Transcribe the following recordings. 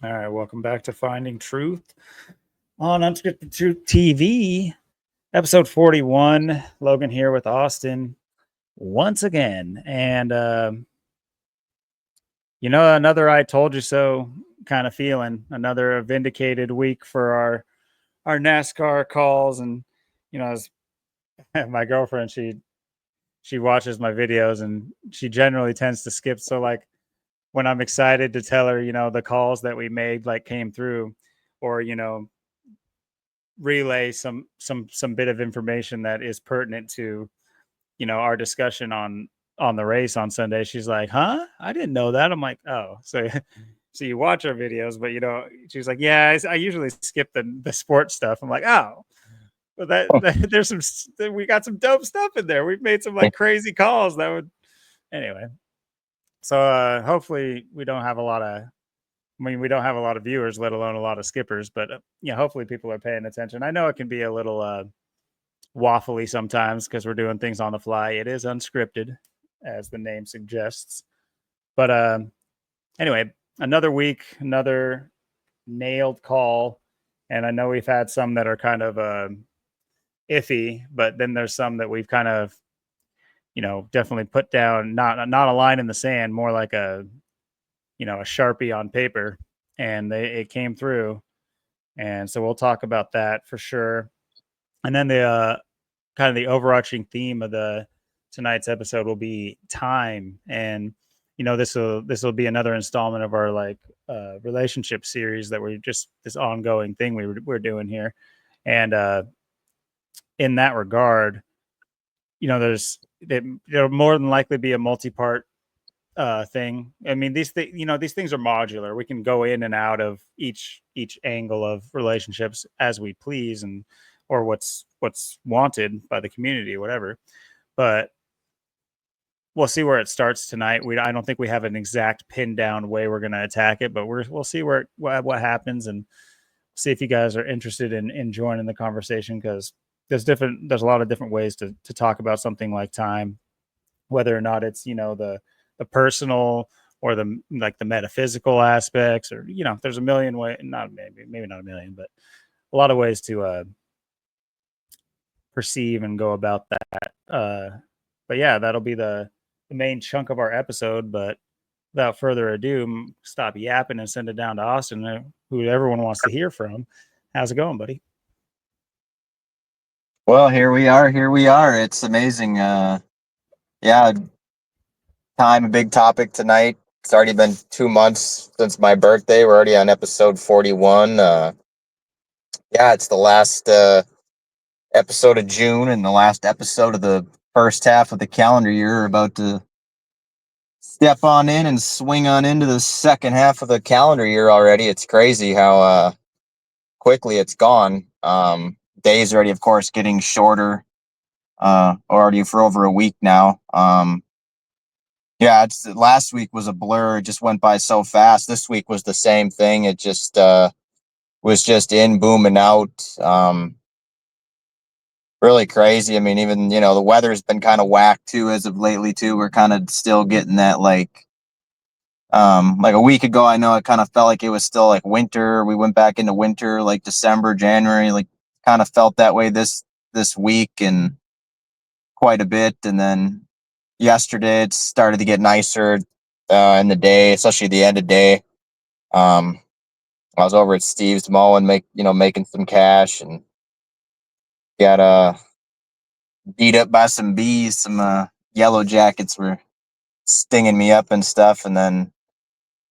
All right, welcome back to Finding Truth on Unscripted Truth TV, episode 41. Logan here with Austin once again. And, another I told you so kind of feeling, another vindicated week for our NASCAR calls. And, as my girlfriend, she watches my videos and she generally tends to skip. So, like, when I'm excited to tell her, the calls that we made like came through, or relay some bit of information that is pertinent to our discussion on the race on Sunday, she's like, huh, I didn't know that. I'm like, oh, so so you watch our videos, but she's like, yeah, I usually skip the sports stuff. I'm like, oh, but that there's we got some dope stuff in there. We've made some like crazy calls that would anyway. So hopefully we don't have a lot of, we don't have a lot of viewers, let alone a lot of skippers, but hopefully people are paying attention. I know it can be a little waffly sometimes because we're doing things on the fly. It is unscripted, as the name suggests. But anyway, another week, another nailed call, and I know we've had some that are kind of iffy, but then there's some that we've kind of, definitely put down, not a line in the sand, more like a Sharpie on paper, and it came through. And so we'll talk about that for sure. And then the kind of the overarching theme of the tonight's episode will be time. And this will be another installment of our like relationship series that we're just this ongoing thing we're doing here. And in that regard, there'll more than likely be a multi-part thing. I mean, these things are modular. We can go in and out of each angle of relationships as we please, and or what's wanted by the community, whatever. But we'll see where it starts tonight. I don't think we have an exact pinned down way we're going to attack it, but we'll see what happens, and see if you guys are interested in joining the conversation, because there's a lot of different ways to talk about something like time, whether or not it's the personal or the like the metaphysical aspects, or there's a million ways, not maybe not a million, but a lot of ways to perceive and go about that. But yeah, that'll be the main chunk of our episode. But without further ado, stop yapping and send it down to Austin, who everyone wants to hear from. How's it going, buddy? Well, here we are. Here we are. It's amazing. Yeah, time, a big topic tonight. It's already been 2 months since my birthday. We're already on episode 41. Yeah, it's the last episode of June and the last episode of the first half of the calendar year. We're about to step on in and swing on into the second half of the calendar year already. It's crazy how quickly it's gone. Days already, of course, getting shorter. Already for over a week now. Yeah, it's last week was a blur. It just went by so fast. This week was the same thing. It just was just in, boom, and out. Really crazy. I mean, even the weather's been kind of whack too as of lately too. We're kind of still getting that like a week ago. I know it kind of felt like it was still like winter. We went back into winter like December, January. Like kind of felt that way this week and quite a bit, and then yesterday it started to get nicer in the day, especially the end of day. Um, I was over at Steve's mowing, making some cash, and got beat up by some bees. Some yellow jackets were stinging me up and stuff. And then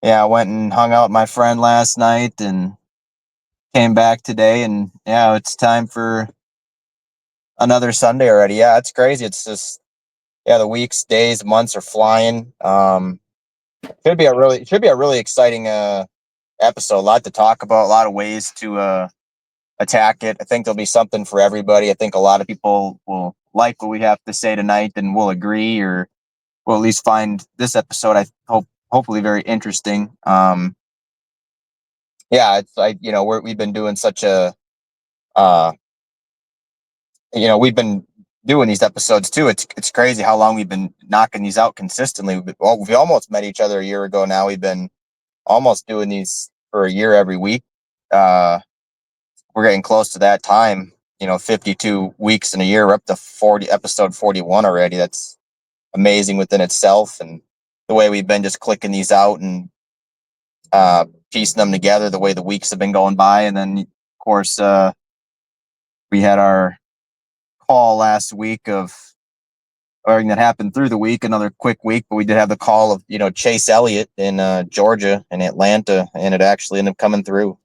yeah, I went and hung out with my friend last night and came back today. And yeah, it's time for another Sunday already. Yeah, it's crazy. It's just the weeks, days, months are flying. Should be a really exciting episode. A lot to talk about, a lot of ways to attack it. I think there'll be something for everybody. I think a lot of people will like what we have to say tonight and will agree, or will at least find this episode, I hope, hopefully very interesting. Yeah, it's like we've been doing such a uh we've been doing these episodes too. It's crazy how long we've been knocking these out consistently. We almost met each other a year ago now. We've been almost doing these for a year every week. We're getting close to that time. 52 weeks in a year. We're up to episode 41 already. That's amazing within itself, and the way we've been just clicking these out and piecing them together, the way the weeks have been going by. And then, of course, we had our call last week of everything that happened through the week, another quick week, but we did have the call of, Chase Elliott in Georgia and Atlanta, and it actually ended up coming through.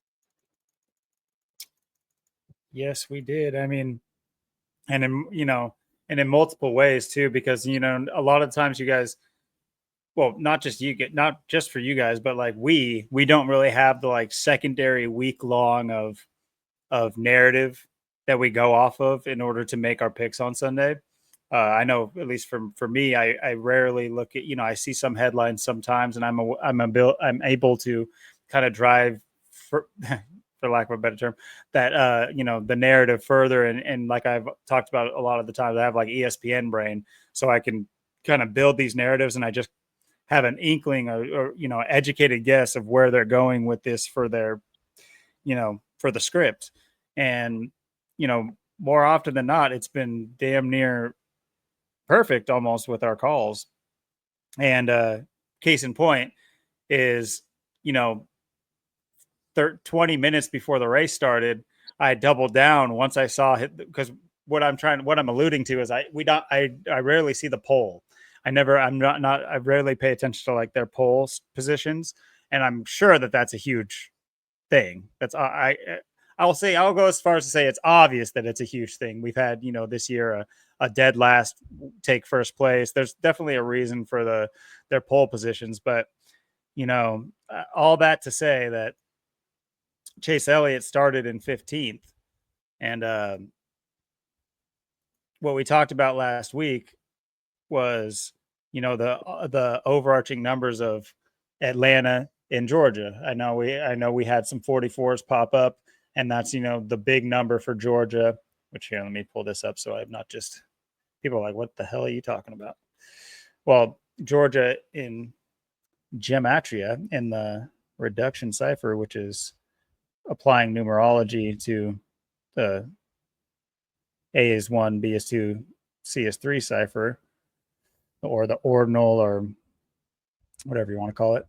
Yes, we did. I mean, and in multiple ways too, because, a lot of times you guys, well, not just for you guys, but like we don't really have the like secondary week long of narrative that we go off of in order to make our picks on Sunday. I know, at least for me, I rarely look at, I see some headlines sometimes, and I'm able to kind of drive for lack of a better term, that the narrative further, and like I've talked about a lot of the times, I have like ESPN brain, so I can kind of build these narratives, and I just have an inkling or educated guess of where they're going with this for their, for the script. And, more often than not, it's been damn near perfect almost with our calls. And case in point is, 20 minutes before the race started, I doubled down once I saw it, because what I'm alluding to is I rarely see the poll. I rarely pay attention to like their poll positions, and I'm sure that that's a huge thing. I'll go as far as to say it's obvious that it's a huge thing. We've had, this year a dead last take first place. There's definitely a reason for their poll positions, but all that to say that Chase Elliott started in 15th, and what we talked about last week was, the overarching numbers of Atlanta and Georgia. I know we had some 44s pop up, and that's, the big number for Georgia. Which, here, let me pull this up so I'm not just, people are like, what the hell are you talking about? Well, Georgia in gematria, in the reduction cipher, which is applying numerology to the A is 1, B is 2, C is 3 cipher, or the ordinal, or whatever you want to call it.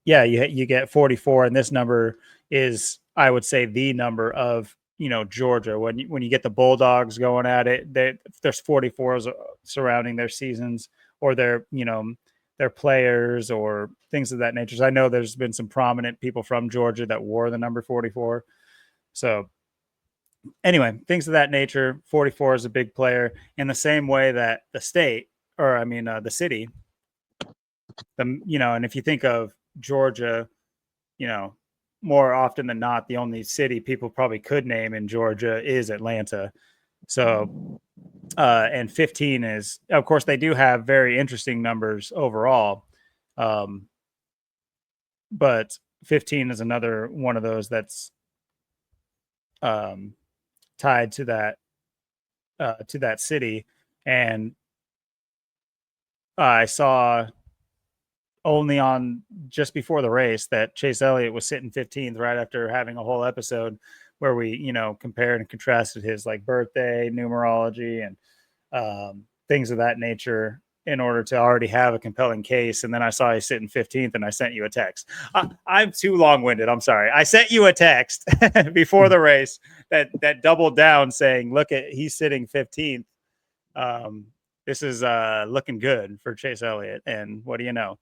Yeah, you get 44, and this number is, I would say, the number of, Georgia. When you get the Bulldogs going at it, there's 44s surrounding their seasons, or their players, or things of that nature. So I know there's been some prominent people from Georgia that wore the number 44. So anyway, things of that nature. 44 is a big player, in the same way that the state, or I mean, the city, and if you think of Georgia, more often than not, the only city people probably could name in Georgia is Atlanta. So, and 15 is, of course, they do have very interesting numbers overall. But 15 is another one of those that's tied to that city. And I saw only on just before the race that Chase Elliott was sitting 15th, right after having a whole episode where we, compared and contrasted his like birthday numerology and things of that nature, in order to already have a compelling case. And then I saw he's sitting 15th, and I sent you a text. I'm too long-winded. I'm sorry. I sent you a text before the race that doubled down, saying, look, he's sitting 15th. This is looking good for Chase Elliott. And what do you know?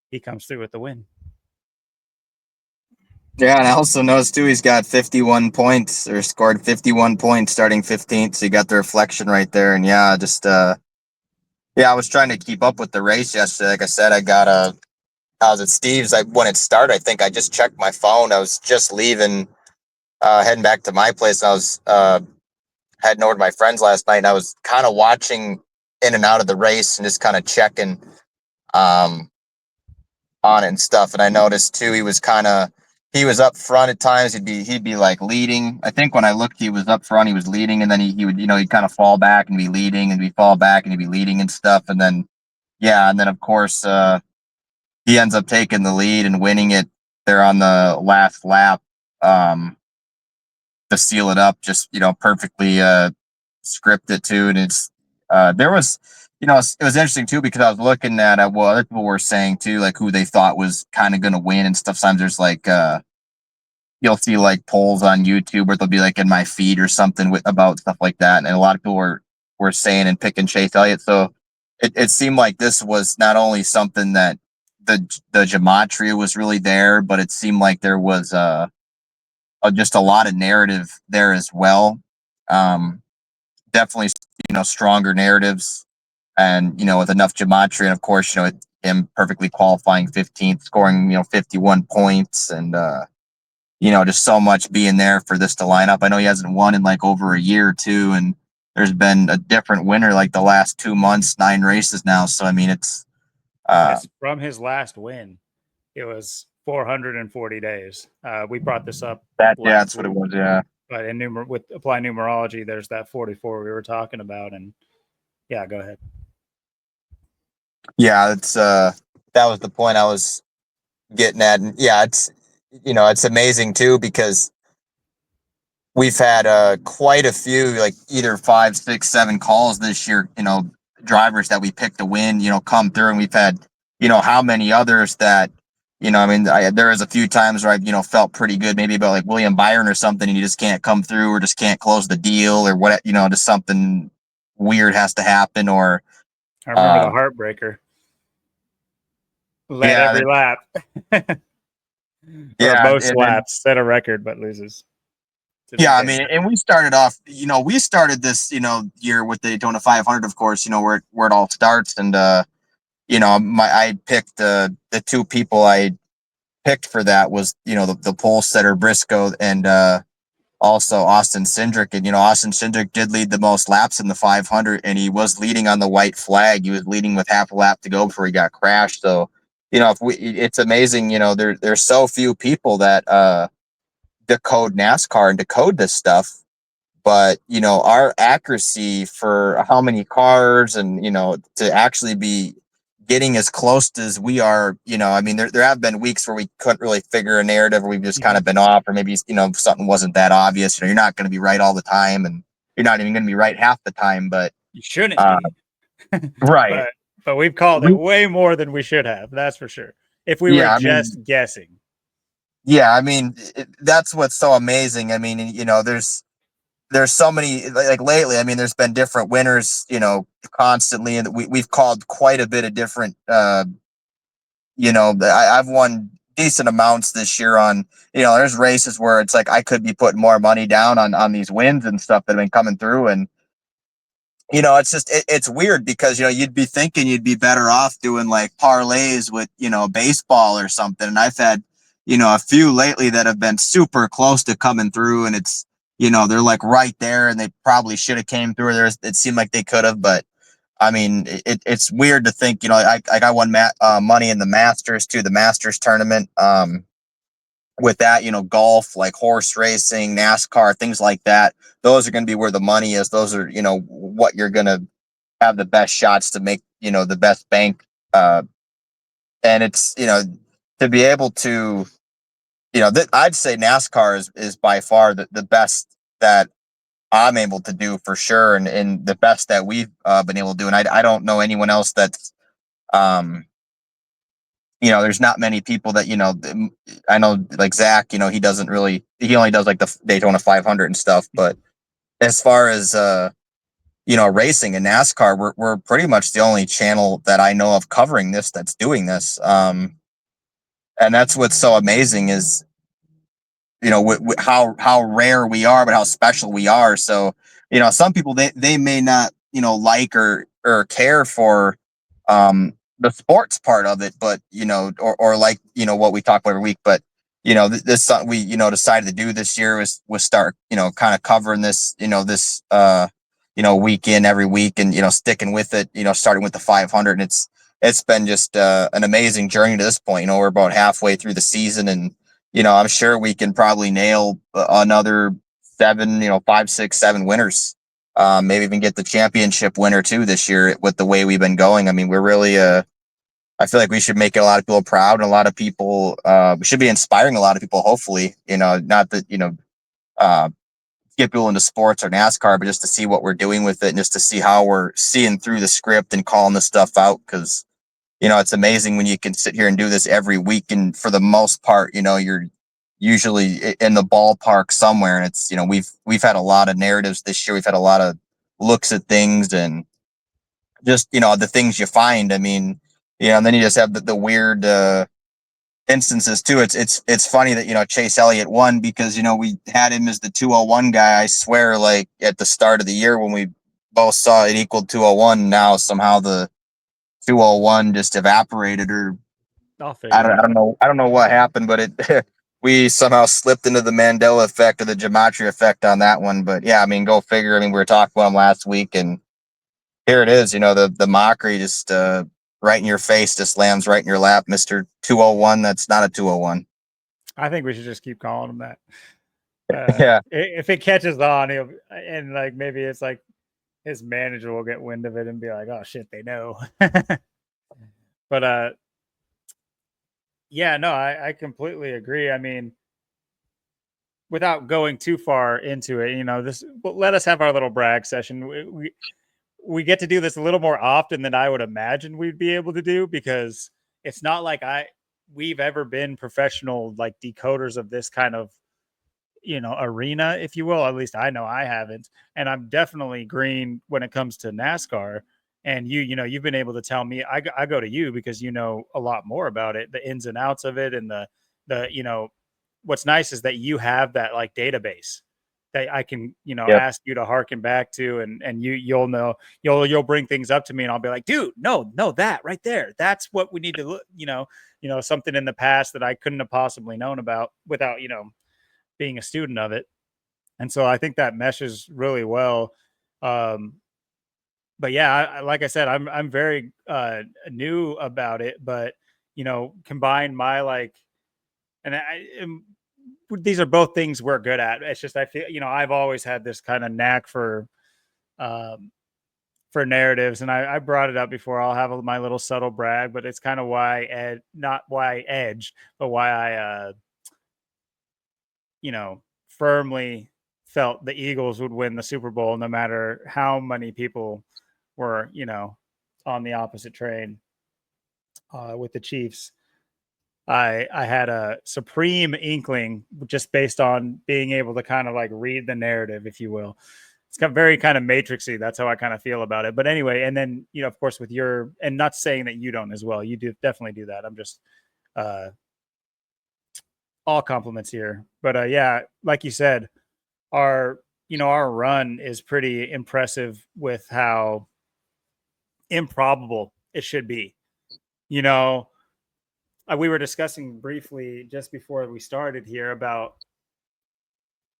He comes through with the win. Yeah, and I also noticed too, he's got 51 points, or scored 51 points starting 15th. So you got the reflection right there. And yeah, just I was trying to keep up with the race yesterday. Like I said, I was at Steve's. When it started, I think I just checked my phone. I was just leaving, heading back to my place. I was heading over to my friends last night, and I was kind of watching in and out of the race and just kind of checking on it and stuff. And I noticed too, he was up front at times. He'd be like leading. I think when I looked, he was up front, he was leading, and then he would, he'd kind of fall back and be leading, and he'd fall back and he'd be leading and stuff. And then, yeah. And then of course, he ends up taking the lead and winning it there on the last lap, to seal it up, just, perfectly scripted too. And it's there was, it was interesting too, because I was looking at what other people were saying too, like who they thought was kind of going to win and stuff. Sometimes there's like you'll see like polls on YouTube where they'll be like in my feed or something about stuff like that, and a lot of people were saying and picking Chase Elliott. So it seemed like this was not only something that the gematria was really there, but it seemed like there was just a lot of narrative there as well. Definitely, stronger narratives, and with enough gematria, and of course, him perfectly qualifying 15th, scoring 51 points, and just so much being there for this to line up. I know he hasn't won in like over a year too, and there's been a different winner like the last 2 months, 9 races now. So I mean, it's from his last win. It was 440 days. We brought this up. That's what it was. Yeah. But with apply numerology, there's that 44 we were talking about. And yeah, go ahead. Yeah, it's that was the point I was getting at. And yeah, it's it's amazing too, because we've had quite a few, like either 5, 6, 7 calls this year, drivers that we picked to win, come through, and we've had, how many others that, I mean, there is a few times where I've, felt pretty good, maybe about like William Byron or something, and you just can't come through or just can't close the deal or what, just something weird has to happen. Or I remember the heartbreaker. Led every lap. Or most laps, set a record, but loses. Yeah, I mean, and we started off, we started this, year with the Daytona 500, of course, where it all starts. And, I picked the 2 people I picked for that was, the pole setter Briscoe, and also Austin Cindric. And, Austin Cindric did lead the most laps in the 500, and he was leading on the white flag. He was leading with half a lap to go before he got crashed. So, it's amazing, there's so few people that, decode NASCAR and decode this stuff, but our accuracy for how many cars and to actually be getting as close as we are, I mean, there have been weeks where we couldn't really figure a narrative, or we've just kind of been off, or maybe something wasn't that obvious. You're not going to be right all the time, and you're not even going to be right half the time, but you shouldn't be. Right. But we've called it way more than we should have, that's for sure, if we were just guessing. Yeah, I mean, that's what's so amazing. I mean, there's so many, like lately, I mean, there's been different winners, constantly, and we've called quite a bit of different, I've won decent amounts this year on, there's races where it's like I could be putting more money down on these wins and stuff that have been coming through. And it's just it's weird, because you'd be thinking you'd be better off doing like parlays with baseball or something. And I've had a few lately that have been super close to coming through, and it's they're like right there, and they probably should have came through there. It seemed like they could have, but I mean, it's weird to think, I got won money in the Masters too, the Masters tournament. With that, golf, like horse racing, NASCAR, things like that, those are going to be where the money is. Those are, what you're going to have the best shots to make, the best bank. And it's, to be able to, I'd say NASCAR is by far the best that I'm able to do, for sure. And the best that we've been able to do. And I don't know anyone else that's, there's not many people that, I know like Zach, he only does like the Daytona 500 and stuff. But as far as, racing and NASCAR, we're pretty much the only channel that I know of covering this, that's doing this. And that's what's so amazing is, how rare we are, but how special we are. So, some people, they may not, like or care for, the sports part of it, but or like what we talk about every week. But this something we decided to do this year was start kind of covering this this week in every week, and sticking with it, starting with the 500. And it's been just an amazing journey to this point. We're about halfway through the season, and I'm sure we can probably nail another 7, 5, 6, 7 winners. Maybe even get the championship winner too this year with the way we've been going. I mean, we're really I feel like we should make a lot of people proud, and a lot of people, we should be inspiring a lot of people, hopefully, not that, uh, get people into sports or NASCAR, but just to see what we're doing with it and just to see how we're seeing through the script and calling this stuff out. Cause, it's amazing when you can sit here and do this every week. And for the most part, you're usually in the ballpark somewhere. And it's, we've had a lot of narratives this year. We've had a lot of looks at things and just, the things you find. I mean, and then you just have the weird, instances too. It's funny that Chase Elliott won because we had him as the 201 guy. I swear, like at the start of the year when we both saw it equaled 201. Now somehow the 201 just evaporated, or I'll I figure don't it I out. don't know I don't know what happened, but it we somehow slipped into the Mandela effect or the gematria effect on that one. But yeah, I mean, go figure. I mean, we were talking about him last week, and here it is. The mockery just right in your face, just lands right in your lap, Mister 201. That's not a 201. I think we should just keep calling him that. Yeah. If it catches on, and like maybe it's like his manager will get wind of it and be like, "Oh shit, they know." But yeah, no, I completely agree. I mean, without going too far into it, let us have our little brag session. We get to do this a little more often than I would imagine we'd be able to do, because it's not like we've ever been professional like decoders of this kind of arena, if you will. At least I know I haven't, and I'm definitely green when it comes to NASCAR. And you've been able to tell me. I go to you because you know a lot more about it, the ins and outs of it, and the what's nice is that you have that like database that I can Yep. ask you to harken back to, and you'll know, you'll bring things up to me, and I'll be like, dude, no, that right there, that's what we need to look, something in the past that I couldn't have possibly known about without being a student of it. And so I think that meshes really well. Um, but yeah, like I said, I'm very new about it, but combine my like, and these are both things we're good at. It's just I feel I've always had this kind of knack um, for narratives, and I brought it up before. I'll have my little subtle brag, but it's kind of not why Edge, but why I firmly felt the Eagles would win the Super Bowl no matter how many people were, on the opposite train with the Chiefs. I had a supreme inkling just based on being able to kind of like read the narrative, if you will. It's got very kind of matrixy. That's how I kind of feel about it. But anyway, and then of course, with your, and not saying that you don't as well. You do definitely do that. I'm just uh, all compliments here. But yeah, like you said, our our run is pretty impressive with how improbable it should be. You know, we were discussing briefly just before we started here about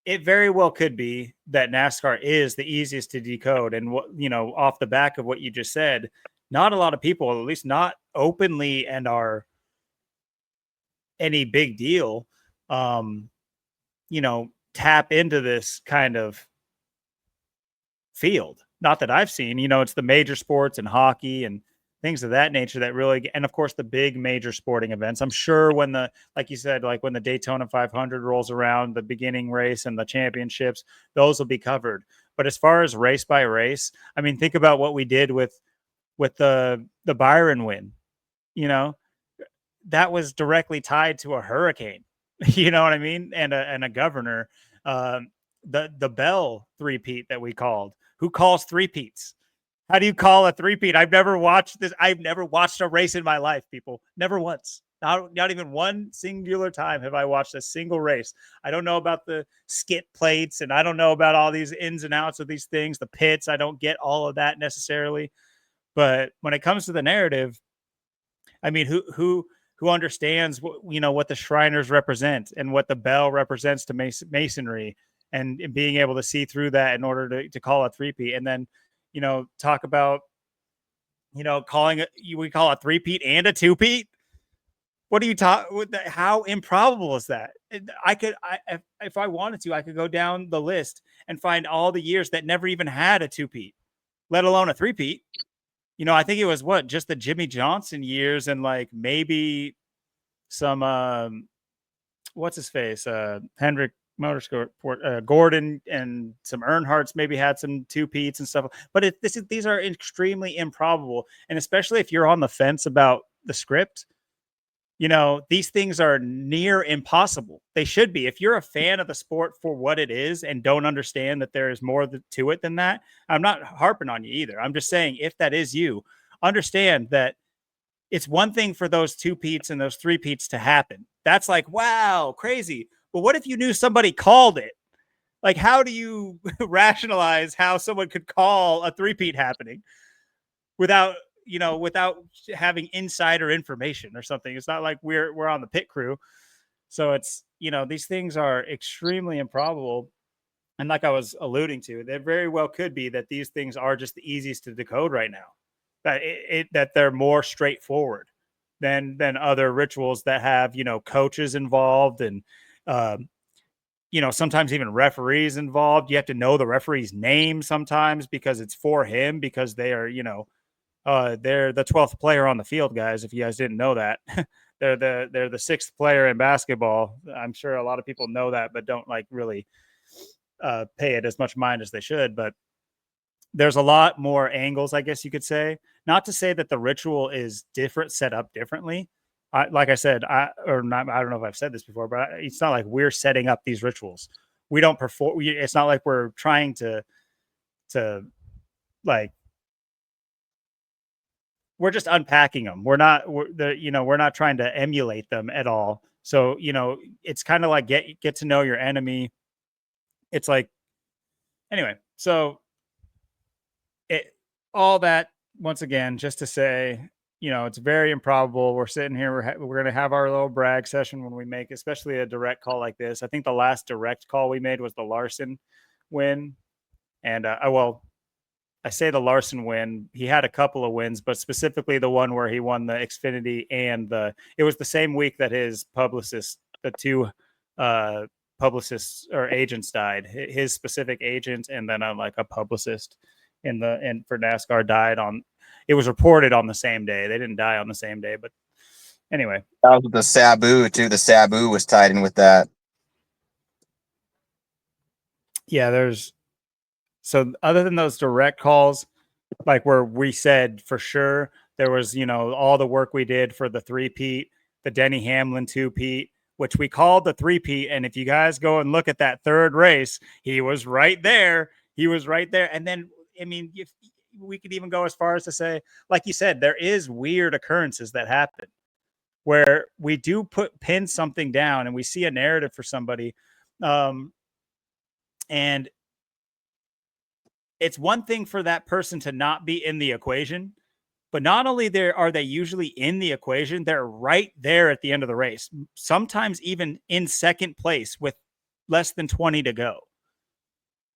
it very well could be that NASCAR is the easiest to decode. And what, off the back of what you just said, not a lot of people, at least not openly and are any big deal, um, tap into this kind of field. Not that I've seen, it's the major sports and hockey and things of that nature that really, and of course the big major sporting events. I'm sure when like you said, like when the Daytona 500 rolls around, the beginning race and the championships, those will be covered. But as far as race by race, I mean, think about what we did with the Byron win. You know, that was directly tied to a hurricane. You know what I mean? And a governor. Um, the Bell three-peat that we called. Who calls three-peats? How do you call a three-peat? I've never watched this. I've never watched a race in my life, people. Never once. Not even one singular time have I watched a single race. I don't know about the skit plates, and I don't know about all these ins and outs of these things, the pits. I don't get all of that necessarily. But when it comes to the narrative, I mean, who understands what the Shriners represent and what the bell represents to masonry, and being able to see through that in order to call a three-peat, and then talk about calling it, we call a three-peat and a two-peat. What do you talk? How improbable is that? If I wanted to, I could go down the list and find all the years that never even had a two-peat, let alone a three-peat. I think it was just the Jimmy Johnson years and like maybe some what's his face? Hendrick Motorsport, Gordon and some Earnhardts maybe had some two-peats and stuff. But these are extremely improbable. And especially if you're on the fence about the script, these things are near impossible. They should be. If you're a fan of the sport for what it is and don't understand that there is more to it than that, I'm not harping on you either. I'm just saying, if that is you, understand that it's one thing for those two-peats and those three-peats to happen. That's like, wow, crazy. But what if you knew somebody called it? Like, how do you rationalize how someone could call a three-peat happening without having insider information or something? It's not like we're on the pit crew. So it's, these things are extremely improbable. And like I was alluding to, there very well could be that these things are just the easiest to decode right now. That they're more straightforward than other rituals that have coaches involved and sometimes even referees involved. You have to know the referee's name sometimes because it's for him, because they are they're the 12th player on the field, guys. If you guys didn't know that, they're the sixth player in basketball. I'm sure a lot of people know that, but don't like really pay it as much mind as they should. But there's a lot more angles, I guess you could say. Not to say that the ritual is different, set up differently. Like I said, I don't know if I've said this before, but it's not like we're setting up these rituals. We don't perform. It's not like we're trying to like, we're just unpacking them. We're not trying to emulate them at all. So, it's kind of like get to know your enemy. It's like, anyway, so all that, once again, just to say, it's very improbable. We're sitting here. We're going to have our little brag session when we make, especially a direct call like this. I think the last direct call we made was the Larson win. And I say the Larson win. He had a couple of wins, but specifically the one where he won the Xfinity and it was the same week that his publicist, the two publicists or agents died. His specific agent and then like a publicist for NASCAR died on. It was reported on the same day. They didn't die on the same day, but anyway. That was the Sabu too. The Sabu was tied in with that. Yeah, so other than those direct calls, like where we said for sure there was, all the work we did for the three-peat, the Denny Hamlin two-peat, which we called the three-peat. And if you guys go and look at that third race, he was right there. And then, I mean, if we could even go as far as to say, like you said, there is weird occurrences that happen where we do pin something down and we see a narrative for somebody. And it's one thing for that person to not be in the equation, but not only are they usually in the equation, they're right there at the end of the race, sometimes even in second place with less than 20 to go.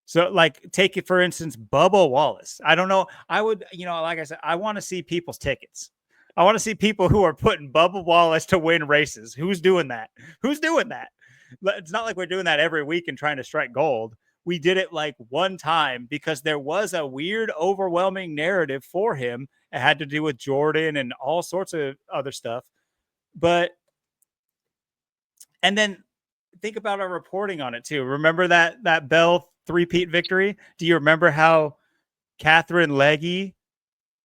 So, like, take it, for instance, Bubba Wallace. I don't know. I would, like I said, I want to see people's tickets. I want to see people who are putting Bubba Wallace to win races. Who's doing that? It's not like we're doing that every week and trying to strike gold. We did it like one time because there was a weird, overwhelming narrative for him. It had to do with Jordan and all sorts of other stuff. And then think about our reporting on it too. Remember that Bell three-peat victory? Do you remember how Catherine Legge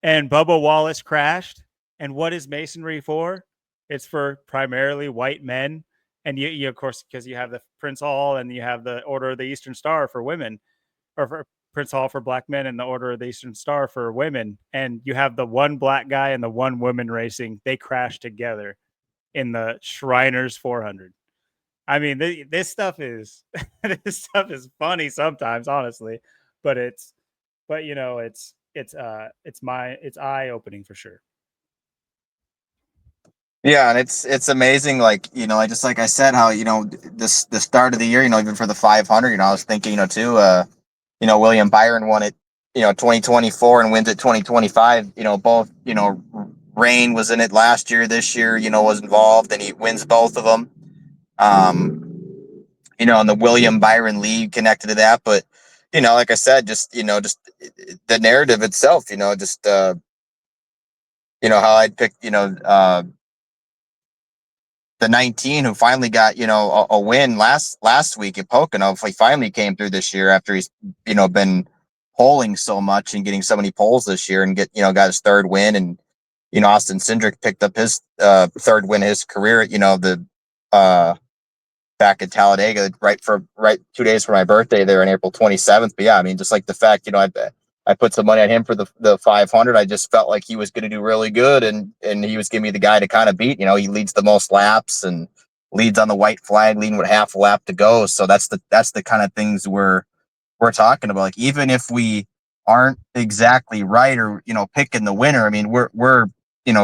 and Bubba Wallace crashed? And what is masonry for? It's for primarily white men. And you of course, because you have the Prince Hall and you have the Order of the Eastern Star for women, or for Prince Hall for black men and the Order of the Eastern Star for women. And you have the one black guy and the one woman racing. They crash together in the Shriners 400. I mean, this stuff is funny sometimes, honestly, but it's eye opening for sure. Yeah, and it's amazing, like, just like I said, how, the start of the year, even for the 500, I was thinking, too, William Byron won it, 2024 and wins it 2025, both, Rain was in it last year, this year, was involved, and he wins both of them. And the William Byron lead connected to that, but, like I said, just the narrative itself, how I'd picked, the 19 who finally got, a win last week at Pocono. He finally came through this year after he's, been polling so much and getting so many polls this year, and got his third win. And, Austin Cindric picked up his third win of his career at, the uh back in Talladega, right 2 days for my birthday there on April 27th. But yeah, I mean, just like the fact, I put some money on him for the 500. I just felt like he was going to do really good, and he was giving me the guy to kind of beat. He leads the most laps and leads on the white flag, leading with half a lap to go. So that's the kind of things we're talking about. Like, even if we aren't exactly right, or picking the winner, I mean, we're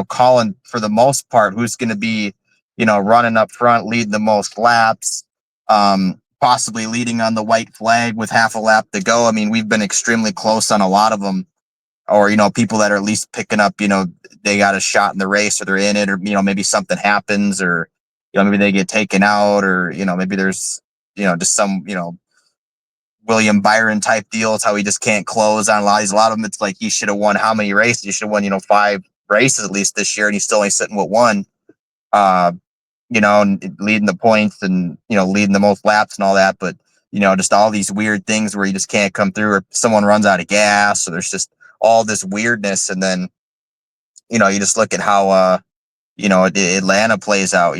calling for the most part who's going to be running up front, leading the most laps, possibly leading on the white flag with half a lap to go. I mean, we've been extremely close on a lot of them, or people that are at least picking up, they got a shot in the race, or they're in it, or maybe something happens, or maybe they get taken out, or maybe there's just some William Byron type deal. It's how he just can't close on a lot of these. A lot of them, it's like he should have won how many races? He should have won 5 races at least this year, and he's still only sitting with one. Uh, and leading the points, and leading the most laps and all that. But just all these weird things where you just can't come through, or someone runs out of gas, so there's just all this weirdness. And then you just look at how Atlanta plays out.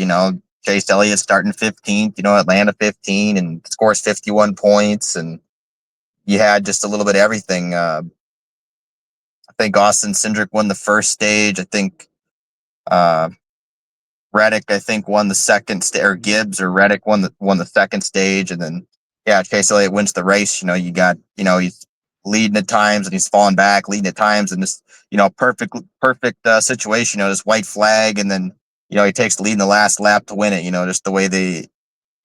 Chase Elliott starting 15th, Atlanta 15, and scores 51 points, and you had just a little bit of everything. I think Austin Cindric won the first stage. I think Reddick, I think, won the second or Gibbs or Reddick won the second stage. And then Chase Elliott wins the race. You got, he's leading at times, and he's falling back, leading at times, and just perfect situation. This white flag, and then he takes the lead in the last lap to win it. Just the way they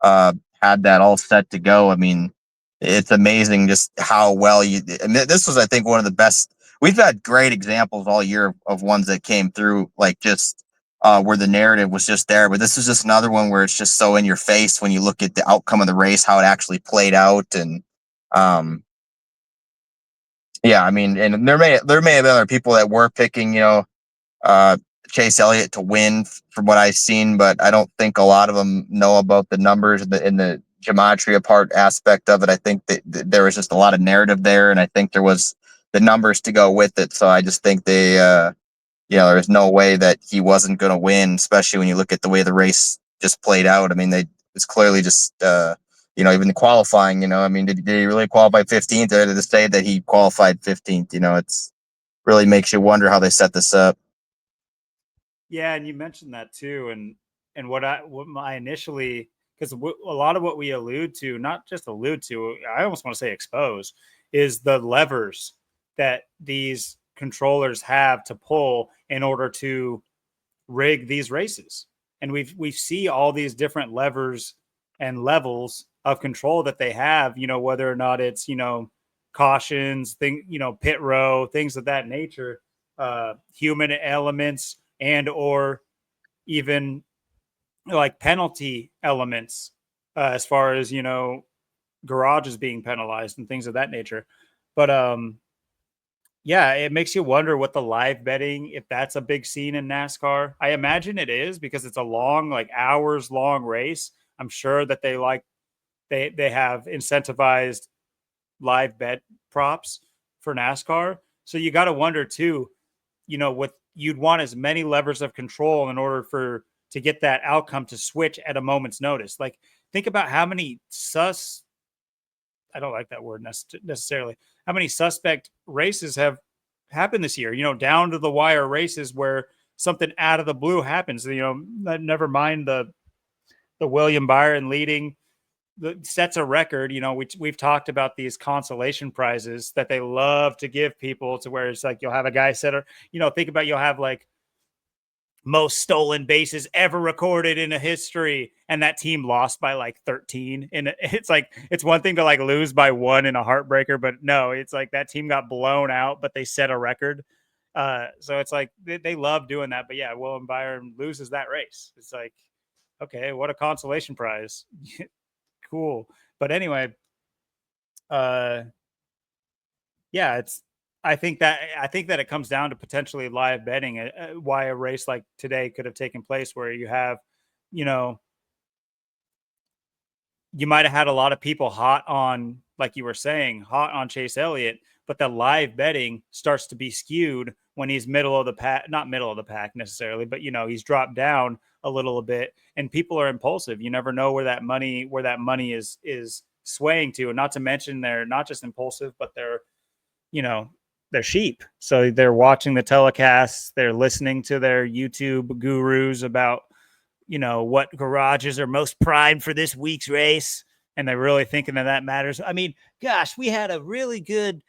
had that all set to go. I mean, it's amazing just how well you. And this was, I think, one of the best. We've had great examples all year of ones that came through, like, just where the narrative was just there. But this is just another one where it's just so in your face when you look at the outcome of the race, how it actually played out. And I mean, and there may have been other people that were picking, uh, Chase Elliott to win from what I've seen, but I don't think a lot of them know about the numbers in the gematria part aspect of it. I think that there was just a lot of narrative there, and I think there was the numbers to go with it. So I just think there's no way that he wasn't going to win, especially when you look at the way the race just played out. I mean, it's clearly just, even the qualifying, I mean, did he really qualify 15th, or did they say that he qualified 15th? It's really makes you wonder how they set this up. Yeah, and you mentioned that too, and what my initially, because a lot of what we allude to, not just allude to, I almost want to say expose, is the levers that these controllers have to pull in order to rig these races. And we see all these different levers and levels of control that they have, whether or not it's, cautions, pit row, things of that nature, human elements, and or even like penalty elements, as far as, garages being penalized and things of that nature. But yeah, it makes you wonder what the live betting, if that's a big scene in NASCAR. I imagine it is, because it's a long, like hours long race. I'm sure that they have incentivized live bet props for NASCAR. So you got to wonder too, with you'd want as many levers of control in order to get that outcome to switch at a moment's notice. Like, think about how many I don't like that word necessarily. How many suspect races have happened this year? Down to the wire races where something out of the blue happens. Never mind the William Byron leading sets a record. We've talked about these consolation prizes that they love to give people, to where it's like you'll have a guy set think about, you'll have like most stolen bases ever recorded in a history, and that team lost by like 13. And it's like, it's one thing to like lose by 1 in a heartbreaker, but no, it's like that team got blown out, but they set a record. So it's like they love doing that. But yeah, William Byron loses that race. It's like, okay, what a consolation prize. Cool. But anyway, yeah, I think that it comes down to potentially live betting. Why a race like today could have taken place, where you have, you know, you might have had a lot of people hot on, like you were saying, hot on Chase Elliott, but the live betting starts to be skewed when he's middle of the pack, not middle of the pack necessarily, but he's dropped down a little bit, and people are impulsive. You never know where that money is swaying to, and not to mention they're not just impulsive, but you know they're sheep. So they're watching the telecasts, they're listening to their YouTube gurus about what garages are most primed for this week's race. And they're really thinking that matters. I mean, gosh, we had a really good,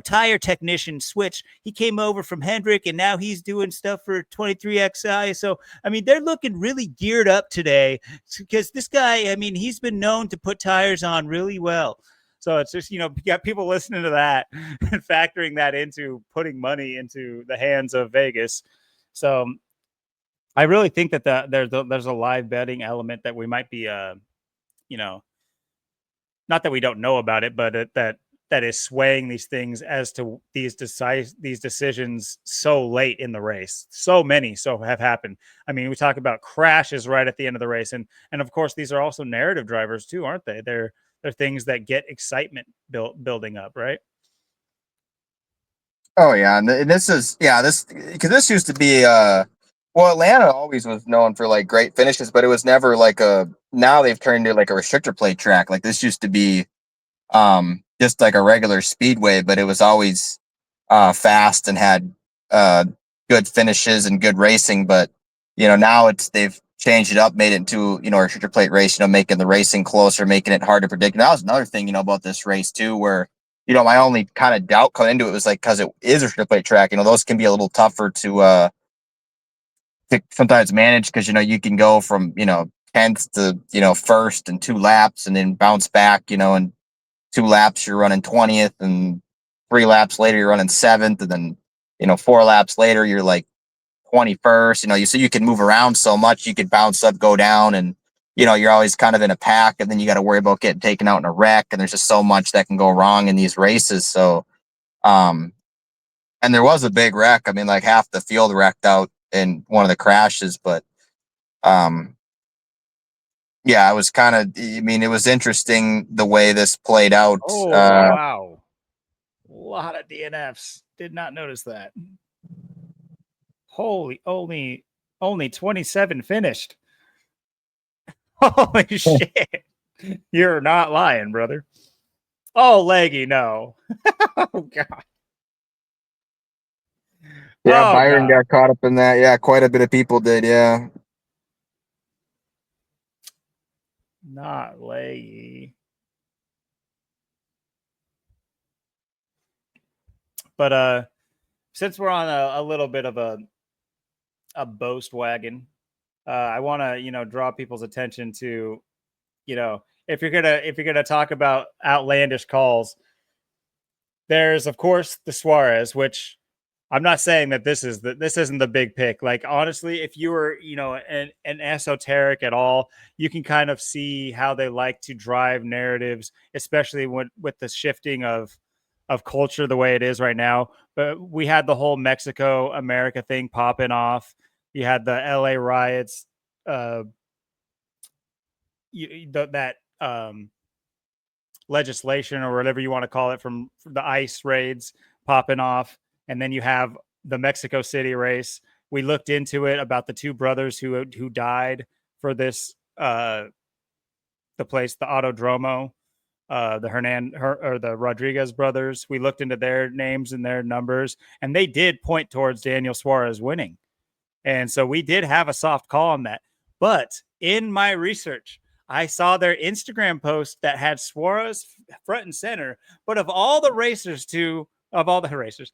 tire technician switch. He came over from Hendrick and now he's doing stuff for 23XI. So, I mean, they're looking really geared up today because this guy, I mean, he's been known to put tires on really well. So it's just, you got people listening to that and factoring that into putting money into the hands of Vegas. So I really think that there's a live betting element that we might be, you know, not that we don't know about it, but that is swaying these things as to these decisions so late in the race. So many have happened. I mean, we talk about crashes right at the end of the race, and of course these are also narrative drivers too, aren't they? They're things that get excitement building up, right? Oh yeah, and this is this because this used to be well, Atlanta always was known for like great finishes, but it was never like a. Now they've turned into like a restrictor plate track. Like this used to be just like a regular speedway, but it was always fast and had uh good finishes and good racing. But now they've changed it up, made it into a restrictor plate race. Making the racing closer, making it hard to predict. And that was another thing about this race too, where my only kind of doubt coming into it was like because it is a restrictor plate track. Those can be a little tougher to sometimes manage because you can go from 10th to first in 2 laps and then bounce back. And 2 laps you're running 20th, and 3 laps later you're running 7th, and then 4 laps later you're like 21st. So you can move around so much, you could bounce up, go down, and you're always kind of in a pack, and then you got to worry about getting taken out in a wreck, and there's just so much that can go wrong in these races. So and there was a big wreck. I mean, like half the field wrecked out in one of the crashes, but um yeah, it was kind of, I mean, it was interesting the way this played out. Oh wow, a lot of DNFs. Did not notice that. Holy, only 27 finished. Holy shit. You're not lying, brother. Oh, leggy, no. Oh god. Yeah, Oh Byron god. got caught up in that. Yeah, quite a bit of people did. Yeah. Not leggy. But since we're on a little bit of a boast wagon, I want to, draw people's attention to, if you're gonna talk about outlandish calls, there's of course the Suarez, which I'm not saying that this isn't the big pick. Like honestly, if you were an esoteric at all, you can kind of see how they like to drive narratives, especially with the shifting of culture the way it is right now. But we had the whole Mexico America thing popping off. You had the LA riots, uh, that legislation or whatever you want to call it from the ICE raids popping off, and then you have the Mexico City race. We looked into it about the two brothers who died for this the place, the Autodromo, or the Rodriguez brothers. We looked into their names and their numbers, and they did point towards Daniel Suarez winning. And so we did have a soft call on that. But in my research, I saw their Instagram post that had Suarez front and center. But of all the racers of all the racers,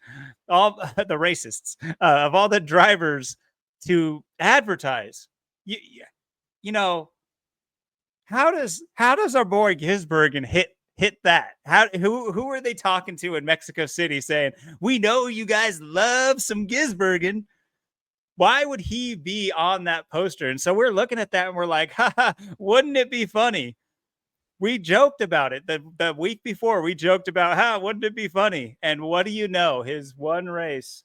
all the racists, of all the drivers to advertise, you, you know, how does our boy Gisbergen hit that? Who are they talking to in Mexico City saying, we know you guys love some Gisbergen? Why would he be on that poster? And so we're looking at that and we're like, haha, wouldn't it be funny We joked about it the week before. We joked about how wouldn't it be funny? And what do you know? His one race.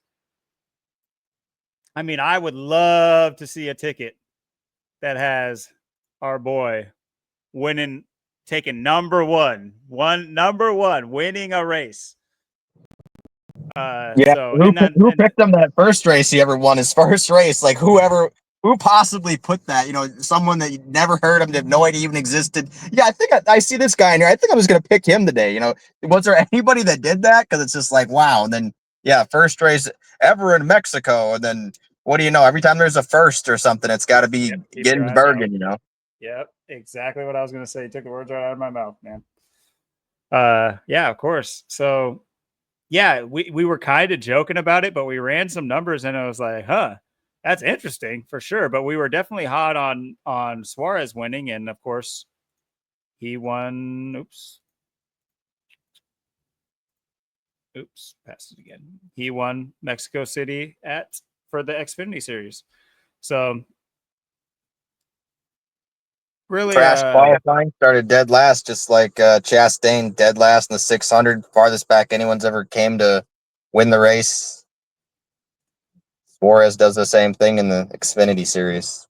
I mean, I would love to see a ticket that has our boy winning, taking number one, winning a race. Yeah, So who and then who picked him that first race he ever won his first race? Like who possibly put that? You know, someone that you never heard of, have no idea even existed. Yeah, I think I see this guy in here. I think I'm just gonna pick him today. You know, was there anybody that did that? Because it's just like wow. And then yeah, first race ever in Mexico, and then what do you know? Every time there's a first or something, it's got to be keep getting your eyes out. Bergen. You know. Yep, exactly what I was gonna say. You took the words right out of my mouth, man. Yeah, of course. So yeah, we were kind of joking about it, but we ran some numbers and I was like, huh, that's interesting for sure. But we were definitely hot on Suarez winning, and of course he won. Oops, passed it again. He won Mexico City for the Xfinity Series. So really Crash qualifying, started dead last, just like Chastain, dead last in the 600, farthest back anyone's ever came to win the race. Suarez does the same thing in the Xfinity Series.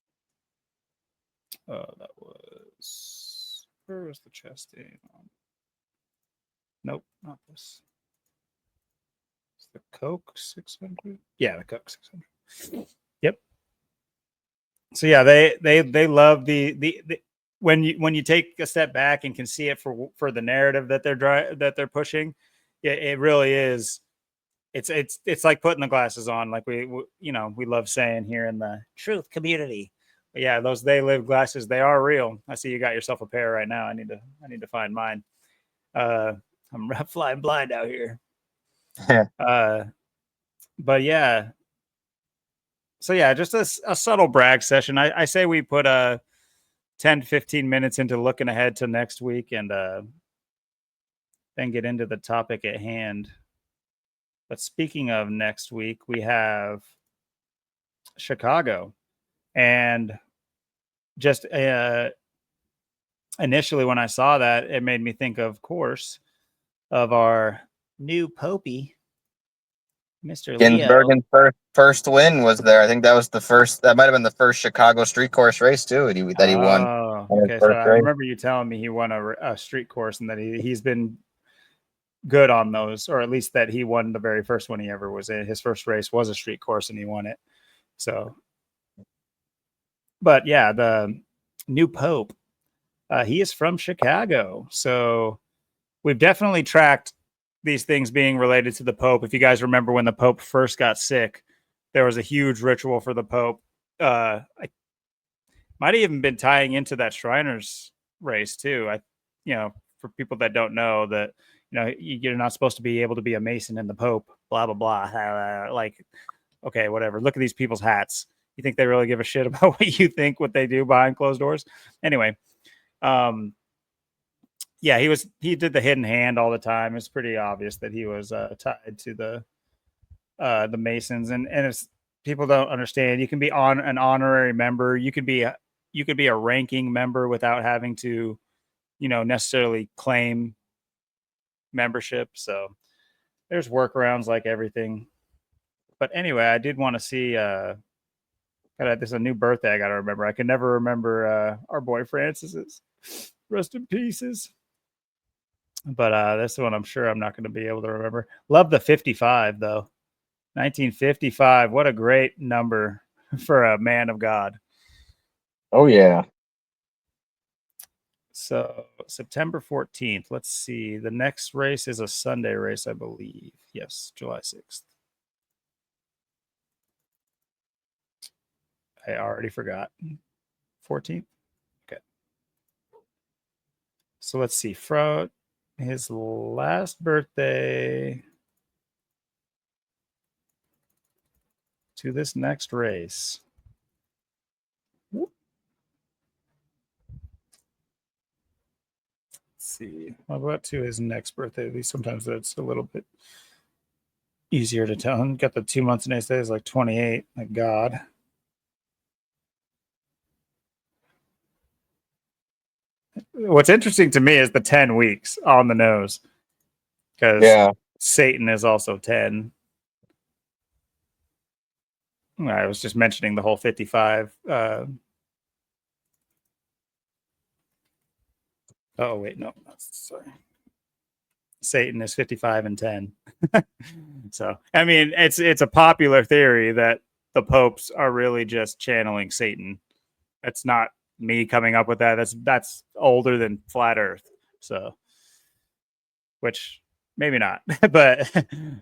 that was, where was the Chastain on? Nope, not this. It's the Coke 600. Yeah, the Coke 600. Yep. So yeah, they love the when you take a step back and can see it for the narrative that they're pushing. Yeah, it really is. It's like putting the glasses on, like we love saying here in the truth community. But yeah, those they live glasses, they are real. I see you got yourself a pair right now. I need to find mine. I'm flying blind out here. But yeah. So yeah, just a subtle brag session. I say we put 10 to 15 minutes into looking ahead to next week, and then get into the topic at hand. But speaking of next week, we have Chicago. And just initially when I saw that, it made me think, of course, of our new Popey, Mr. Leo. Ginsbergen's first win was there. I think that was the first. That might have been the first Chicago street course race too that he won. Oh, On his okay. So first I race. remember you telling me he won a street course, and that he's been good on those, or at least that he won the very first one he ever was in. His first race was a street course, and he won it. So, but yeah, the new Pope, he is from Chicago. So we've definitely tracked these things being related to the Pope. If you guys remember when the Pope first got sick, there was a huge ritual for the Pope. I might have even been tying into that Shriners race too. For people that don't know that, you're not supposed to be able to be a Mason in the Pope, blah, blah, blah. Like, okay, whatever. Look at these people's hats. You think they really give a shit about what you think, what they do behind closed doors? Anyway, yeah, he did the hidden hand all the time. It's pretty obvious that he was tied to the Masons, and if people don't understand, you can be on an honorary member. You could be a ranking member without having to, necessarily claim membership. So there's workarounds like everything. But anyway, I did want to see. This is a new birthday I got to remember. I can never remember our boy Francis's. Rest in pieces. But this one I'm sure I'm not going to be able to remember. Love the 55 though. 1955. What a great number for a man of God. Oh yeah. So September 14th. Let's see. The next race is a Sunday race, I believe. Yes, July 6th. I already forgot. 14th. Okay. So let's see. From his last birthday to this next race. Let's see. How about to his next birthday? At least sometimes that's a little bit easier to tell. Got the 2 months next day is like 28. Like God. what's interesting to me is the 10 weeks on the nose, because Yeah. Satan is also 10. I was just mentioning the whole 55. Oh wait, no, sorry. Satan is 55 and 10. So I mean, it's a popular theory that the popes are really just channeling Satan. It's not me coming up with that. That's older than flat Earth. So, which maybe not, but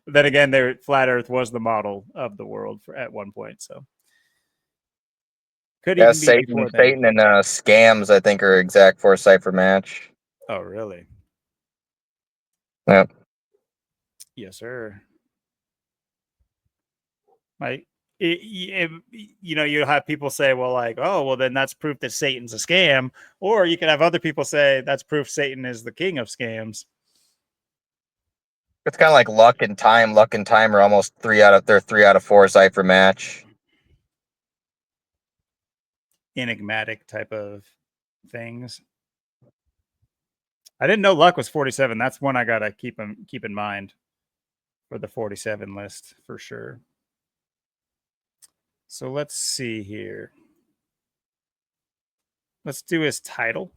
then again, flat Earth was the model of the world at one point. So could Yeah, even be Satan, before then. Satan and scams, I think, are exact foresight for match. Oh, really? Yep. Yes, sir. Like, you have people say, well, like, oh, well, then that's proof that Satan's a scam. Or you could have other people say that's proof Satan is the king of scams. It's kind of like luck and time. Luck and time are almost 3 out of 4 foresight for match. Enigmatic type of things. I didn't know luck was 47. That's one I gotta keep in mind for the 47 list for sure. So let's see here. Let's do his title.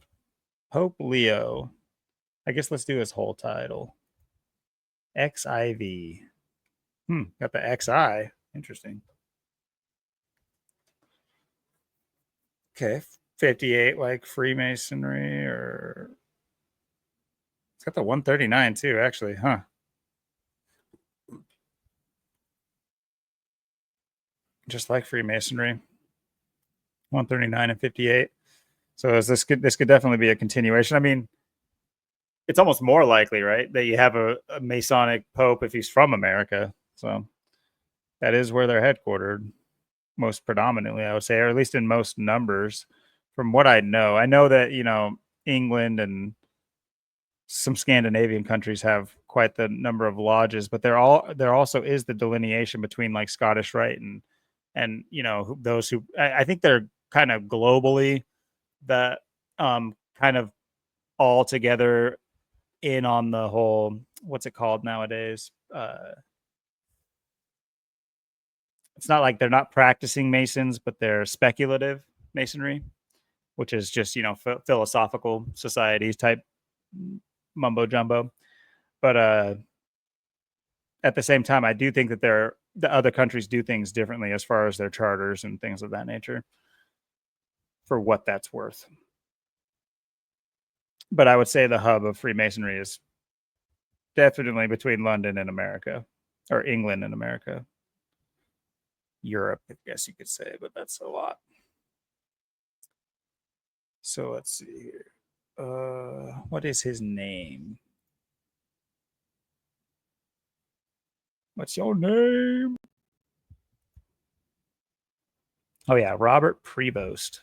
Pope Leo. I guess let's do his whole title. XIV. Got the XI. Interesting. Okay. 58 like Freemasonry, or it's got the 139 too, actually, huh? Just like Freemasonry. 139 and 58. So this could definitely be a continuation. I mean, it's almost more likely, right, that you have a Masonic Pope if he's from America. So that is where they're headquartered most predominantly, I would say, or at least in most numbers. From what I know that England and some Scandinavian countries have quite the number of lodges, but there also is the delineation between like Scottish Rite and those who I think they're kind of globally that kind of all together in on the whole, what's it called nowadays? It's not like they're not practicing Masons, but they're speculative Masonry, which is just philosophical societies type mumbo jumbo. But at the same time, I do think that the other countries do things differently as far as their charters and things of that nature, for what that's worth. But I would say the hub of Freemasonry is definitely between London and America, or England and America. Europe, I guess you could say, but that's a lot. So let's see here. What is his name? What's your name? Oh yeah, Robert Prevost.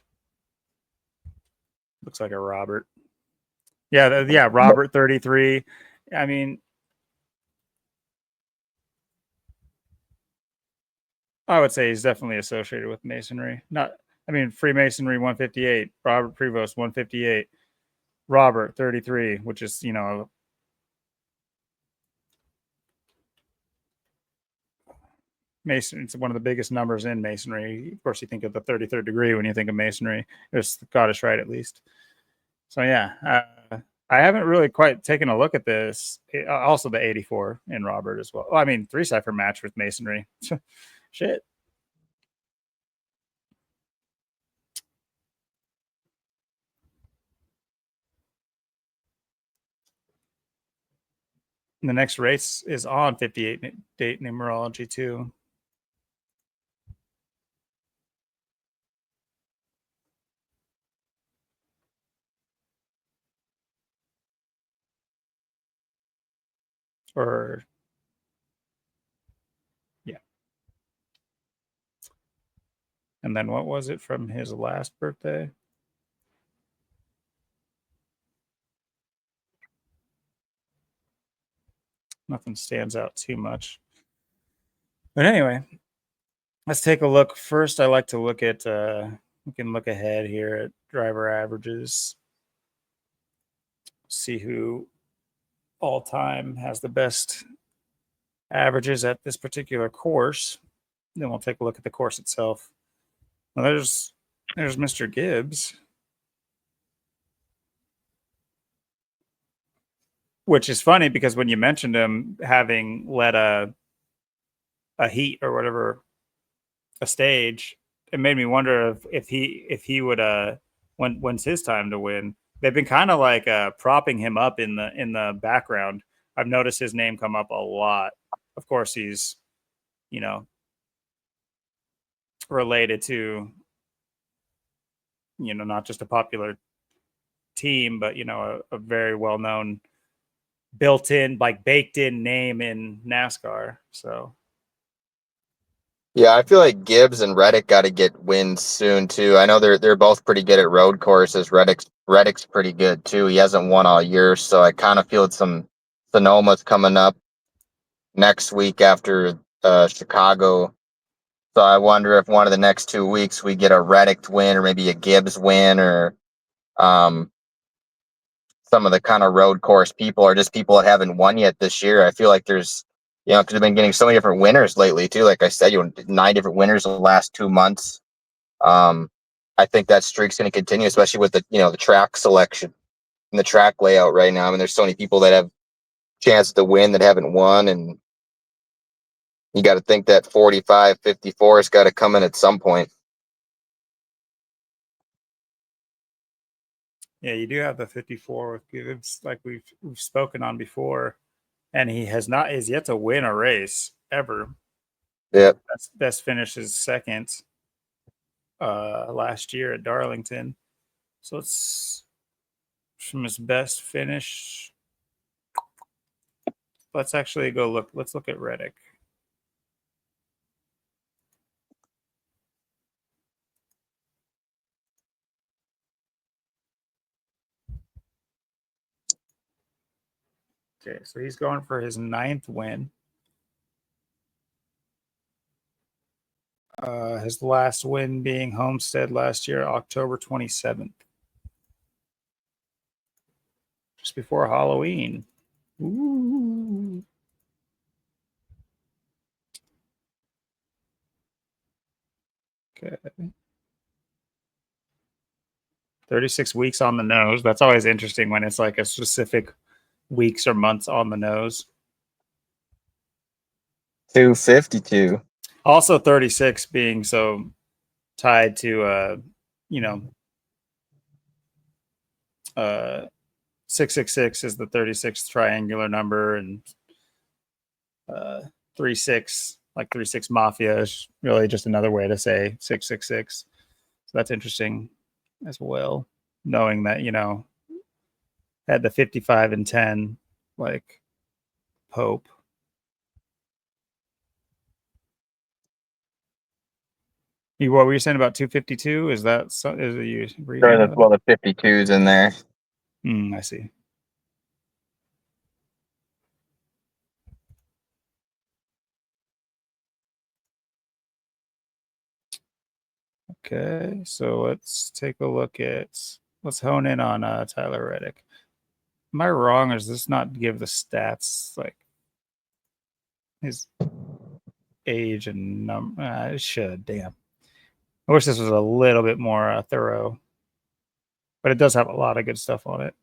Looks like a Robert. Yeah, Robert 33. I mean, I would say he's definitely associated with Masonry. Freemasonry 158, Robert Prevost 158, Robert 33, which is, Mason. It's one of the biggest numbers in Masonry. Of course, you think of the 33rd degree when you think of Masonry. It's the Scottish Rite, at least. So yeah, I haven't really quite taken a look at this. Also, the 84 in Robert as well. I mean, 3 cipher match with Masonry. Shit. The next race is on 58 date numerology too. Or yeah. And then what was it from his last birthday? Nothing stands out too much. But anyway, let's take a look. First, I like to look at we can look ahead here at driver averages. see who all time has the best averages at this particular course. Then we'll take a look at the course itself. Well, there's Mr. Gibbs, which is funny because when you mentioned him having led a heat or whatever, a stage, it made me wonder if he would when's his time to win. They've been kind of like propping him up in the background. I've noticed his name come up a lot. Of course, he's, you know, related to, you know, not just a popular team, but, you know, a very well-known built-in, like baked-in name in NASCAR. So Yeah, I feel like Gibbs and Reddick got to get wins soon too. I know they're both pretty good at road courses. Reddick's pretty good too. He hasn't won all year, so I kind of feel some Sonoma's coming up next week after Chicago. So I wonder if one of the next 2 weeks we get a Reddick win or maybe a Gibbs win or um, some of the kind of road course people or just people that haven't won yet this year. I feel like there's, because I've been getting so many different winners lately too. Like I said, 9 different winners in the last 2 months. I think that streak's going to continue, especially with the track selection and the track layout right now. I mean, there's so many people that have chance to win that haven't won, and you got to think that 45, 54 has got to come in at some point. yeah, you do have the 54 with Gibbs, like we've spoken on before, and he is yet to win a race ever. Yeah. Best finish is second last year at Darlington. So it's from his best finish. Let's actually go look. Let's look at Reddick. Okay, so he's going for his 9th win. His last win being Homestead last year, October 27th. Just before Halloween. Ooh. Okay. 36 weeks on the nose. That's always interesting when it's like a specific weeks or months on the nose. 252. Also 36 being so tied to 666 is the 36th triangular number, and 36, like 36 Mafia, is really just another way to say 666. So that's interesting as well, knowing that, had the 55 and 10, like Pope. What were you saying about 252? Is that is it you reading? Sure, well, the 52's in there. I see. Okay, so let's take a look at, let's hone in on Tyler Reddick. Am I wrong, or does this not give the stats, like his age and number? It should, damn. I wish this was a little bit more thorough, but it does have a lot of good stuff on it.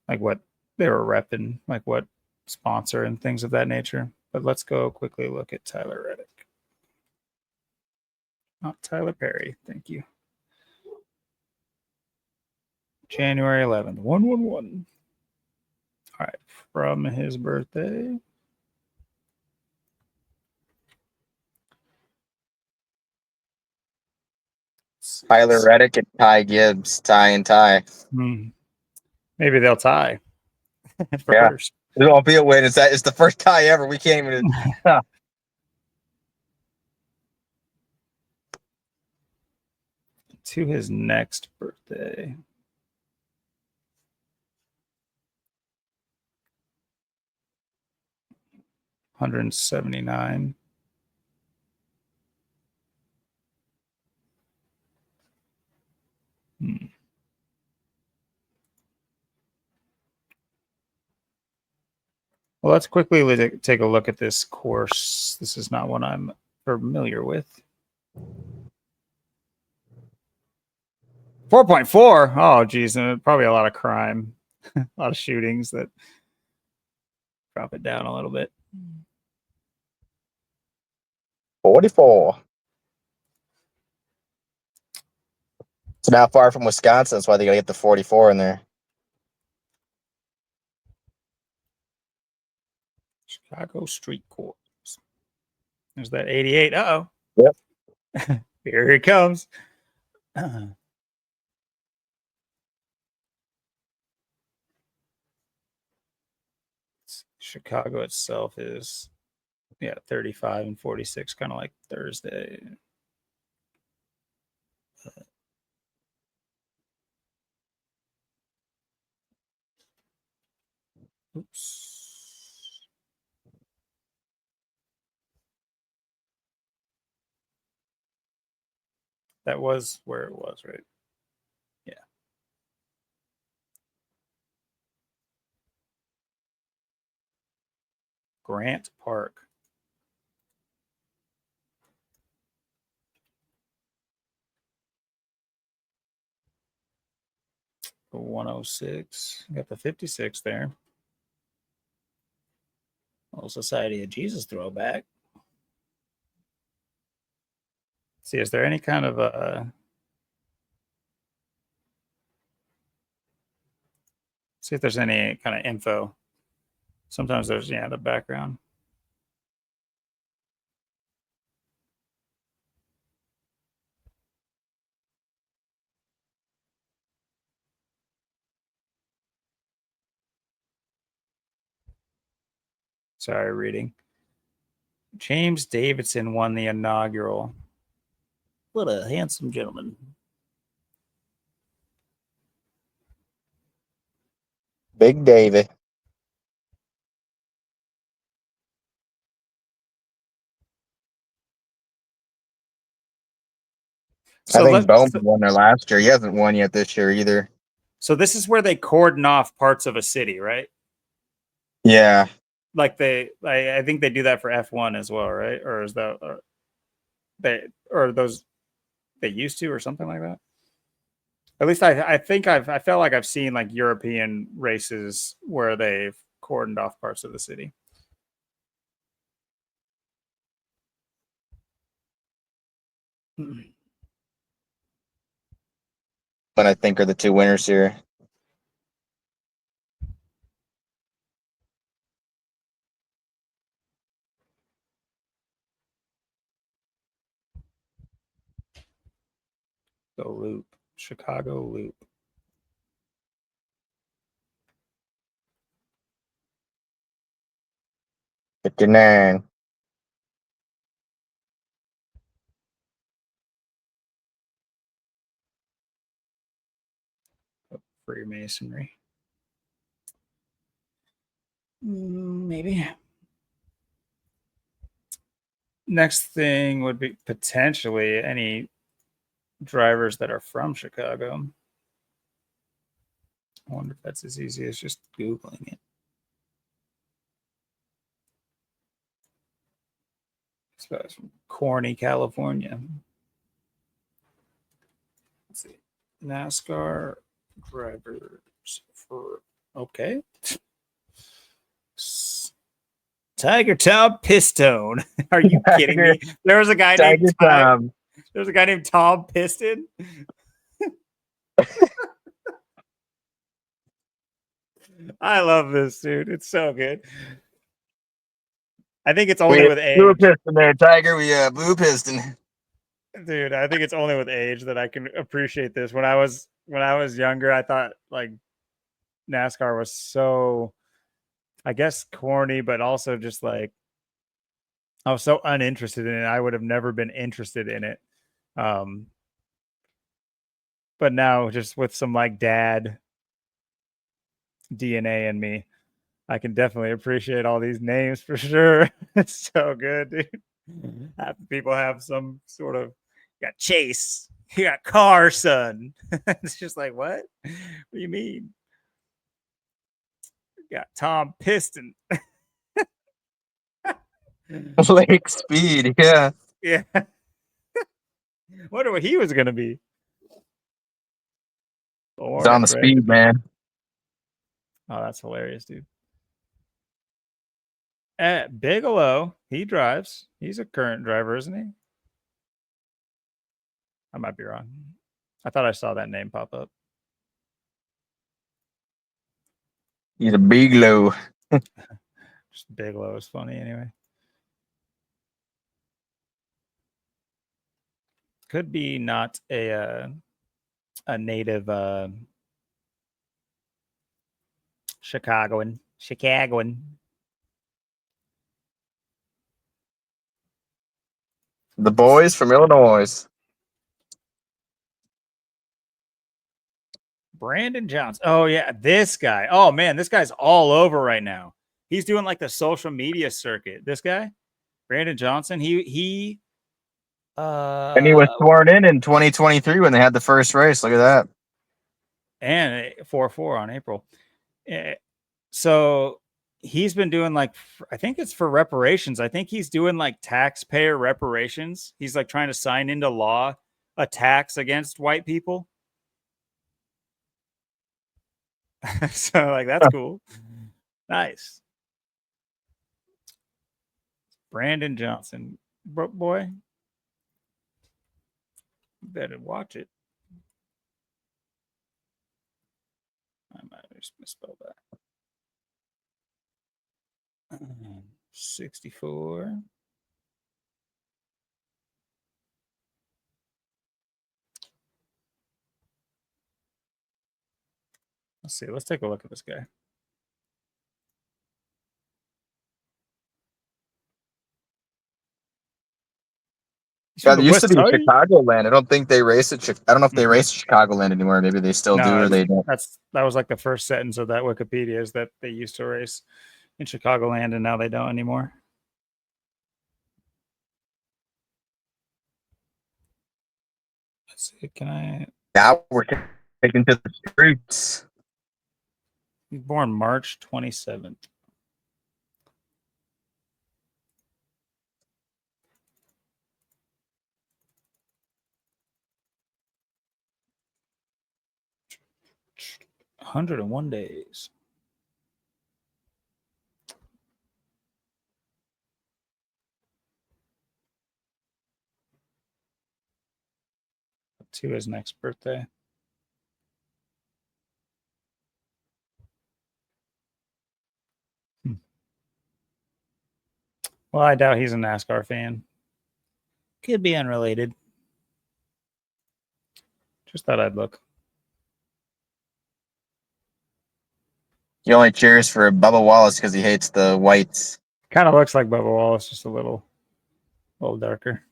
Like what they were repping, like what sponsor and things of that nature. But let's go quickly look at Tyler Reddick. Not Tyler Perry, thank you. January 11th, 111. All right, from his birthday. Tyler Reddick and Ty Gibbs, Ty and Ty. Maybe they'll tie first. There won't be a win. It's the first tie ever. We can't even. To his next birthday. $179. Well, let's quickly take a look at this course. This is not one I'm familiar with. 4.4. Oh, geez. And probably a lot of crime, a lot of shootings that drop it down a little bit. 44. It's not far from Wisconsin. That's why they got to get the 44 in there. Chicago street course. There's that 88. Uh-oh. Yep. Here he comes. Chicago itself is, 35 and 46, kind of like Thursday. Oops. That was where it was, right? Yeah. Grant Park. The 106. Got the 56 there. Little Society of Jesus throwback. See, is there any kind of see if there's any kind of info. Sometimes there's, the background. Sorry, reading. James Davidson won the inaugural. What a handsome gentleman. Big David. So I think Bowman won there last year. He hasn't won yet this year either. So this is where they cordon off parts of a city, right? Yeah. Like I think they do that for F1 as well, right? Or is that those they used to, or something like that? At least I think I felt like I've seen like European races where they've cordoned off parts of the city. But I think are the two winners here. The Loop, Chicago Loop. $59. Freemasonry. Maybe. Next thing would be potentially any drivers that are from Chicago. I wonder if that's as easy as just Googling it. It's from Corny, California. Let's see. NASCAR drivers for, okay. Tiger Tom Pistone. Are you kidding me? There was a guy named Tom. There's a guy named Tom Piston. I love this, dude. It's so good. I think it's only with age. Blue piston there, Tiger. We blue piston. Dude, I think it's only with age that I can appreciate this. When I was younger, I thought like NASCAR was so, I guess, corny, but also just like I was so uninterested in it. I would have never been interested in it. But now, just with some like dad DNA in me, I can definitely appreciate all these names for sure. It's so good, dude. Half the people have some sort of, you got Chase, you got Carson. It's just like, what? What do you mean? You got Tom Piston. Lake Speed, yeah. Yeah. Wonder what he was gonna be. He's Born on the and bred to speed, be. man. Oh, that's hilarious, dude. At Bigelow, he drives. He's a current driver, isn't he? I might be wrong. I thought I saw that name pop up. He's a Bigelow. Just Bigelow is funny anyway. Could be not a native Chicagoan. The boys from Illinois. Brandon Johnson. Oh yeah, this guy. Oh man, this guy's all over right now. He's doing like the social media circuit. This guy, Brandon Johnson. He And he was uh sworn in 2023 when they had the first race. Look at that. and 4-4 on April. So he's been doing like, I think it's for reparations. I think he's doing like taxpayer reparations. He's like trying to sign into law a tax against white people. So like that's cool. Nice. Brandon Johnson. Boy, you better watch it. I might have just misspelled that. 64. Let's see. Let's take a look at this guy. He's Yeah, from there the used to West be a Side. Chicagoland. I don't think they race at. I don't know if they Mm-hmm. race at Chicagoland anymore. Maybe they still do, No, or they don't. that was like the first sentence of that Wikipedia is that they used to race in Chicagoland and now they don't anymore. Let's see. Can I? Now we're taking to the streets. He's born March 27th. $101. To his next birthday. Well, I doubt he's a NASCAR fan. Could be unrelated. Just thought I'd look. He only cheers for Bubba Wallace because he hates the whites. Kind of looks like Bubba Wallace, just a little darker.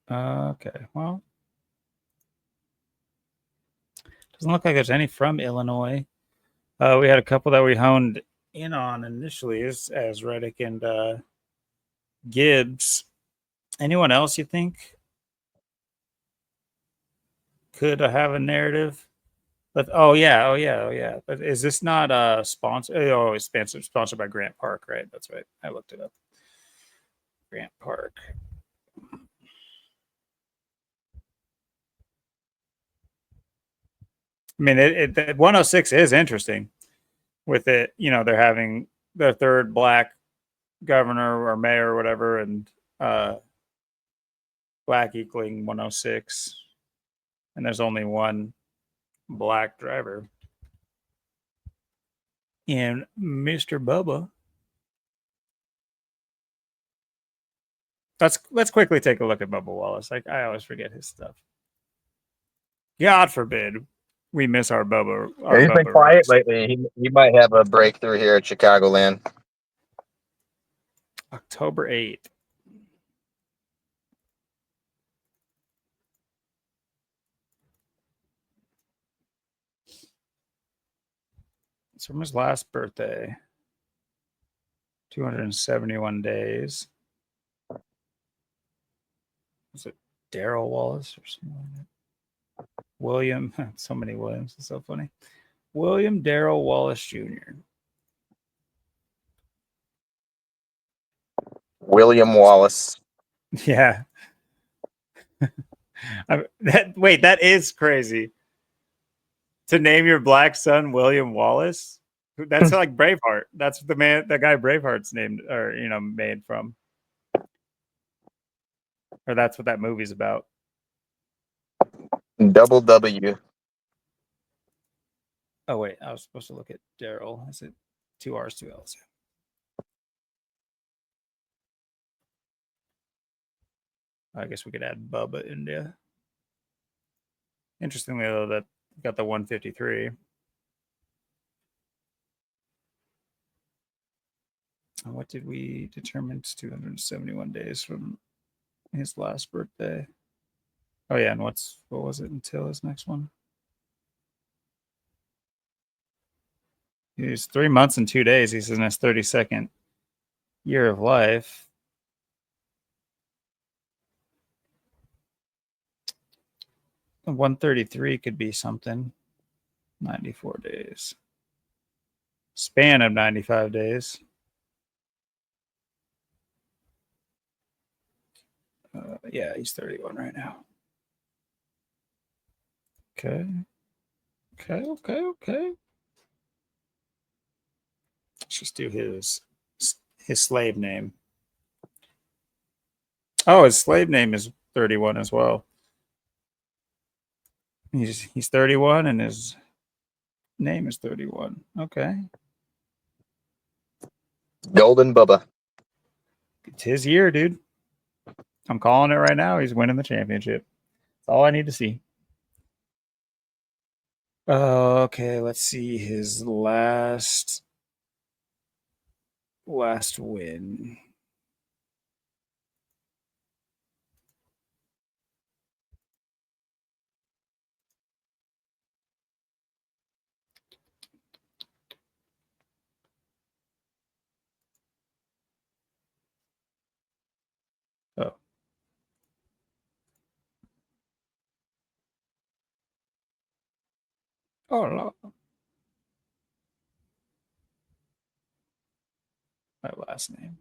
Okay, well, doesn't look like there's any from Illinois. We had a couple that we honed in on initially as Reddick and Gibbs. Anyone else you think could have a narrative? But oh yeah. But is this not a sponsor? Oh, it's sponsored by Grant Park, right? That's right. I looked it up. Grant Park. I mean, the 106 is interesting with it. You know, they're having their third black governor or mayor or whatever, and black equaling 106, and there's only one black driver. And Mr. Bubba. Let's quickly take a look at Bubba Wallace. Like I always forget his stuff. God forbid we miss our Bubba. Yeah, Our he's been Bubba quiet race. lately. He might have a breakthrough here at Chicagoland. October 8th. It's from his last birthday. 271 days. Was it Daryl Wallace or something like that? William. So many Williams. It's so funny. William Darrell Wallace Jr. William Wallace. Yeah. Wait, that is crazy. To name your black son William Wallace? That's like Braveheart. That's the guy Braveheart's named, or made from. Or that's what that movie's about. Double W. Oh wait, I was supposed to look at Daryl. Is it 2 R's, 2 L's? I guess we could add Bubba in there. Interestingly, though, that got the 153. What did we determine? It's 271 days from his last birthday. Oh yeah, and what was it until his next one? He's 3 months and 2 days. He's in his 32nd year of life. 133 could be something. 94 days. Span of 95 days. Yeah, he's 31 right now. Okay. Let's just do his slave name. Oh, his slave name is 31 as well. He's 31 and his name is 31. Okay. Golden Bubba. It's his year, dude. I'm calling it right now. He's winning the championship. That's all I need to see. Okay, let's see his last win. Oh. Oh no. My last name.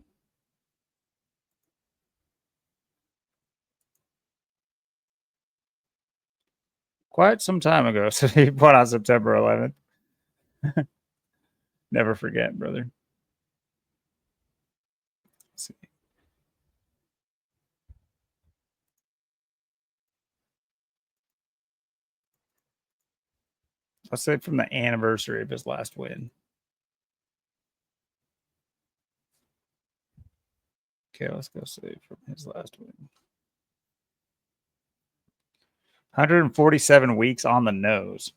Quite some time ago. So he put on September 11th. Never forget, brother. Let's see. Let's say from the anniversary of his last win. Okay, let's go say from his last win. 147 weeks on the nose.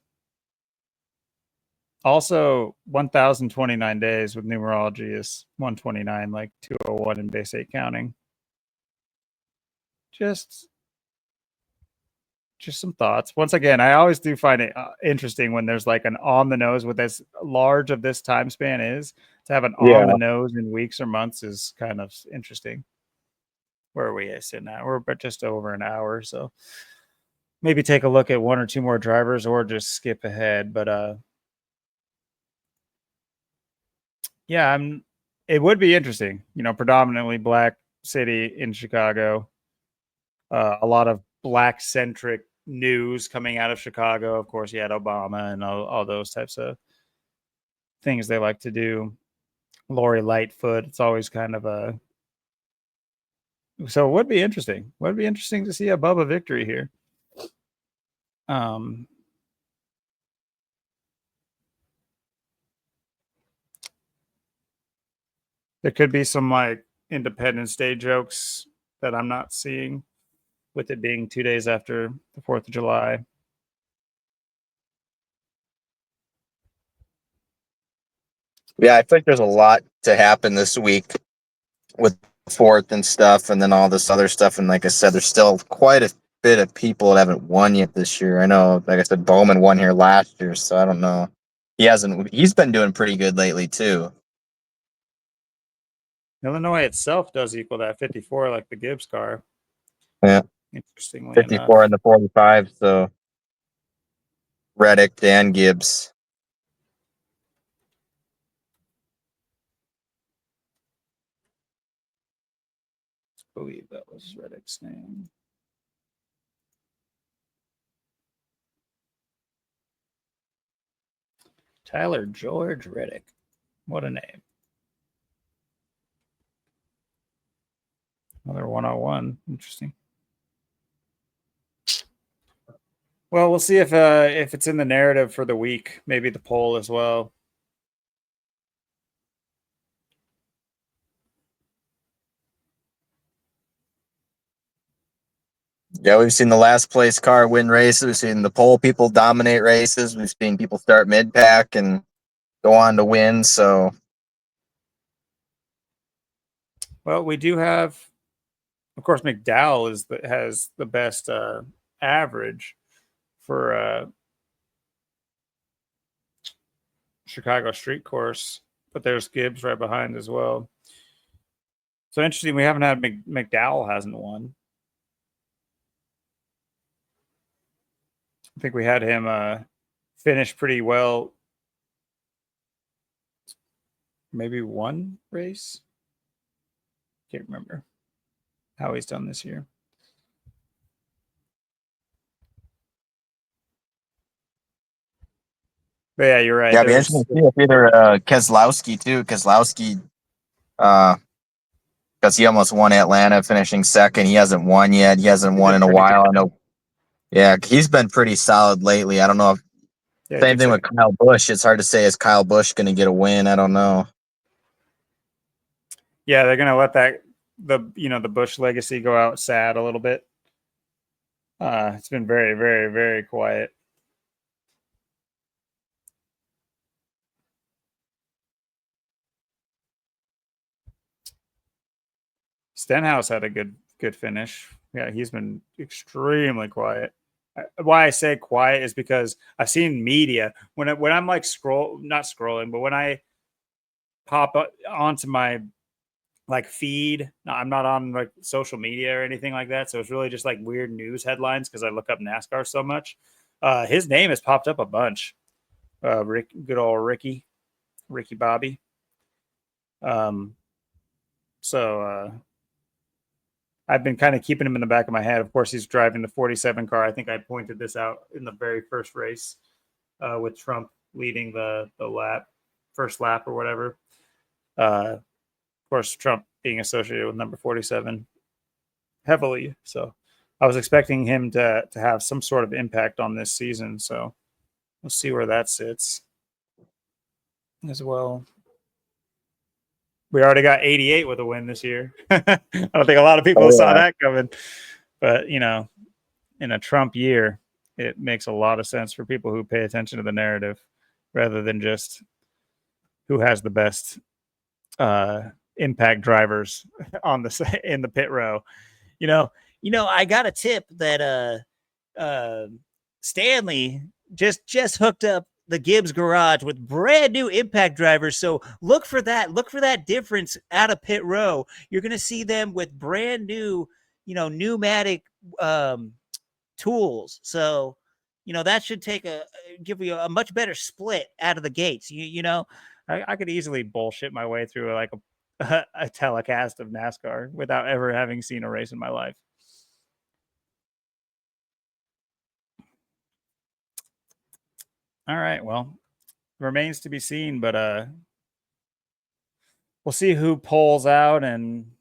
Also, 1,029 days with numerology is 129, like 201 in base 8 counting. Just some thoughts. Once again, I always do find it interesting when there's like an on the nose with as large of this time span is. To have an on the nose in weeks or months is kind of interesting. Where are we sitting at? We're just over an hour, so maybe take a look at one or two more drivers or just skip ahead. But yeah, it would be interesting. Predominantly black city in Chicago. A lot of black centric news coming out of Chicago. Of course, you had Obama and all those types of things they like to do. Lori Lightfoot. It's always kind of a. So it would be interesting. Would be interesting to see a Bubba victory here. There could be some like Independence Day jokes that I'm not seeing, with it being 2 days after the 4th of July. Yeah, I think there's a lot to happen this week with Fourth and stuff, and then all this other stuff. And like I said, there's still quite a bit of people that haven't won yet this year. I know, like I said, Bowman won here last year, so I don't know. He's been doing pretty good lately too. Illinois itself does equal that 54, like the Gibbs car. Yeah. Interestingly 54 enough. and the 45, so Reddick, Dan Gibbs. believe that was Reddick's name. Tyler George Reddick. What a name. Another 101. Interesting. Well, we'll see if it's in the narrative for the week. Maybe the poll as well. Yeah, we've seen the last place car win races. We've seen the pole people dominate races. We've seen people start mid pack and go on to win. So, well, we do have, of course, McDowell has the best average for Chicago street course, but there's Gibbs right behind as well. So interesting. We haven't had McDowell hasn't won. I think we had him finish pretty well. Maybe one race. Can't remember how he's done this year. But yeah, you're right. Yeah, it'd be interesting to see if either Keselowski too. Keselowski, because he almost won Atlanta, finishing second. He hasn't won yet. He hasn't won in a while. I know. Yeah, he's been pretty solid lately. I don't know if same thing with Kyle Busch. It's hard to say, is Kyle Busch going to get a win? I don't know. Yeah, they're going to let the Busch legacy go out sad a little bit. It's been very, very, very quiet. Stenhouse had a good finish. Yeah, he's been extremely quiet. Why I say quiet is because I've seen media when I'm like not scrolling, but when I pop onto my like feed, I'm not on like social media or anything like that, so it's really just like weird news headlines because I look up NASCAR so much. His name has popped up a bunch. Good old Ricky Bobby. So I've been kind of keeping him in the back of my head. Of course, he's driving the 47 car. I think I pointed this out in the very first race with Trump leading the first lap or whatever. Of course, Trump being associated with number 47 heavily. So I was expecting him to have some sort of impact on this season. So we'll see where that sits as well. We already got 88 with a win this year. I don't think a lot of people saw that coming. But, in a Trump year, it makes a lot of sense for people who pay attention to the narrative rather than just who has the best impact drivers in the pit row. I got a tip that Stanley just hooked up the Gibbs garage with brand new impact drivers. So look for that difference out of pit row. You're going to see them with brand new, pneumatic tools. So, that should give you a much better split out of the gates. I could easily bullshit my way through like a telecast of NASCAR without ever having seen a race in my life. All right. Well, remains to be seen, but we'll see who pulls out, and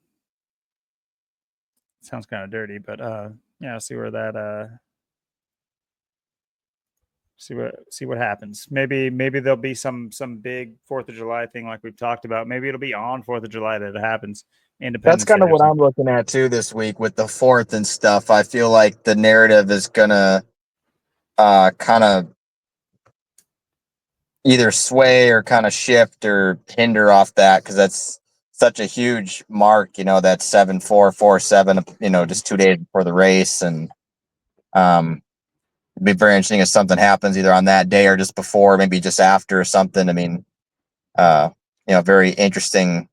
it sounds kind of dirty, but see where that see what happens. Maybe there'll be some big 4th of July thing like we've talked about. Maybe it'll be on 4th of July that it happens. That's kind of what I'm looking at too this week with the 4th and stuff. I feel like the narrative is gonna kind of either sway or kind of shift or hinder off that, because that's such a huge mark, that 7-4-4-7, just 2 days before the race. And it'd be very interesting if something happens either on that day or just before, maybe just after or something. I mean, very interesting,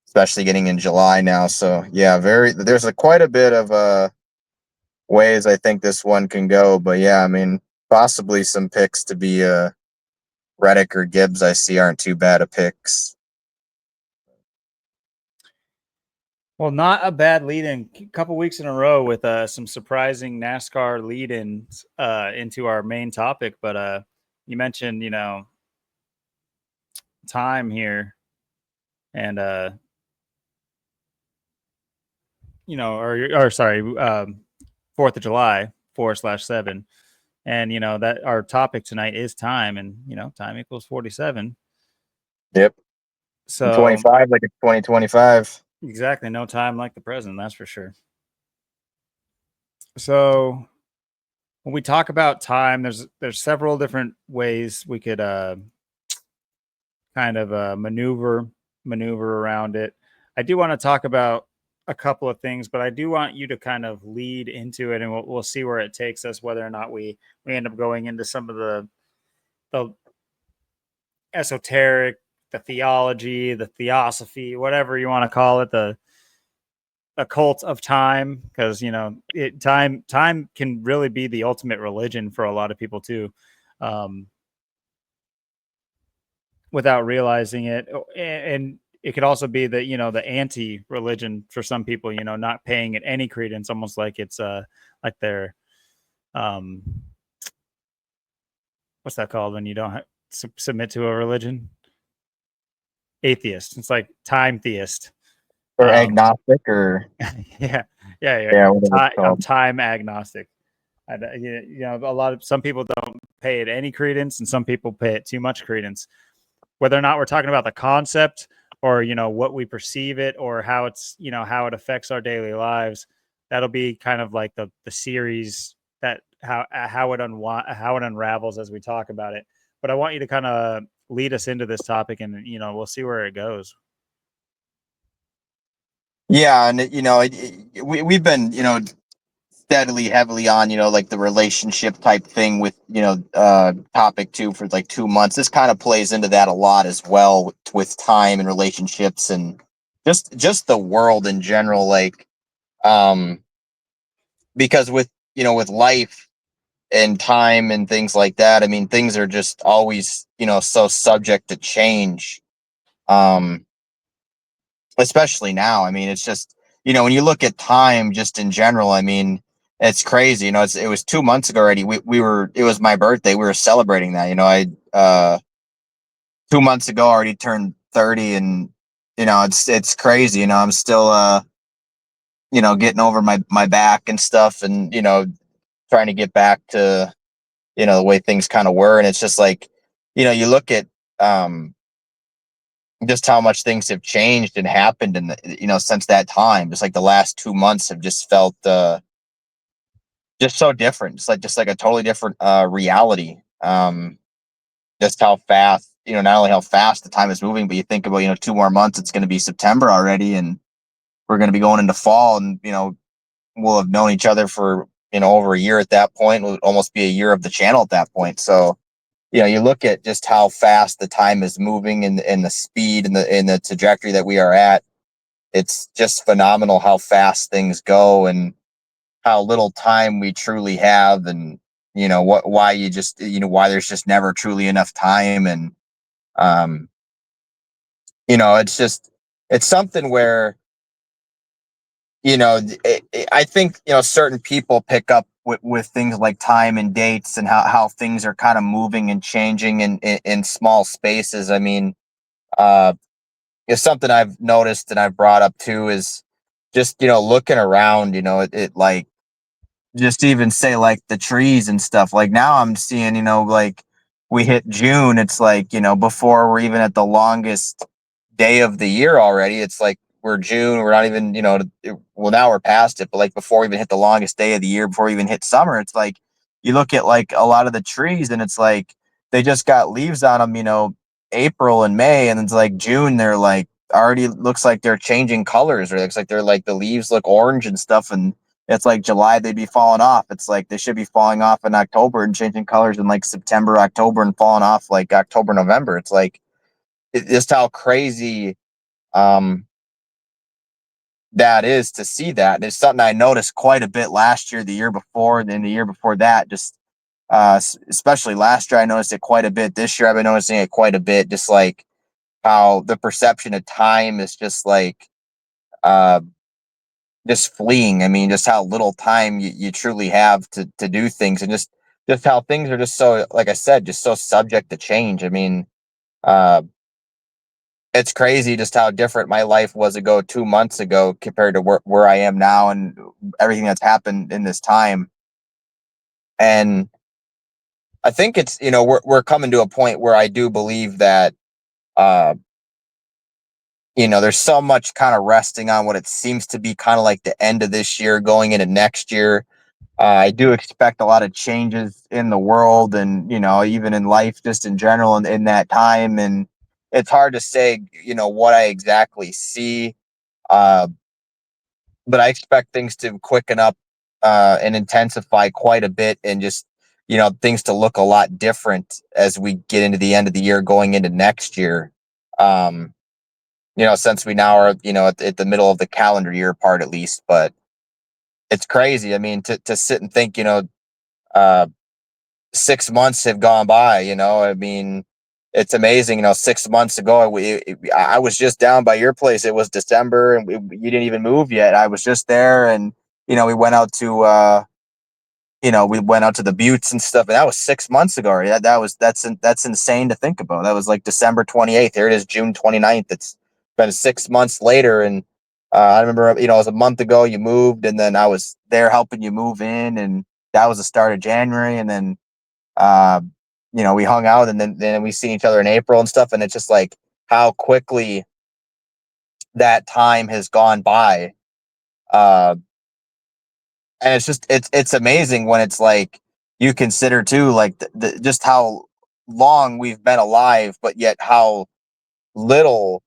especially getting in July now. So yeah, there's quite a bit of ways I think this one can go. But yeah, I mean, possibly some picks to be Reddick or Gibbs, I see, aren't too bad of picks. Well, not a bad lead-in. A couple weeks in a row with some surprising NASCAR lead-ins into our main topic. But you mentioned, time here, and or sorry, 4th of July 4/7, and that our topic tonight is time, and time equals 47. Yep. In So 25, like it's 2025. exactly, no time like the present. That's for sure. So when we talk about time, there's several different ways we could kind of maneuver around it. I do want to talk about a couple of things, but I do want you to kind of lead into it, and we'll see where it takes us. Whether or not we end up going into some of the esoteric, the theology, the theosophy, whatever you want to call it, the occult of time, because time can really be the ultimate religion for a lot of people too. Um, without realizing it. And it could also be the the anti-religion for some people, not paying it any credence, almost like it's like they're um what's that called when you don't submit to a religion? Atheist. It's like time theist. Or um agnostic, or yeah, yeah. yeah, whatever it's I'm called. time agnostic. A lot of some people don't pay it any credence, and some people pay it too much credence. Whether or not we're talking about the concept, or what we perceive it, or how it's how it affects our daily lives, that'll be kind of like the series, that how it unravels as we talk about it. But I want you to kind of lead us into this topic, and we'll see where it goes. Yeah, and we've been steadily heavily on like the relationship type thing with topic 2 for like 2 months. This kind of plays into that a lot as well with time and relationships and just the world in general, like um because with with life and time and things like that, I mean, things are just always so subject to change, um especially now. I mean, it's just when you look at time just in general, I mean, it's crazy. It was 2 months ago already. We were It was my birthday. We were celebrating that. I 2 months ago already turned 30, and it's crazy. I'm still getting over my back and stuff, and trying to get back to the way things kind of were. And it's just like you look at um just how much things have changed and happened in since that time. Just like the last 2 months have just felt just so different. Just like a totally different reality. Just how fast, not only how fast the time is moving, but you think about 2 more months, it's going to be September already, and we're going to be going into fall, and we'll have known each other for over a year at that point. It will almost be a year of the channel at that point. So you look at just how fast the time is moving, and the speed and the trajectory that we are at. It's just phenomenal how fast things go, and how little time we truly have, and why you just why there's just never truly enough time. And um it's something where I think certain people pick up with things like time and dates, and how things are kind of moving and changing in small spaces. I mean, uh it's something I've noticed and I've brought up too, is just looking around. It like, just even say like the trees and stuff. Like now I'm seeing, like we hit June. It's like, before we're even at the longest day of the year already. It's like we're June. We're not even, well, now we're past it, but like before we even hit the longest day of the year, before we even hit summer, it's like you look at like a lot of the trees, and it's like they just got leaves on them, April and May. And it's like June, they're like already looks like they're changing colors, or it looks like they're like the leaves look orange and stuff. And it's like July, they'd be falling off. It's like they should be falling off in October and changing colors in like September, October, and falling off like October, November. It's like just how crazy um that is to see that. And it's something I noticed quite a bit last year, the year before, and then the year before that. Just especially last year, I noticed it quite a bit. This year, I've been noticing it quite a bit. Just like how the perception of time is just like just fleeing. I mean, just how little time you truly have to do things, and just how things are just so, like I said, just so subject to change. I mean, uh, it's crazy just how different my life was ago 2 months ago compared to where I am now, and everything that's happened in this time. And I think it's, we're coming to a point where I do believe that, uh, there's so much kind of resting on what it seems to be kind of like the end of this year going into next year. I do expect a lot of changes in the world, and even in life just in general, in that time. And it's hard to say what I exactly see, uh, but I expect things to quicken up and intensify quite a bit, and just things to look a lot different as we get into the end of the year going into next year. um since we now are at the middle of the calendar year part, at least. But it's crazy. I mean, to sit and think, uh 6 months have gone by. I mean, it's amazing. 6 months ago, I was just down by your place. It was December, and you didn't even move yet. I was just there, and we went out to the buttes and stuff, and that was 6 months ago already. That's insane to think about. That was like December 28th. Here it is, June 29th. It's been 6 months later. And I remember, it was a month ago you moved, and then I was there helping you move in, and that was the start of January. And then uh, we hung out, and then we seen each other in April and stuff. And it's just like how quickly that time has gone by. Uh, and it's amazing when it's like you consider too, like just how long we've been alive, but yet how little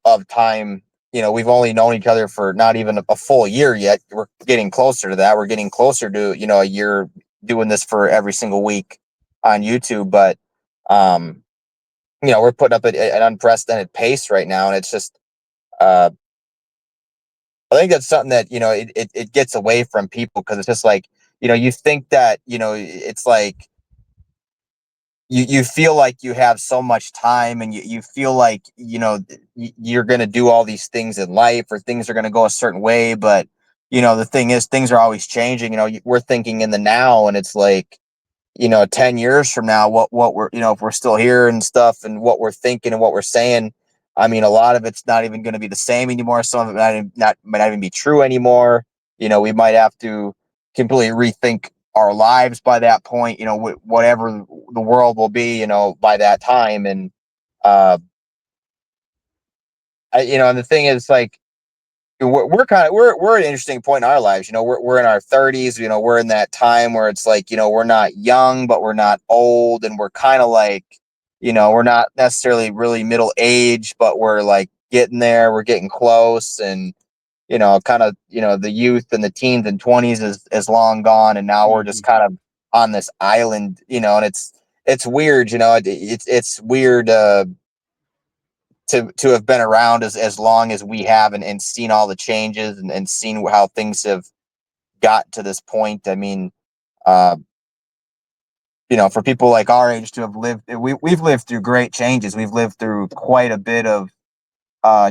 of time. We've only known each other for not even a full year yet. We're getting closer to that. We're getting closer to a year doing this for every single week on YouTube. But um we're putting up an unprecedented pace right now, and it's just uh I think that's something that it gets away from people, because it's just like you think that it's like you feel like you have so much time, and you feel like you're going to do all these things in life, or things are going to go a certain way. But the thing is, things are always changing. We're thinking in the now, and it's like 10 years from now, what we're, if we're still here and stuff, and what we're thinking and what we're saying, I mean, a lot of it's not even going to be the same anymore. Some of it might not even be true anymore. We might have to completely rethink our lives by that point, whatever the world will be, by that time. And, uh, and the thing is, like, we're at an interesting point in our lives. We're in our 30s. We're in that time where it's like we're not young, but we're not old, and we're kind of like we're not necessarily really middle age, but we're like getting there. We're getting close. And kind of the youth and the teens and 20s is long gone, and now we're just Mhm. kind of on this island. And it's weird. It's weird. To have been around as long as we have, and seen all the changes, and seen how things have got to this point. I mean, uh, for people like our age to have lived, we've lived through great changes. We've lived through quite a bit of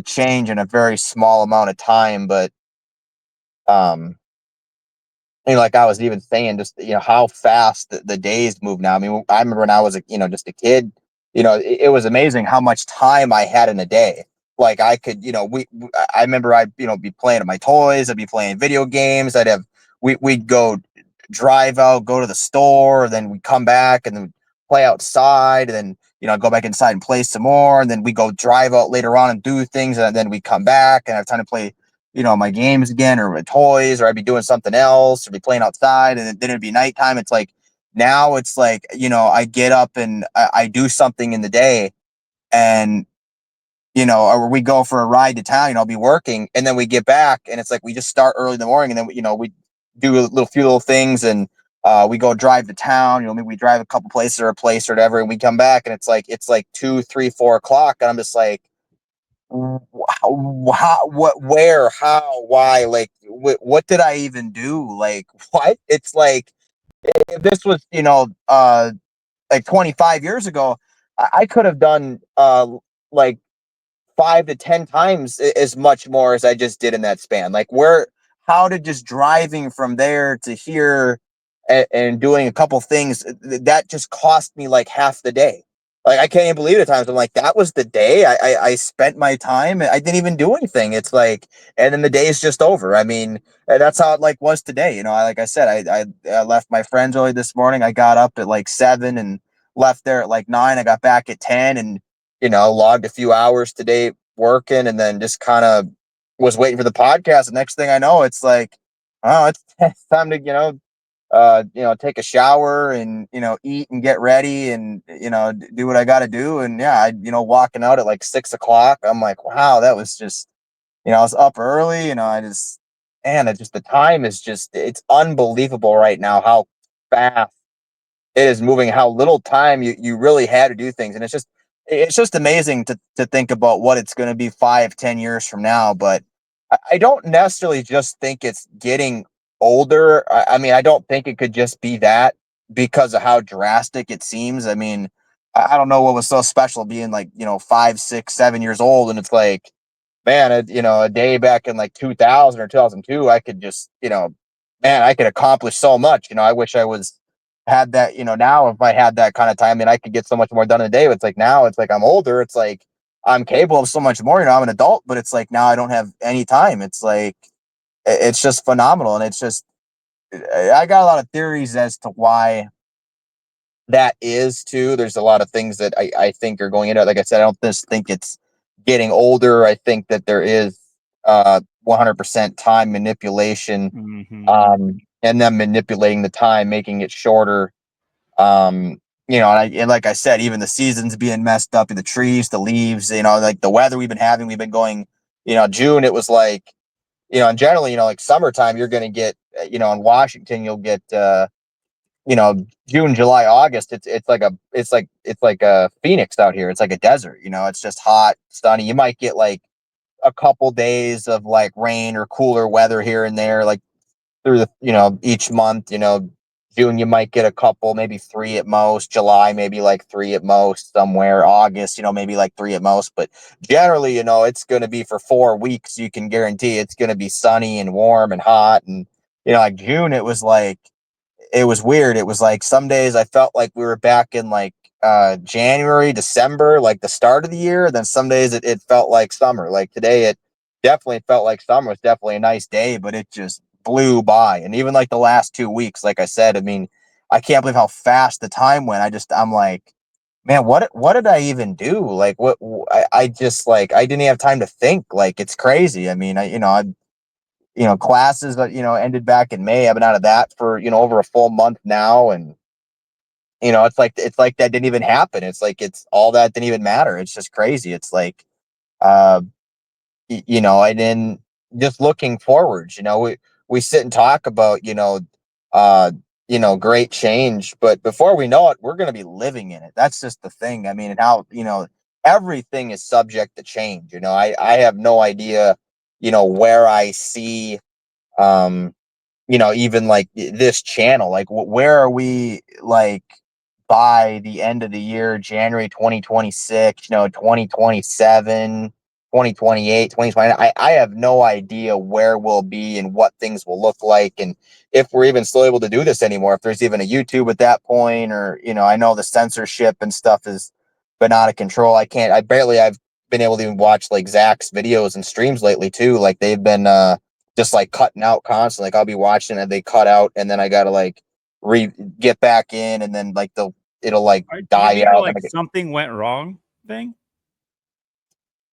change in a very small amount of time. But um, like I was even saying, just how fast the days move now. I mean, I remember when I was just a kid. It was amazing how much time I had in a day. Like I could, I remember I'd be playing with my toys. I'd be playing video games. We'd go drive out, go to the store, then we'd come back, and then play outside, and then I'd go back inside and play some more, and then we go drive out later on and do things, and then we come back and have time to play my games again, or my toys, or I'd be doing something else, or be playing outside, and then it'd be nighttime. It's like now it's like, I get up and I do something in the day, and or we go for a ride to town, I'll be working, and then we get back, and it's like we just start early in the morning, and then we do a few little things, and we go drive to town, maybe we drive a couple places or a place or whatever, and we come back, and it's like 2, 3, 4 o'clock, and I'm just like, how, what, where, how, why, like, what did I even do? Like, what? It's like, if this was, like 25 years ago, I could have done, like 5 to 10 times as much more as I just did in that span. Like how did just driving from there to here and doing a couple things that just cost me like half the day. Like I can't even believe it. Times I'm like, that was the day I spent my time. I didn't even do anything. It's like, and then the day is just over. I mean, and that's how it like was today. You know, like I said, I left my friends early this morning. I got up at like 7 and left there at like 9. I got back at 10 and logged a few hours today working, and then just kind of was waiting for the podcast. The next thing I know, it's like, oh, it's time to take a shower and eat and get ready and do what I got to do. And yeah, walking out at like 6 o'clock. I'm like, wow, that was just I was up early. I just man, it just the time is just it's unbelievable right now how fast it is moving, how little time you really had to do things. And it's just amazing to think about what it's going to be 5-10 years from now. But I don't necessarily just think it's getting older. I mean, I don't think it could just be that because of how drastic it seems. I mean, I don't know what was so special being like 5, 6, 7 years old. And it's like, man, a day back in like 2000 or 2002, I could just, man, I could accomplish so much. I wish I was had that, now if I had that kind of time, then I could get so much more done in a day. But it's like now it's like I'm older. It's like I'm capable of so much more. I'm an adult, but it's like now I don't have any time. It's like it's just phenomenal. And it's just I got a lot of theories as to why that is too. There's a lot of things that I think are going into it. Like I said, I don't just think it's getting older. I think that there is 100% time manipulation, Mm-hmm. and then manipulating the time, making it shorter. And like I said, even the seasons being messed up, the trees, the leaves, like the weather we've been having, we've been going, June, it was like, and generally, like summertime, you're going to get, in Washington, you'll get, June, July, August, it's like a Phoenix out here. It's like a desert, it's just hot, sunny. You might get like a couple days of like rain or cooler weather here and there, like through the, each month, June, you might get a couple, maybe 3 at most. July, maybe like 3 at most somewhere. August, maybe like 3 at most. But generally, it's going to be for 4 weeks. You can guarantee it's going to be sunny and warm and hot. And, like June, it was weird. It was like some days I felt like we were back in like January, December, like the start of the year. Then some days it felt like summer. Like today, it definitely felt like summer. It's definitely a nice day, but it just blew by. And even like the last 2 weeks, like I said, I mean, I can't believe how fast the time went. I'm like, man, what did I even do? Like I just like I didn't have time to think. Like it's crazy. I mean, classes that ended back in May. I've been out of that for over a full month now, and it's like that didn't even happen. It's like it's all that didn't even matter. It's just crazy. It's like uh and then just looking forwards, we sit and talk about uh great change, but before we know it, we're going to be living in it. That's just the thing. I mean, and how everything is subject to change. I have no idea where I see um even like this channel, like where are we like by the end of the year, January 2026, 2027, 2028, 2020. I have no idea where we'll be and what things will look like, and if we're even still able to do this anymore, if there's even a YouTube at that point, or I know the censorship and stuff has been out of control. I've been able to even watch like Zach's videos and streams lately too. Like they've been just like cutting out constantly. Like I'll be watching and they cut out, and then I gotta like get back in, and then like it'll like Do you die mean out. like something went wrong thing?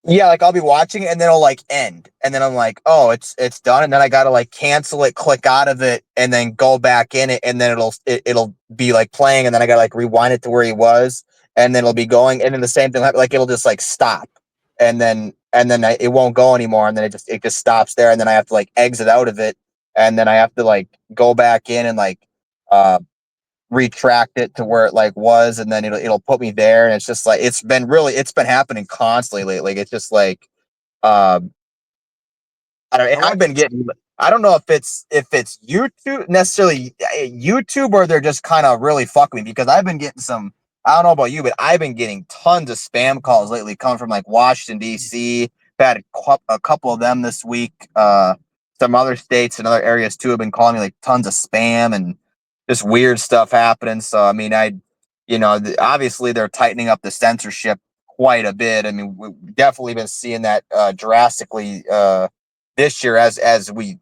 Yeah, like I'll be watching it and then it'll like end, and then I'm like, oh, it's done, and then I gotta like cancel it, click out of it, and then go back in it, and then it'll be like playing, and then I gotta like rewind it to where he was, and then it'll be going, and then the same thing, like it'll just like stop, and then it won't go anymore, and then it just stops there, and then I have to like exit out of it, and then I have to like go back in and like uh retract it to where it like was, and then it'll put me there, and it's just like it's been happening constantly lately. Like it's just like um I don't I and I've went. been getting, I don't know if it's YouTube necessarily, YouTube, or they're just kind of really fucking me, because I've been getting some I don't know about you, but I've been getting tons of spam calls lately coming from like Washington, D.C. I've had a couple of them this week. Some other states and other areas too have been calling me like tons of spam and just weird stuff happening. So, I mean, obviously they're tightening up the censorship quite a bit. I mean, we've definitely been seeing that drastically this year as we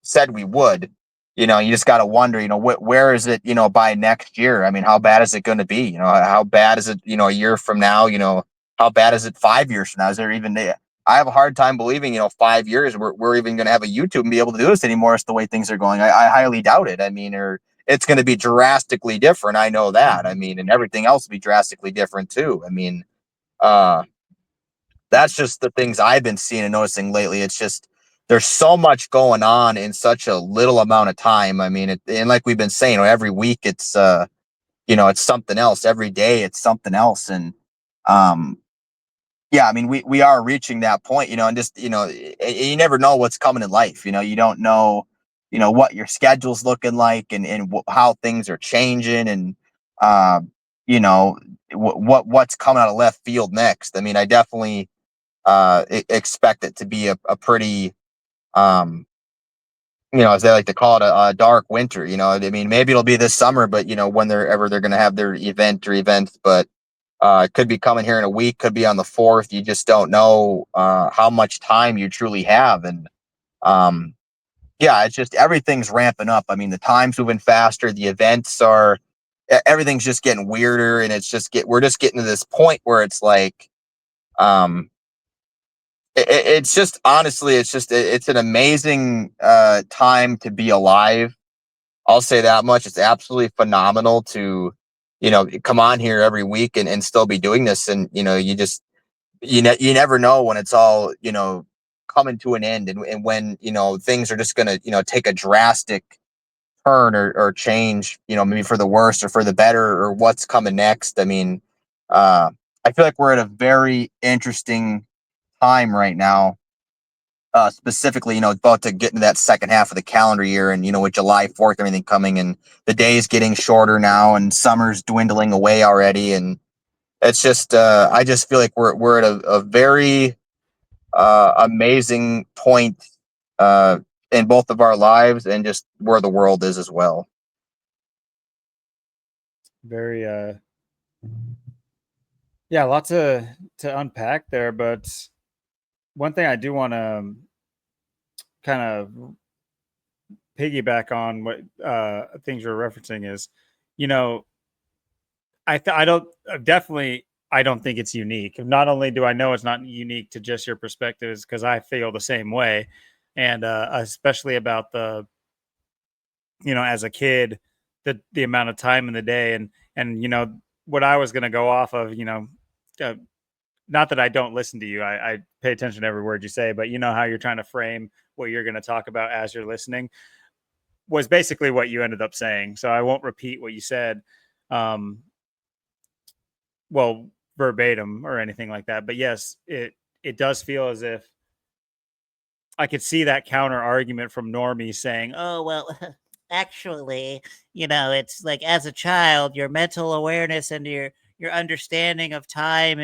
said we would. You just got to wonder, where is it, by next year? I mean, how bad is it going to be? How bad is it, a year from now? How bad is it 5 years from now? Is there even, I have a hard time believing, 5 years we're even going to have a YouTube and be able to do this anymore. It's the way things are going. I highly doubt it. I mean, or it's going to be drastically different. I know that. I mean, and everything else will be drastically different too. I mean, uh, that's just the things I've been seeing and noticing lately. It's just there's so much going on in such a little amount of time. I mean, and like we've been saying, every week it's something else. Every day it's something else, and um, yeah, I mean, we are reaching that point, and just you never know what's coming in life. You don't know, what your schedule's looking like, and how things are changing, and uh, you know what's coming out of left field next. I mean, I definitely expect it to be a pretty um as they like to call it, a dark winter. I mean, maybe it'll be this summer, but when they're going to have their events, but it could be coming here in a week, could be on the 4th. You just don't know how much time you truly have. And um yeah, it's just everything's ramping up. I mean, the time's moving faster, the events are everything's just getting weirder, and we're just getting to this point where it's like um it's just honestly, it's an amazing time to be alive. I'll say that much. It's absolutely phenomenal to come on here every week and still be doing this. And you never know when it's all coming to an end, and when things are just gonna take a drastic turn or change, maybe for the worse or for the better, or what's coming next. I mean, uh I feel like we're at a very interesting time right now, specifically, about to get into that second half of the calendar year, and with July 4th, everything coming, and the days getting shorter now, and summer's dwindling away already, and it's just, I just feel like we're at a very amazing point uh, in both of our lives, and just where the world is as well. Very yeah, lots to unpack there, but one thing I do want to kind of piggyback on what things you're referencing is, you know, I don't definitely I don't think it's unique. Not only do I know it's not unique to just your perspectives, because I feel the same way, and especially about the as a kid, the amount of time in the day, and what I was going to go off of, uh, not that I don't listen to you, I pay attention to every word you say, but you know how you're trying to frame what you're going to talk about as you're listening was basically what you ended up saying. So I won't repeat what you said. Um, well, verbatim or anything like that. But yes, it does feel as if I could see that counter argument from Normie saying, "Oh well, actually, it's like as a child, your mental awareness and your understanding of time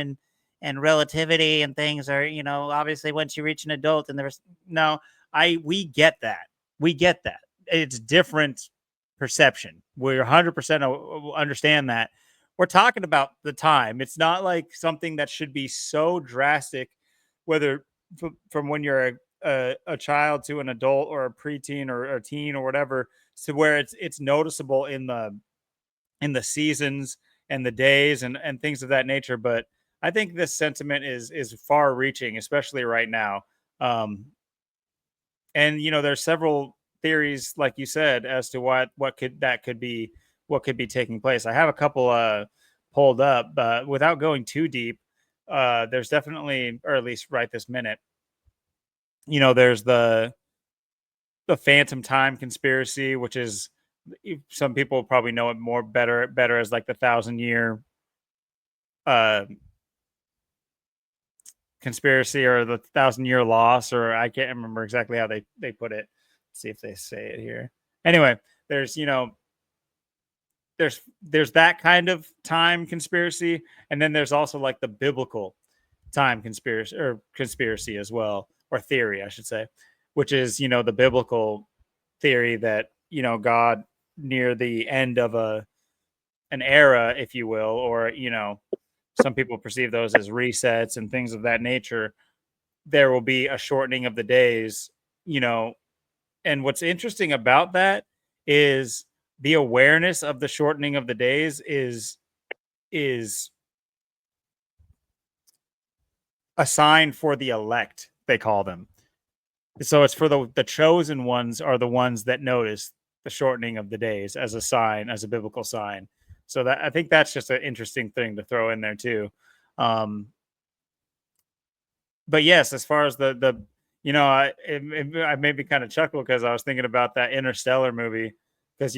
and relativity and things are, obviously once you reach an adult, and there's no, I we get that, we get that. It's different perception. We 100% understand that. We're talking about the time. It's not like something that should be so drastic, whether from when you're a child to an adult or a preteen or a teen or whatever, to where it's noticeable in the seasons and the days and things of that nature. But I think this sentiment is far reaching, especially right now. Um, and there's several theories, like you said, as to what could be taking place. I have a couple pulled up, but without going too deep, there's definitely, or at least right this minute, there's the phantom time conspiracy, which is, some people probably know it better as like the 1,000 year uh conspiracy, or the 1,000 year loss, or I can't remember exactly how they put it. Let's see if they say it here. Anyway, there's there's that kind of time conspiracy, and then there's also like the biblical time conspiracy as well, or theory, I should say, which is the biblical theory that God near the end of an era, if you will, or some people perceive those as resets and things of that nature. There will be a shortening of the days, and what's interesting about that is the awareness of the shortening of the days is a sign for the elect, they call them. So it's for the chosen ones are the ones that notice the shortening of the days as a sign, as a biblical sign. So that I think that's just an interesting thing to throw in there too. Um, but yes, as far as the I made me kind of chuckle because I was thinking about that Interstellar movie, because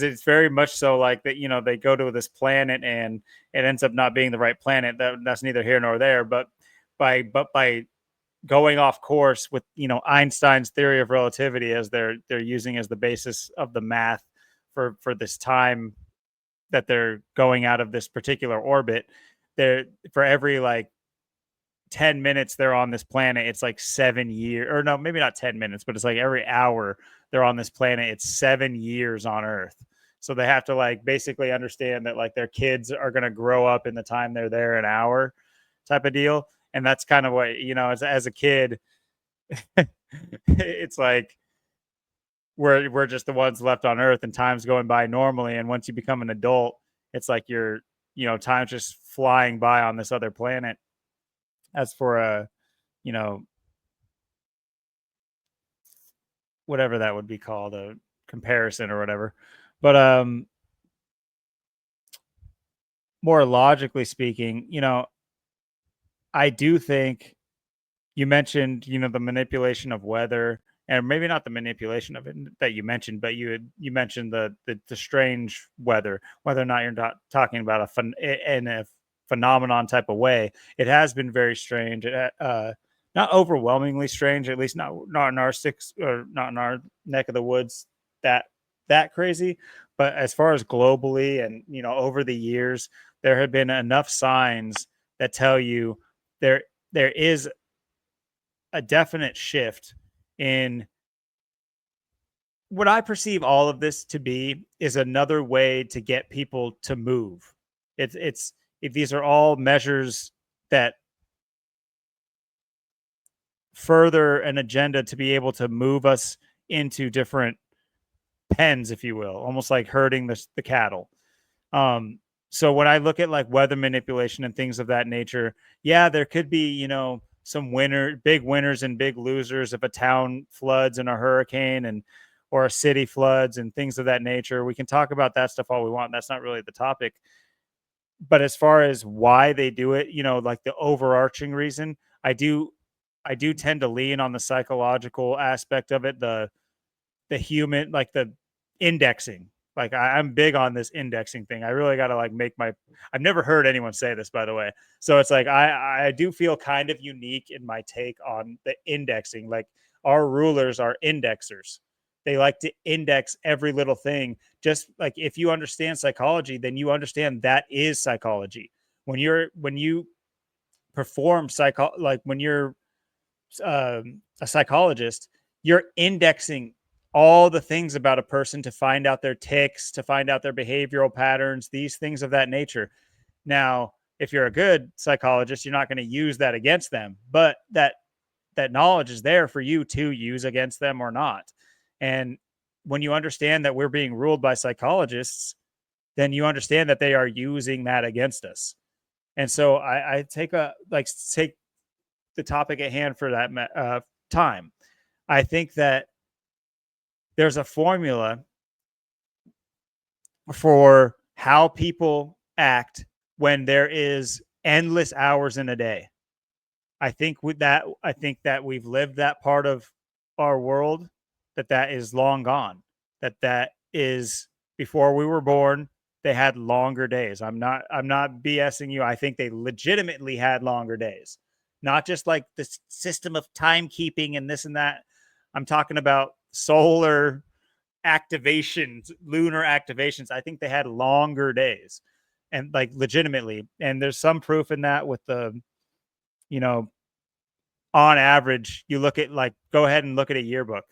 it's very much so like that. They go to this planet and it ends up not being the right planet. That's neither here nor there. But by going off course with Einstein's theory of relativity as they're using as the basis of the math for this time that they're going out of this particular orbit, they're for every like 10 minutes they're on this planet, it's like 7 years, or no, maybe not 10 minutes, but it's like every hour they're on this planet, it's 7 years on Earth. So they have to like basically understand that like their kids are going to grow up in the time they're there an hour type of deal. And that's kind of what, as a kid, it's like we're just the ones left on Earth and time's going by normally. And once you become an adult, it's like time's just flying by on this other planet. As for you know, whatever that would be called, a comparison or whatever. But more logically speaking, I do think you mentioned, the manipulation of weather, and maybe not the manipulation of it that you mentioned, but you mentioned the strange weather, whether or not you're not talking about in a phenomenon type of way. It has been very strange. Not overwhelmingly strange, at least not in our or not in our neck of the woods that crazy. But as far as globally and over the years, there have been enough signs that tell you there is a definite shift in what I perceive all of this to be is another way to get people to move. These are all measures that further an agenda to be able to move us into different pens, if you will, almost like herding the cattle. So when I look at like weather manipulation and things of that nature, yeah, there could be, some big winners and big losers if a town floods in a hurricane or a city floods and things of that nature. We can talk about that stuff all we want. That's not really the topic. But as far as why they do it, like the overarching reason, I do tend to lean on the psychological aspect of it, the human, like the indexing. Like I'm big on this indexing thing. I really got to like I've never heard anyone say this, by the way. So it's like, I do feel kind of unique in my take on the indexing. Like our rulers are indexers. They like to index every little thing. Just like if you understand psychology, then you understand that is psychology. When you perform like when you're a psychologist, you're indexing all the things about a person to find out their tics, to find out their behavioral patterns, these things of that nature. Now, if you're a good psychologist, you're not going to use that against them, but that knowledge is there for you to use against them or not. And when you understand that we're being ruled by psychologists, then you understand that they are using that against us. And so I take the topic at hand for that time. I think that there's a formula for how people act when there is endless hours in a day. I think that we've lived that part of our world, that is long gone. That is before we were born. They had longer days. I'm not BSing you. I think they legitimately had longer days, not just like this system of timekeeping and this and that. I'm talking about solar activations, lunar activations. I think they had longer days, and like legitimately. And there's some proof in that with the, you know, on average, you look at like, go ahead and look at a yearbook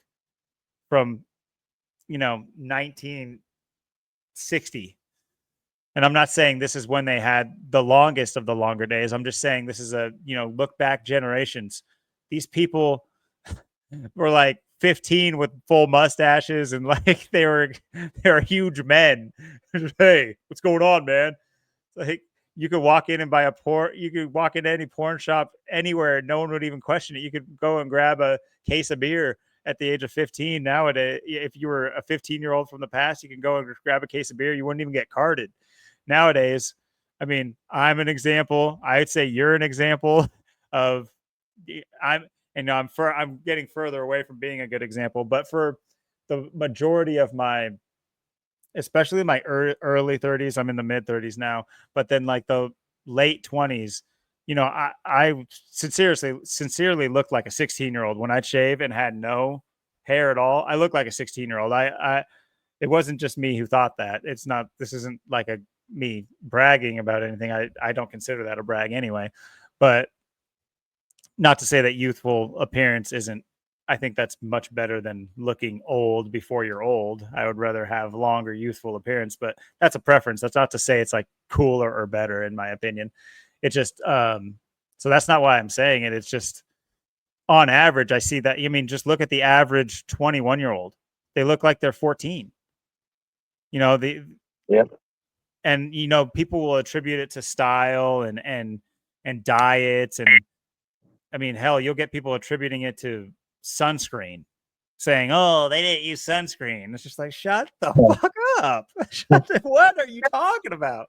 from, 1960. And I'm not saying this is when they had the longest of the longer days. I'm just saying this is a, look back generations. These people were like 15 with full mustaches and like they were huge men. Hey, what's going on, man? Like you could walk in and buy you could walk into any porn shop anywhere, no one would even question it. You could go and grab a case of beer at the age of 15 nowadays. If you were a 15-year-old from the past, you can go and grab a case of beer, you wouldn't even get carded. Nowadays, I mean, I'm an example. I'd say you're an example of I'm getting further away from being a good example, but for the majority of my, especially my early 30s, I'm in the mid 30s now, but then like the late 20s, I sincerely looked like a 16-year-old when I'd shave and had no hair at all. I looked like a 16-year-old. It wasn't just me who thought that. This isn't like me bragging about anything. I don't consider that a brag anyway, but not to say that youthful appearance isn't. I think that's much better than looking old before you're old. I would rather have longer youthful appearance, but that's a preference. That's not to say it's like cooler or better in my opinion. It just so that's not why I'm saying it. It's just on average I see that. I mean, just look at the average 21-year-old. They look like they're 14. The Yeah. and people will attribute it to style and diets, and I mean, hell, you'll get people attributing it to sunscreen, saying, "Oh, they didn't use sunscreen." It's just like, shut the fuck up. What are you talking about?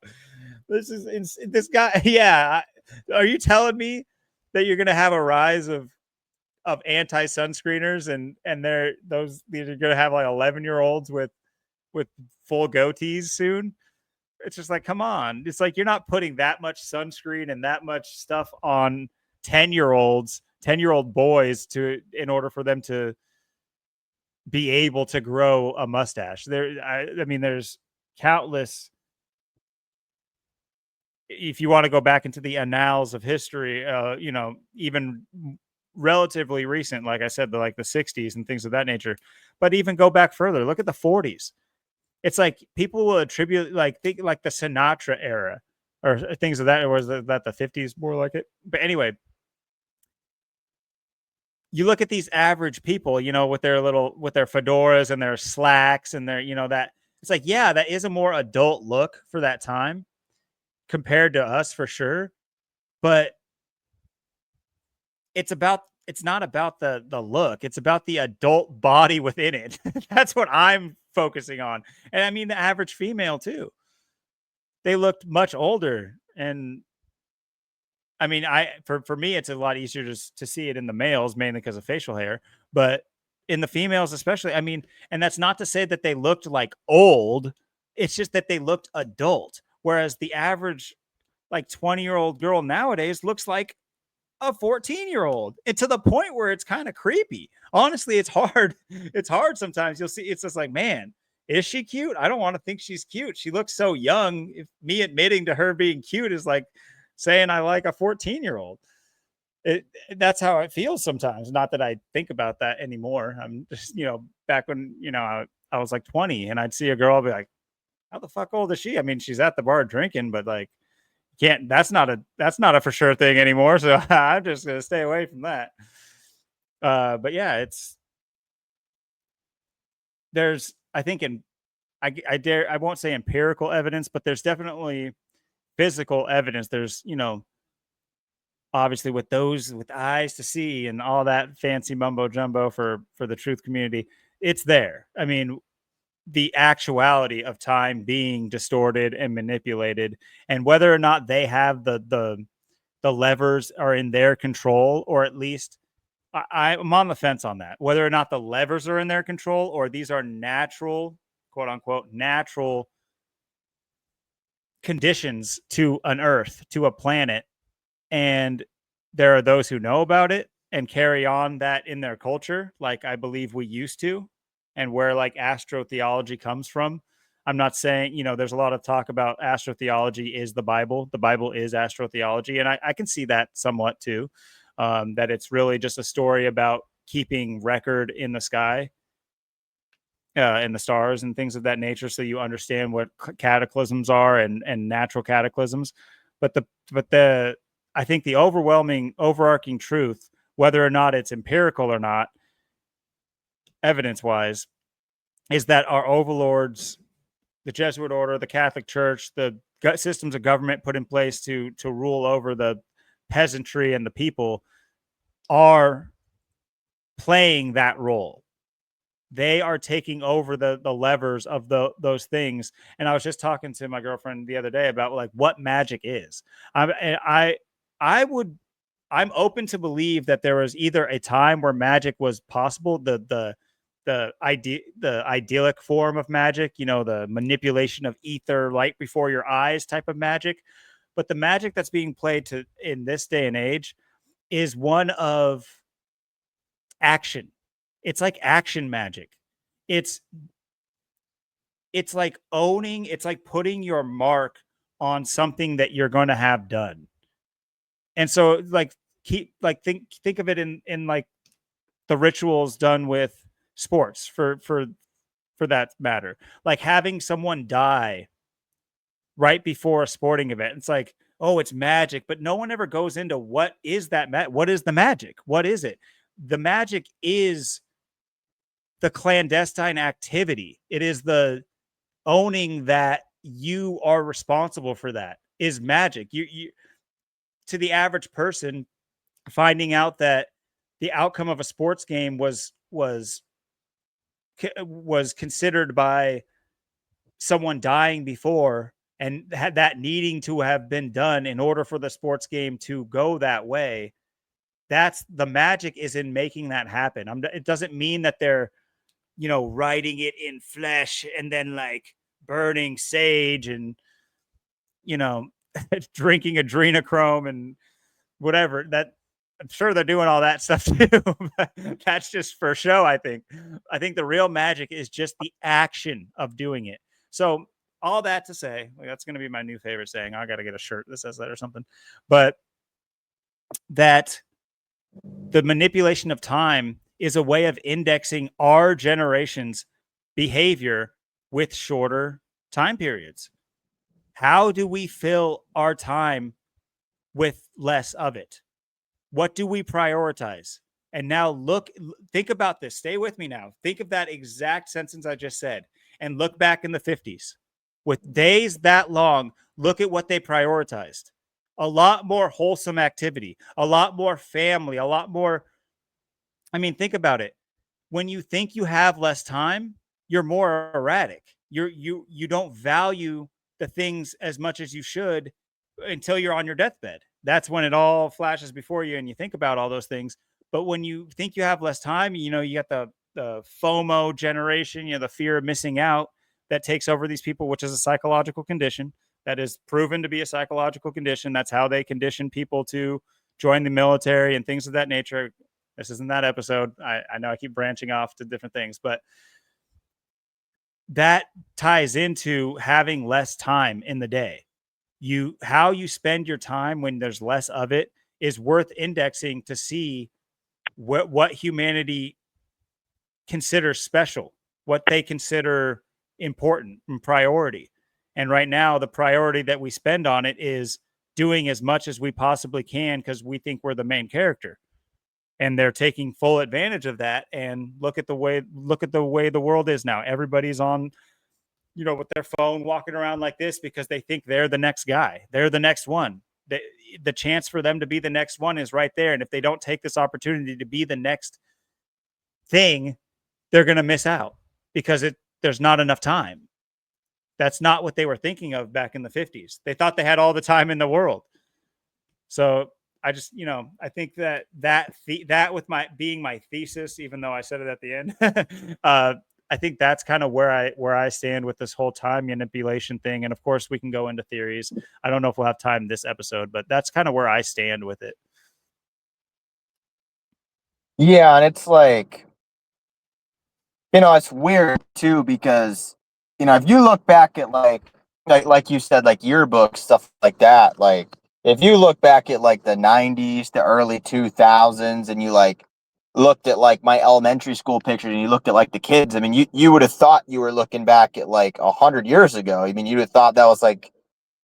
This guy. Yeah, are you telling me that you're going to have a rise of anti sunscreeners and these are going to have like 11-year-olds with full goatees soon? It's just like, come on. It's like you're not putting that much sunscreen and that much stuff on 10-year-old boys in order for them to be able to grow a mustache. I mean, there's countless. If you want to go back into the annals of history, even relatively recent, like I said, like the 60s and things of that nature, but even go back further, look at the 40s. It's like people will attribute think like the Sinatra era or things of that, or was that the 50s more like it? But anyway, you look at these average people, with their fedoras and their slacks and their, that it's like, yeah, that is a more adult look for that time compared to us for sure. But it's not about the look. It's about the adult body within it. That's what I'm focusing on. And I mean, the average female too. They looked much older. And I mean, for me, it's a lot easier to see it in the males, mainly because of facial hair, but in the females, especially, I mean, and that's not to say that they looked like old. It's just that they looked adult. Whereas the average like 20-year-old girl nowadays looks like a 14-year-old, and to the point where it's kind of creepy. Honestly, it's hard. It's hard sometimes. You'll see it's just like, man, is she cute? I don't want to think she's cute. She looks so young. If me admitting to her being cute is like saying I like a 14-year-old. That's how it feels sometimes. Not that I think about that anymore. I'm just, back when, I was like 20 and I'd see a girl, I'd be like, how the fuck old is she? I mean, she's at the bar drinking, but like, that's not a for sure thing anymore. So I'm just gonna stay away from that. But yeah, there's, I think I won't say empirical evidence, but there's definitely physical evidence. There's, obviously with those with eyes to see and all that fancy mumbo jumbo for the truth community, it's there. I mean, the actuality of time being distorted and manipulated, and whether or not they have the levers are in their control, or at least I'm on the fence on that, whether or not the levers are in their control or these are natural, quote unquote, natural conditions to an earth, to a planet. And there are those who know about it and carry on that in their culture, like I believe we used to. and where like astrotheology comes from. I'm not saying, there's a lot of talk about astrotheology is the Bible. The Bible is astrotheology. And I can see that somewhat too, that it's really just a story about keeping record in the sky, in the stars and things of that nature, so you understand what cataclysms are and natural cataclysms. But the I think the overwhelming overarching truth, whether or not it's empirical or not, evidence wise, is that our overlords, the Jesuit order, the Catholic Church, the systems of government put in place to rule over the peasantry and the people, are playing that role. They are taking over the levers of those things. And I was just talking to my girlfriend the other day about like what magic is. I'm open to believe that there was either a time where magic was possible, the idyllic form of magic, the manipulation of ether, light before your eyes type of magic. But the magic that's being played to in this day and age is one of action. It's like action magic. It's like owning, it's like putting your mark on something that you're going to have done. And so like think of it in like the rituals done with sports for that matter. Like having someone die right before a sporting event. It's like, oh, it's magic, but no one ever goes into what is that what is the magic? What is it? The magic is the clandestine activity. It is the owning that you are responsible for, that is magic. You to the average person, finding out that the outcome of a sports game was considered by someone dying before, and had that needing to have been done in order for the sports game to go that way. That's the magic, is in making that happen. It doesn't mean that they're, writing it in flesh and then like burning sage and, drinking adrenochrome and whatever. That I'm sure they're doing all that stuff too. But that's just for show. I think the real magic is just the action of doing it. So all that to say, like, that's going to be my new favorite saying. I got to get a shirt that says that or something. But that the manipulation of time is a way of indexing our generation's behavior with shorter time periods. How do we fill our time with less of it? What do we prioritize? And now think about this. Stay with me now. Think of that exact sentence I just said and look back in the 50s. With days that long, look at what they prioritized. A lot more wholesome activity, a lot more family, a lot more. I mean, think about it. When you think you have less time, you're more erratic. You don't value the things as much as you should until you're on your deathbed. That's when it all flashes before you and you think about all those things. But when you think you have less time, you got the FOMO generation, the fear of missing out, that takes over these people, which is a psychological condition that is proven to be a psychological condition. That's how they condition people to join the military and things of that nature. This isn't that episode. I know I keep branching off to different things, but that ties into having less time in the day. How you spend your time when there's less of it is worth indexing to see what humanity considers special, what they consider important and priority. And right now, the priority that we spend on it is doing as much as we possibly can because we think we're the main character. And they're taking full advantage of that. And look at the way the world is now. Everybody's on, with their phone walking around like this because they think they're the next guy. They're the next one. The chance for them to be the next one is right there. And if they don't take this opportunity to be the next thing, they're going to miss out because there's not enough time. That's not what they were thinking of back in the 50s. They thought they had all the time in the world. So I just, I think that with my thesis, even though I said it at the end, I think that's kind of where I stand with this whole time manipulation thing. And of course we can go into theories. I don't know if we'll have time this episode, but that's kind of where I stand with it. Yeah. And it's like, It's weird too because if you look back at like you said, like yearbooks, stuff like that, like if you look back at like the 90s to early 2000s and you like looked at like my elementary school pictures and you looked at like the kids, I mean you would have thought you were looking back at like 100 years ago. I mean you'd have thought that was like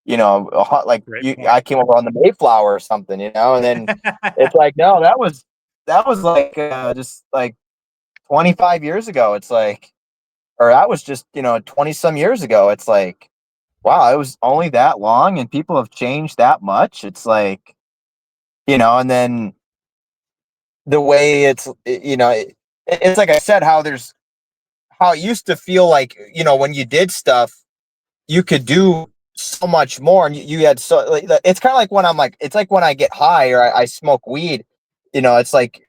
like Great I point. came over on the Mayflower or something, and then it's like, no, that was like just like 25 years ago. It's like, or that was just 20 some years ago. It's like, wow, it was only that long and people have changed that much. It's like, and then the way it's like I said, how it used to feel like, when you did stuff you could do so much more, and you had so like, it's kind of like when it's like when I get high or I smoke weed, it's like,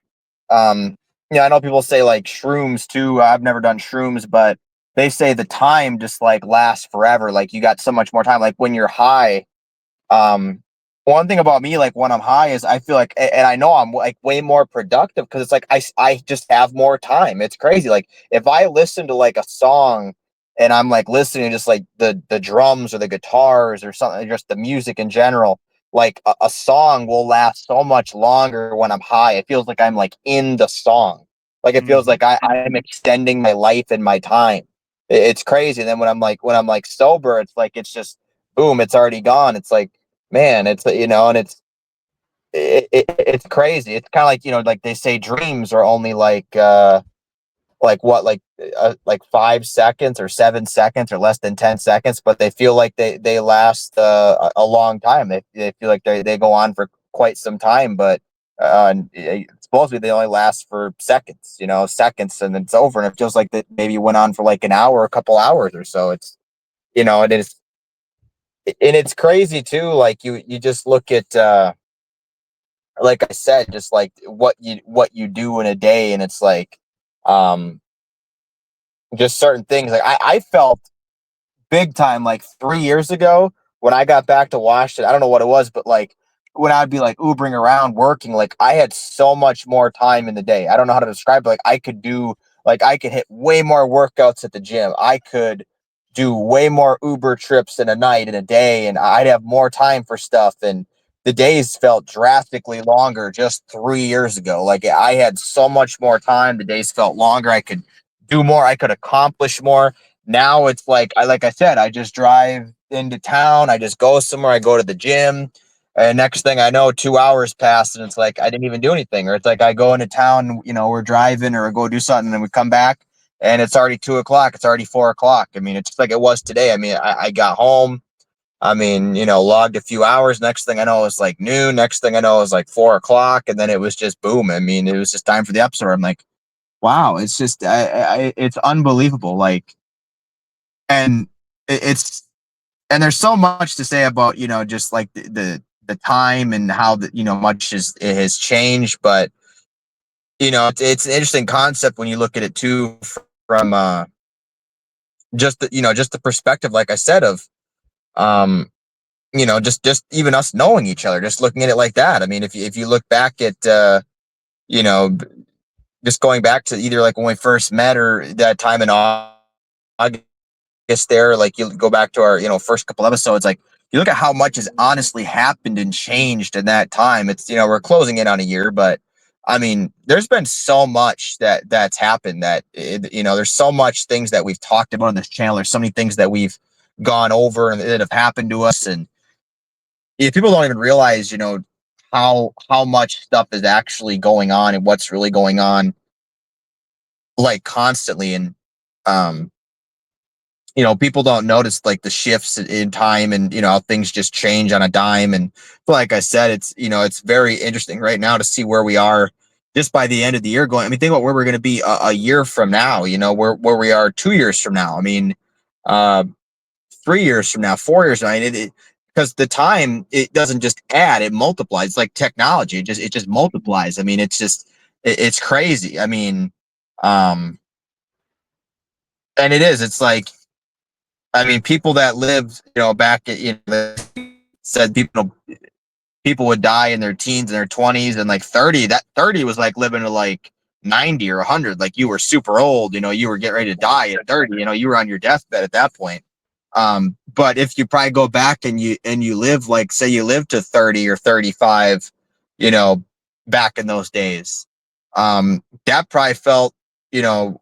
I know people say like shrooms too. I've never done shrooms, but they say the time just like lasts forever. Like you got so much more time. Like when you're high, um, one thing about me, like when I'm high, is I feel like, and I know I'm like way more productive because it's like I just have more time. It's crazy. Like if I listen to like a song and I'm like listening to just like the drums or the guitars or something, just the music in general, like a song will last so much longer when I'm high. It feels like I'm like in the song. Like it feels Mhm. like I'm extending my life and my time. It's crazy. And then when I'm like sober, it's like it's just boom, it's already gone. It's like, man, it's and it's crazy. It's kind of like like they say dreams are only like what like 5 seconds or 7 seconds or less than 10 seconds, but they feel like they last a long time. They feel like they go on for quite some time, but supposedly they only last for seconds, seconds, and it's over, and it feels like that maybe went on for like an hour, a couple hours or so. It's it is, and it's crazy too. Like you just look at like I said, just like what you do in a day, and it's like um just certain things. Like I felt big time like 3 years ago when I got back to Washington. I don't know what it was, but like when I'd be like Ubering around working, like I had so much more time in the day. I don't know how to describe it. Like I could hit way more workouts at the gym. I could do way more Uber trips in a night, in a day, and I'd have more time for stuff. And the days felt drastically longer just 3 years ago. Like I had so much more time. The days felt longer. I could do more. I could accomplish more. Now it's like I said, I just drive into town, I just go somewhere, I go to the gym, and next thing I know, 2 hours passed, and it's like I didn't even do anything. Or it's like I go into town, we're driving or go do something, and we come back, and it's already 2 o'clock, it's already 4 o'clock. I mean, it's just like it was today. I mean, I got home. I mean, logged a few hours. Next thing I know, it's like noon. Next thing I know, it's like 4 o'clock, and then it was just boom. I mean, it was just time for the episode. I'm like, wow, it's just, it's unbelievable. Like, and it's and there's so much to say about just like the time and how much it has changed, but it's an interesting concept when you look at it too from just the perspective, like I said, of um just even us knowing each other, just looking at it like that. I mean, if you look back at you know just going back to either like when we first met or that time in August there, like you go back to our first couple episodes, like you look at how much has honestly happened and changed in that time. It's we're closing in on a year, but I mean there's been so much that's happened that there's so much things that we've talked about on this channel. There's so many things that we've gone over and that have happened to us, and people don't even realize how much stuff is actually going on and what's really going on, like constantly. And um people don't notice like the shifts in time, and how things just change on a dime. And like I said, it's very interesting right now to see where we are just by the end of the year going. I mean, think about where we're going to be a year from now, where we are 2 years from now. I mean, uh 3 years from now, 4 years from now. Because the time, it doesn't just add, it multiplies. It's like technology. It just multiplies. I mean, it's crazy. I mean, um and it's like, I mean, people that lived, back at, said people would die in their teens and their 20s, and like 30, that 30 was like living to like 90 or 100, like you were super old, you were getting ready to die at 30, you were on your deathbed at that point. But if you probably go back and you live, like, say you live to 30 or 35, back in those days, that probably felt,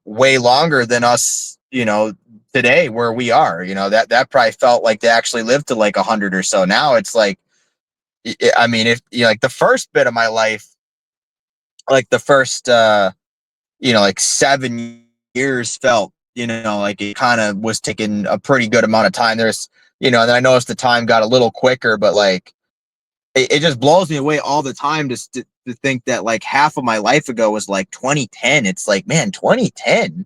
way longer than us, today where we are, that probably felt like they actually lived to like 100 or so. Now it's like, I mean, if like the first bit of my life, like the first, like 7 years felt, like it kind of was taking a pretty good amount of time. There's, and then I noticed the time got a little quicker, but like it just blows me away all the time to think that like half of my life ago was like 2010. It's like, man, 2010.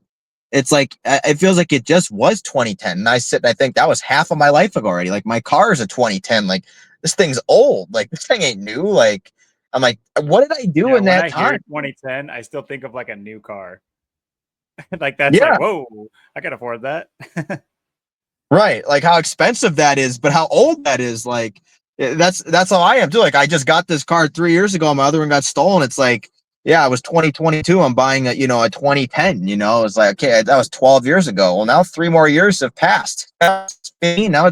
It's like it feels like it just was 2010. And I sit and I think that was half of my life ago already. Like my car is a 2010. Like this thing's old. Like this thing ain't new. Like I'm like, what did I do in When that I hear time? 2010, I still think of like a new car. Like that's Yeah. like, whoa, I can afford that. Right, like how expensive that is, but how old that is. Like that's how I am too. Like I just got this car 3 years ago. My other one got stolen. It's like, yeah, it was 2022. I'm buying a 2010. It's like, okay, that was 12 years ago. Well, now 3 more years have passed. That's 15. Now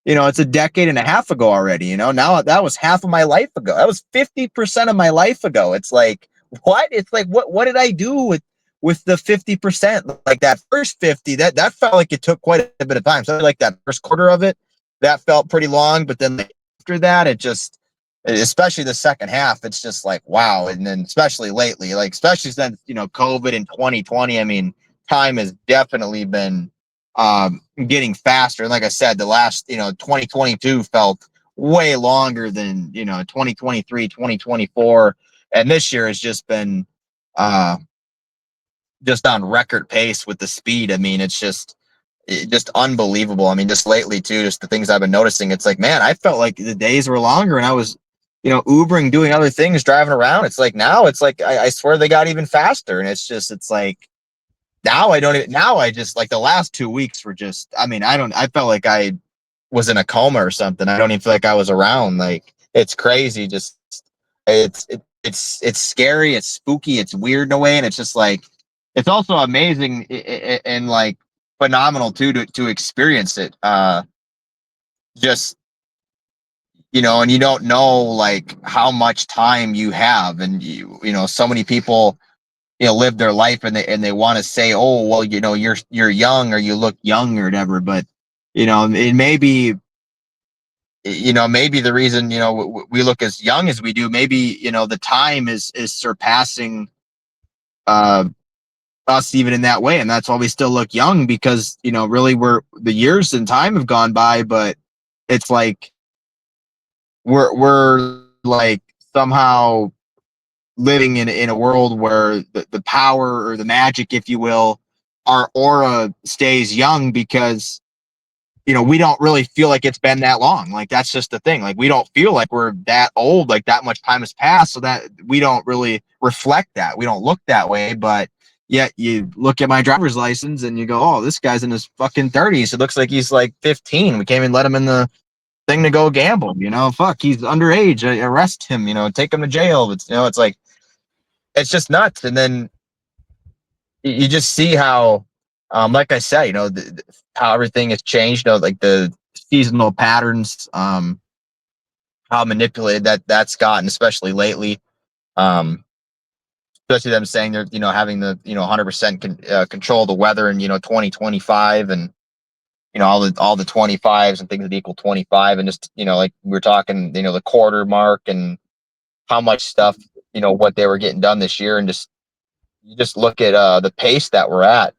it's a decade and a half ago already. Now that was half of my life ago. That was 50% of my life ago. It's like, what? It's like, what did I do with the 50%? Like that first 50, that felt like it took quite a bit of time. So like that first quarter of it, that felt pretty long, but then after that, it just, especially the second half, it's just like, wow. And then especially lately, like especially since COVID in 2020, I mean, time has definitely been getting faster. And like I said, the last 2022 felt way longer than 2023, 2024, and this year has just been just on record pace with the speed. I mean, it's just unbelievable. I mean, just lately too, just the things I've been noticing. It's like, man, I felt like the days were longer, and I was, Ubering, doing other things, driving around. It's like now, it's like I swear they got even faster, and it's like now I don't even. Now I just like the last 2 weeks were just. I mean, I felt like I was in a coma or something. I don't even feel like I was around. Like it's crazy. Just it's scary. It's spooky. It's weird in a way, and it's just like it's also amazing and like phenomenal too to experience it. Just and you don't know like how much time you have, and so many people live their life and they want to say, oh well, you're young or you look young or whatever, but it may be maybe the reason we look as young as we do, maybe the time is surpassing uh us even in that way, and that's why we still look young, because really the years and time have gone by, but it's like we're like somehow living in a world where the power or the magic, if you will, our aura stays young, because we don't really feel like it's been that long. Like that's just the thing. Like we don't feel like we're that old, like that much time has passed, so that we don't really reflect that. We don't look that way, but yet you look at my driver's license and you go, oh, this guy's in his fucking 30s. It looks like he's like 15. We can't even let him in the thing to go gamble. Fuck, he's underage. Arrest him. Take him to jail. It's like it's just nuts. And then you just see how, like I said, how everything has changed. Like the seasonal patterns, how manipulated that's gotten, especially lately. Especially them saying they're having the 100% control of the weather in 2025, and all the 25s and things that equal 25, and just like we were talking, the quarter mark, and how much stuff, what they were getting done this year, and just you just look at the pace that we're at.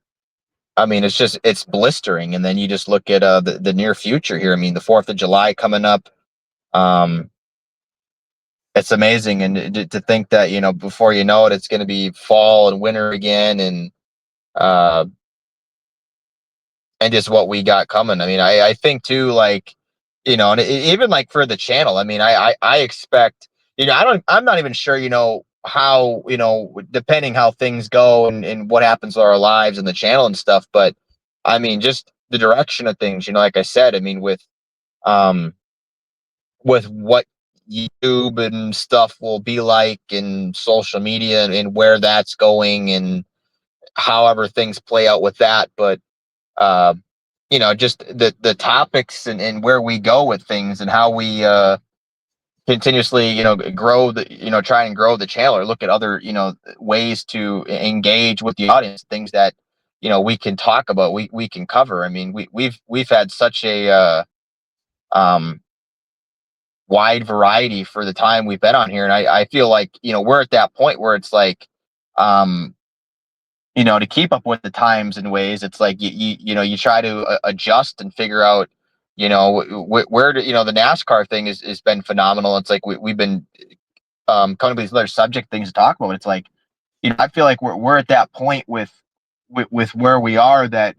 I mean, it's blistering. And then you just look at the near future here. I mean, the 4th of July coming up. Um, it's amazing, and to think that before you know it, it's going to be fall and winter again, uh, and just what we got coming. I mean, I think too, like and even like for the channel. I mean, I expect I'm not even sure how depending how things go and what happens to our lives and the channel and stuff, but I mean, just the direction of things, like I said, I mean, with what YouTube and stuff will be like, and social media, and where that's going, and however things play out with that. But just the topics, and where we go with things, and how we continuously grow try and grow the channel, or look at other ways to engage with the audience, things that we can talk about, we can cover. I mean, we've had such a um wide variety for the time we've been on here, and I feel like we're at that point where it's like, um to keep up with the times and ways, it's like you try to adjust and figure out where to, the NASCAR thing is been phenomenal. It's like we've been coming up with these other subject things to talk about. It's like, I feel like we're at that point with where we are, that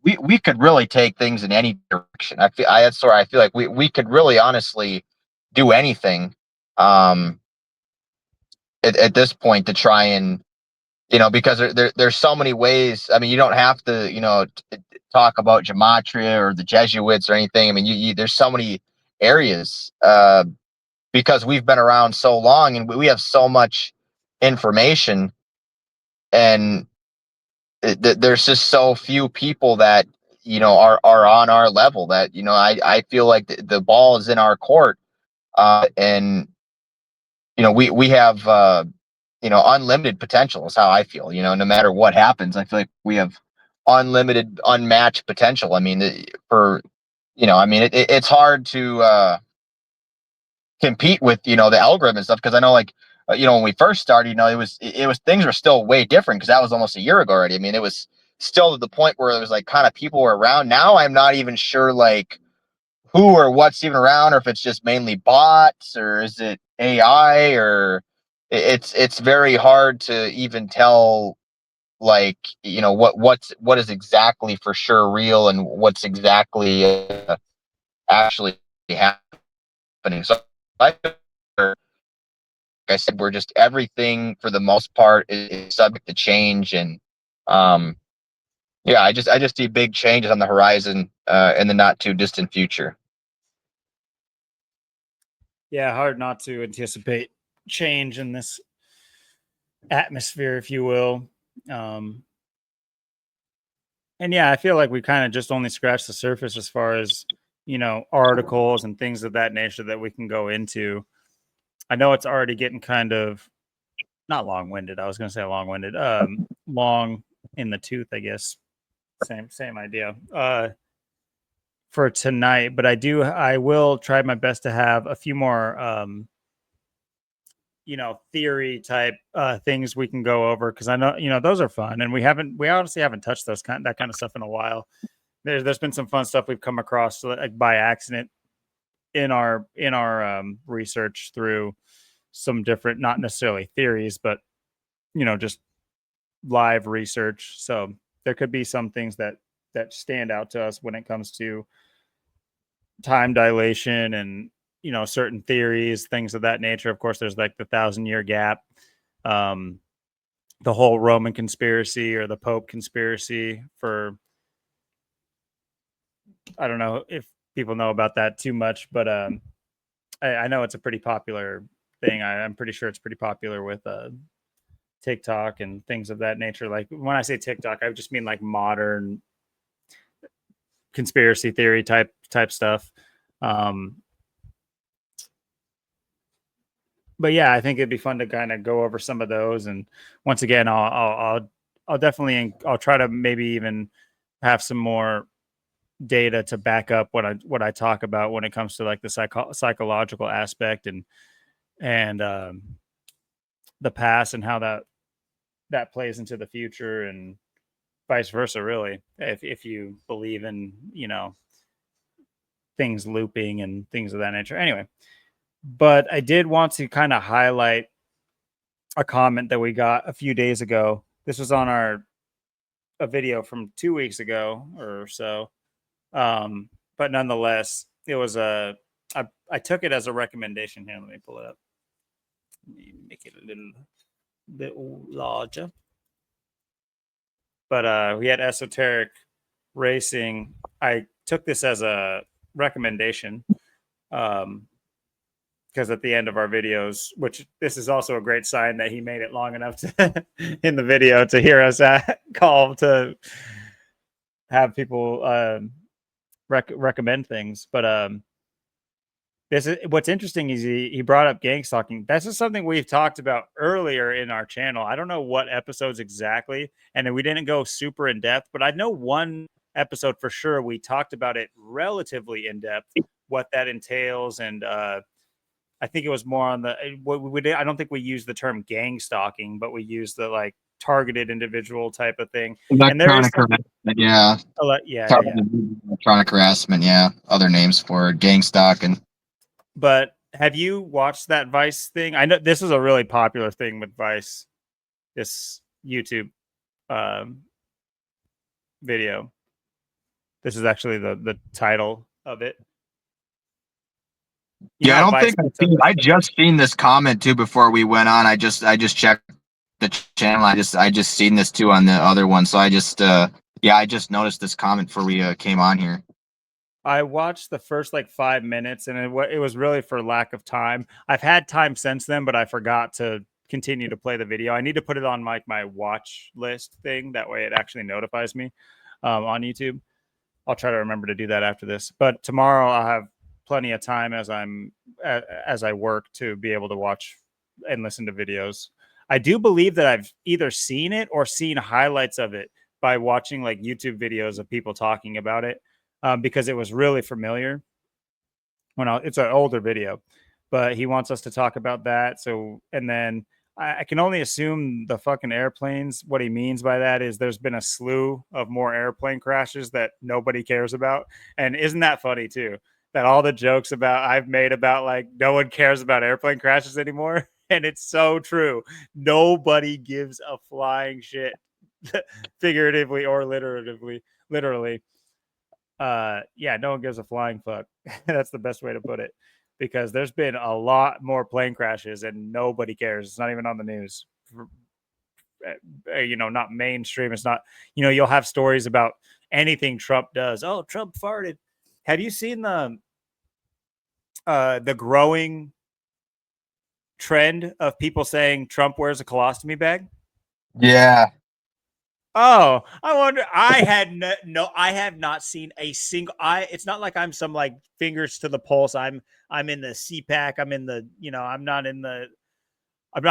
we could really take things in any direction. I feel like we could really honestly do anything um at this point, to try and because there's so many ways. I mean, you don't have to talk about gematria or the Jesuits or anything. I mean, there's so many areas, because we've been around so long, and we have so much information, and there's just so few people that are on our level, that I feel like the ball is in our court, and we have unlimited potential, is how I feel. No matter what happens, I feel like we have unlimited, unmatched potential. I mean, for I mean, it's hard to compete with the algorithm and stuff, because I know, like, when we first started, it was things were still way different, because that was almost a year ago already. I mean, it was still to the point where it was like kind of people were around. Now I'm not even sure, like, who or what's even around, or if it's just mainly bots, or is it AI, or it's very hard to even tell, like, what is exactly for sure real, and what's exactly actually happening. So I I said, we're just, everything for the most part is subject to change, and um, yeah, I just see big changes on the horizon in the not too distant future. Yeah, hard not to anticipate change in this atmosphere, if you will. Um, and yeah, I feel like we kind of just only scratched the surface as far as, articles and things of that nature that we can go into. I know it's already getting kind of not long-winded. I was going to say long-winded, long in the tooth, I guess. Same idea. For tonight, but I will try my best to have a few more theory type things we can go over, because I know those are fun, and we honestly haven't touched that kind of stuff in a while. There's been some fun stuff we've come across, like, by accident in our research through some different, not necessarily theories, but just live research. So there could be some things that stand out to us when it comes to time dilation and certain theories, things of that nature. Of course, there's like the 1,000-year gap, um the whole Roman conspiracy, or the Pope conspiracy. For I don't know if people know about that too much, but I know it's a pretty popular thing. I'm pretty sure it's pretty popular with TikTok and things of that nature. Like, when I say TikTok, I just mean like modern conspiracy theory type stuff. um but yeah, I think it'd be fun to kind of go over some of those. And once again, I'll definitely, I'll try to maybe even have some more data to back up what I talk about when it comes to, like, the psychological aspect, and the past, and how that plays into the future, and vice versa. Really, if you believe in things looping and things of that nature. Anyway, but I did want to kind of highlight a comment that we got a few days ago. This was on a video from 2 weeks ago or so. But nonetheless, it was I took it as a recommendation. Here, let me pull it up. Let me make it a little bit larger. But we had Esoteric Racing. I took this as a recommendation. Um, because at the end of our videos, which this is also a great sign that he made it long enough to in the video to hear us call to have people recommend things. But this is what's interesting is he brought up gang stalking. This is something we've talked about earlier in our channel. I don't know what episodes exactly, and we didn't go super in depth, but I know one episode for sure we talked about it relatively in depth, what that entails, and I think it was more on the what we did. I don't think we used the term gang stalking, but we used the like targeted individual type of thing. And there is Electronic harassment, yeah. yeah. Electronic harassment, yeah. Other names for it, gang stalking. But have you watched that Vice thing? I know this is a really popular thing with Vice, this YouTube video. This is actually the title of it. I don't think I just seen this comment too before we went on. I just checked the channel. I just seen this too on the other one. So I just I just noticed this comment before we came on here. I watched the first like 5 minutes, and it was really for lack of time. I've had time since then, but I forgot to continue to play the video. I need to put it on like my watch list thing. That way, it actually notifies me on YouTube. I'll try to remember to do that after this. But tomorrow, I'll have plenty of time as I work to be able to watch and listen to videos. I do believe that I've either seen it or seen highlights of it by watching like YouTube videos of people talking about it, because it was really familiar it's an older video, but he wants us to talk about that. So, and then I can only assume the fucking airplanes. What he means by that is there's been a slew of more airplane crashes that nobody cares about. And isn't that funny too? That all the jokes I've made about like no one cares about airplane crashes anymore. And it's so true. Nobody gives a flying shit, figuratively or literally. Yeah, no one gives a flying fuck. That's the best way to put it, because there's been a lot more plane crashes and nobody cares. It's not even on the news. Not mainstream. It's not, you'll have stories about anything Trump does. Oh, Trump farted. Have you seen the growing trend of people saying Trump wears a colostomy bag? Yeah. Oh, I wonder. I have not seen a single. It's not like I'm some like fingers to the pulse. I'm in the CPAC. I'm in the. I'm not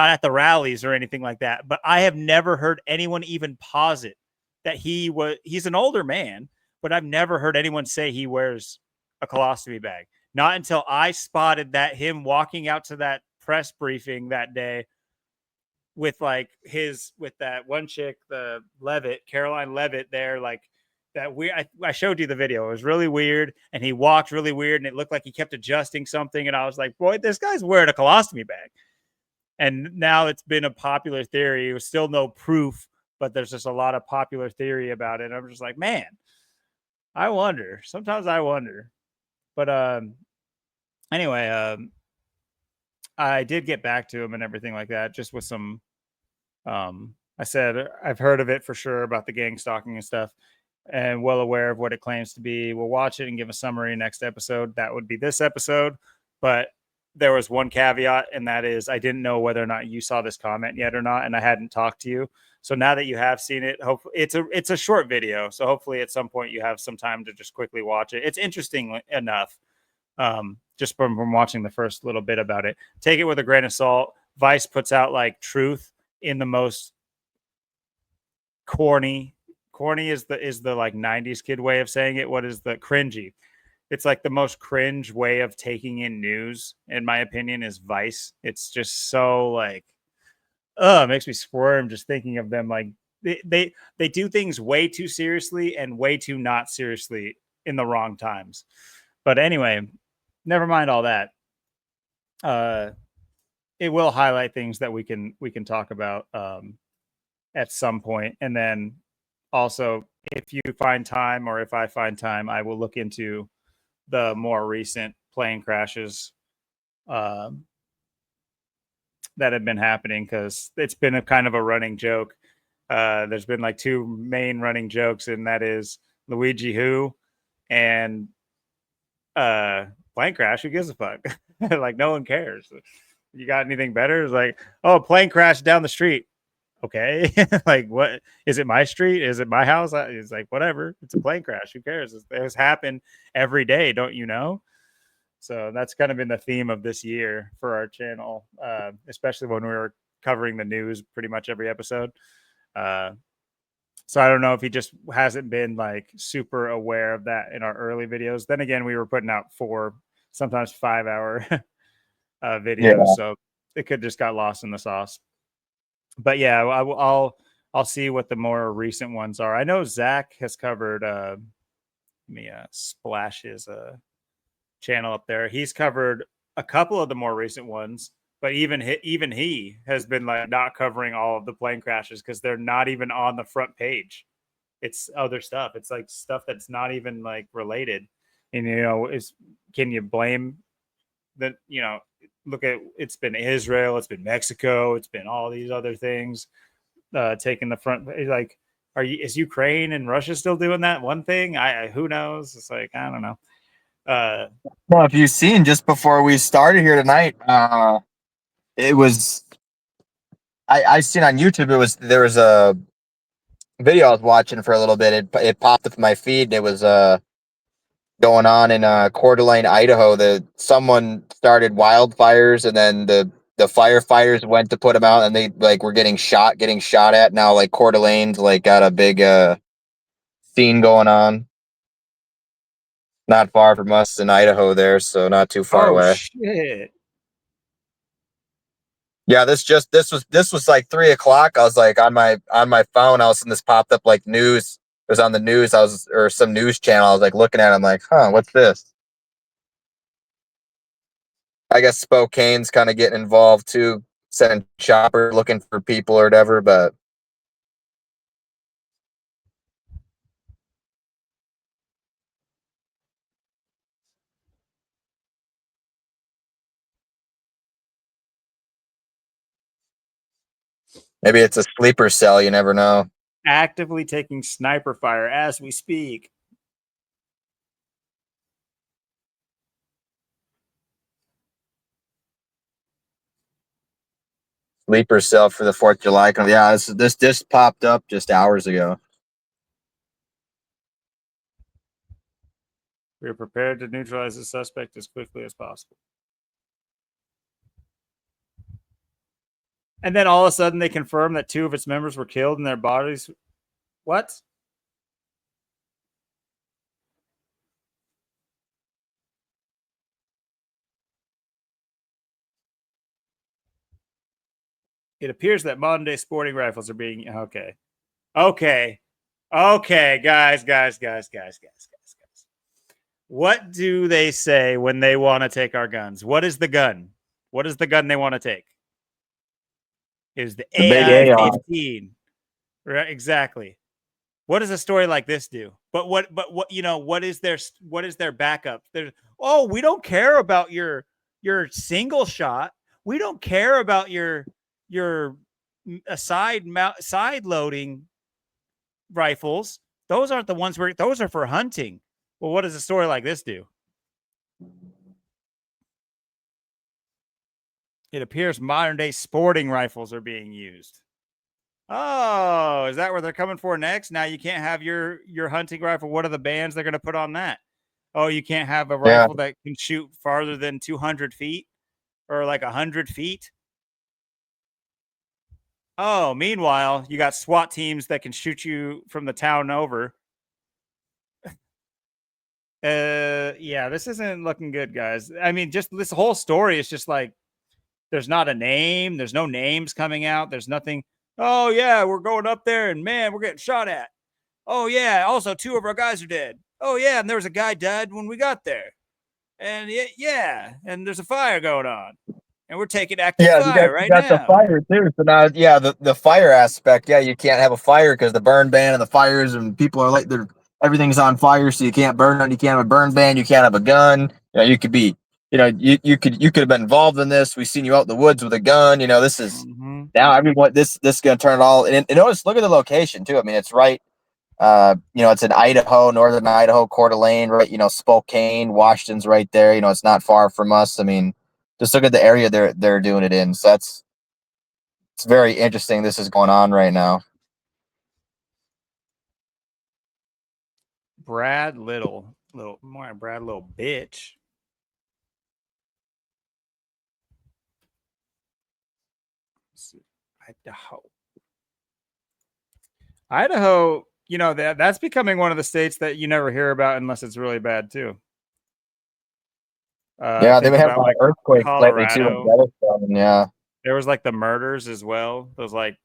at the rallies or anything like that. But I have never heard anyone even posit that he's an older man, but I've never heard anyone say he wears a colostomy bag. Not until I spotted him walking out to that press briefing that day with that one chick, the Caroline Levitt there, like that I showed you the video. It was really weird, and he walked really weird, and it looked like he kept adjusting something, and I was like, boy, this guy's wearing a colostomy bag. And now it's been a popular theory. It was still no proof, but there's just a lot of popular theory about it. I'm just like, man, I wonder. Sometimes I wonder. But anyway, I did get back to him and everything like that, just with some I said I've heard of it for sure about the gang stalking and stuff, and well aware of what it claims to be. We'll watch it and give a summary next episode. That would be this episode. But there was one caveat, and that is I didn't know whether or not you saw this comment yet or not, and I hadn't talked to you. So now that you have seen it, hopefully it's a short video. So hopefully at some point you have some time to just quickly watch it. It's interesting enough. Just from watching the first little bit about it. Take it with a grain of salt. Vice puts out like truth in the most corny is the like 90s kid way of saying it. What is the cringy? It's like the most cringe way of taking in news, in my opinion, is Vice. It's just so like, it makes me squirm just thinking of them. Like they do things way too seriously and way too not seriously in the wrong times. But anyway, never mind all that. It will highlight things that we can talk about at some point. And then also, if you find time, or if I find time, I will look into the more recent plane crashes that have been happening, because it's been a kind of a running joke. There's been like two main running jokes, and that is Luigi Who and plane crash. Who gives a fuck? Like, no one cares. You got anything better? It's like, oh, plane crash down the street. Okay. Like, what is it? My street? Is it my house? It's like, whatever. It's a plane crash. Who cares? It's happened every day. Don't you know? So that's kind of been the theme of this year for our channel, especially when we were covering the news pretty much every episode. So I don't know if he just hasn't been like super aware of that in our early videos. Then again, we were putting out 4, sometimes 5-hour videos, so it could just got lost in the sauce. But yeah, I'll see what the more recent ones are. I know Zach has covered. Let me splash his channel up there. He's covered a couple of the more recent ones, but even he has been like not covering all of the plane crashes because they're not even on the front page. It's other stuff. It's like stuff that's not even like related. And can you blame that? Look at, it's been Israel, it's been Mexico, it's been all these other things taking the front. Like, is Ukraine and Russia still doing that one thing? Who knows? It's like, I don't know. Well, if you've seen just before we started here tonight, it was I seen on YouTube. There was a video I was watching for a little bit. It popped up in my feed. And it was going on in Coeur d'Alene, Idaho. That someone started wildfires, and then the firefighters went to put them out, and they like were getting shot at. Now like Coeur d'Alene's like got a big scene going on. Not far from us in Idaho there, so not too far away. Shit. Yeah, this was like 3:00. I was like on my phone. All of a sudden this popped up like news. It was on the news. Or some news channel. I was like looking at it. I'm like, huh, what's this? I guess Spokane's kind of getting involved too, sending chopper looking for people or whatever, but maybe it's a sleeper cell. You never know. Actively taking sniper fire as we speak. Sleeper cell for the 4th of July. Yeah, this popped up just hours ago. We are prepared to neutralize the suspect as quickly as possible. And then all of a sudden they confirm that 2 of its members were killed and their bodies. What? It appears that modern day sporting rifles are being okay. Guys. What do they say when they want to take our guns? What is the gun? What is the gun they want to take? It is the AI-15. Right, exactly. What does a story like this do? But what what is their backup? We don't care about your single shot. We don't care about your side loading rifles. Those aren't the ones those are for hunting. Well, what does a story like this do? It appears modern day sporting rifles are being used. Oh, is that what they're coming for next? Now you can't have your hunting rifle. What are the bans they're going to put on that? Oh, you can't have a rifle that can shoot farther than 200 feet or like 100 feet. Oh, meanwhile, you got SWAT teams that can shoot you from the town over. Yeah, this isn't looking good, guys. I mean, just this whole story is just like, there's not a name. There's no names coming out. There's nothing. Oh, yeah, we're going up there and man, we're getting shot at. Oh, yeah. Also, 2 of our guys are dead. Oh, yeah. And there was a guy died when we got there. And yeah. And there's a fire going on. And we're taking active fire right now. You got the fire too. So now, the fire aspect. Yeah, you can't have a fire because the burn ban and the fires and people are like, everything's on fire. So you can't burn. You can't have a burn ban. You can't have a gun. You could be. You could have been involved in this. We've seen you out in the woods with a gun. This is now everyone. This is gonna turn it all. And notice, look at the location too. I mean, it's right It's in Idaho, northern Idaho, Coeur d'Alene, right? Spokane, Washington's right there. It's not far from us. I mean, just look at the area they're doing it in. So it's very interesting. This is going on right now. Brad Little bitch. Idaho, that's becoming one of the states that you never hear about unless it's really bad too. Yeah, they've been having like earthquakes lately too. Yeah, there was like the murders as well. Those like,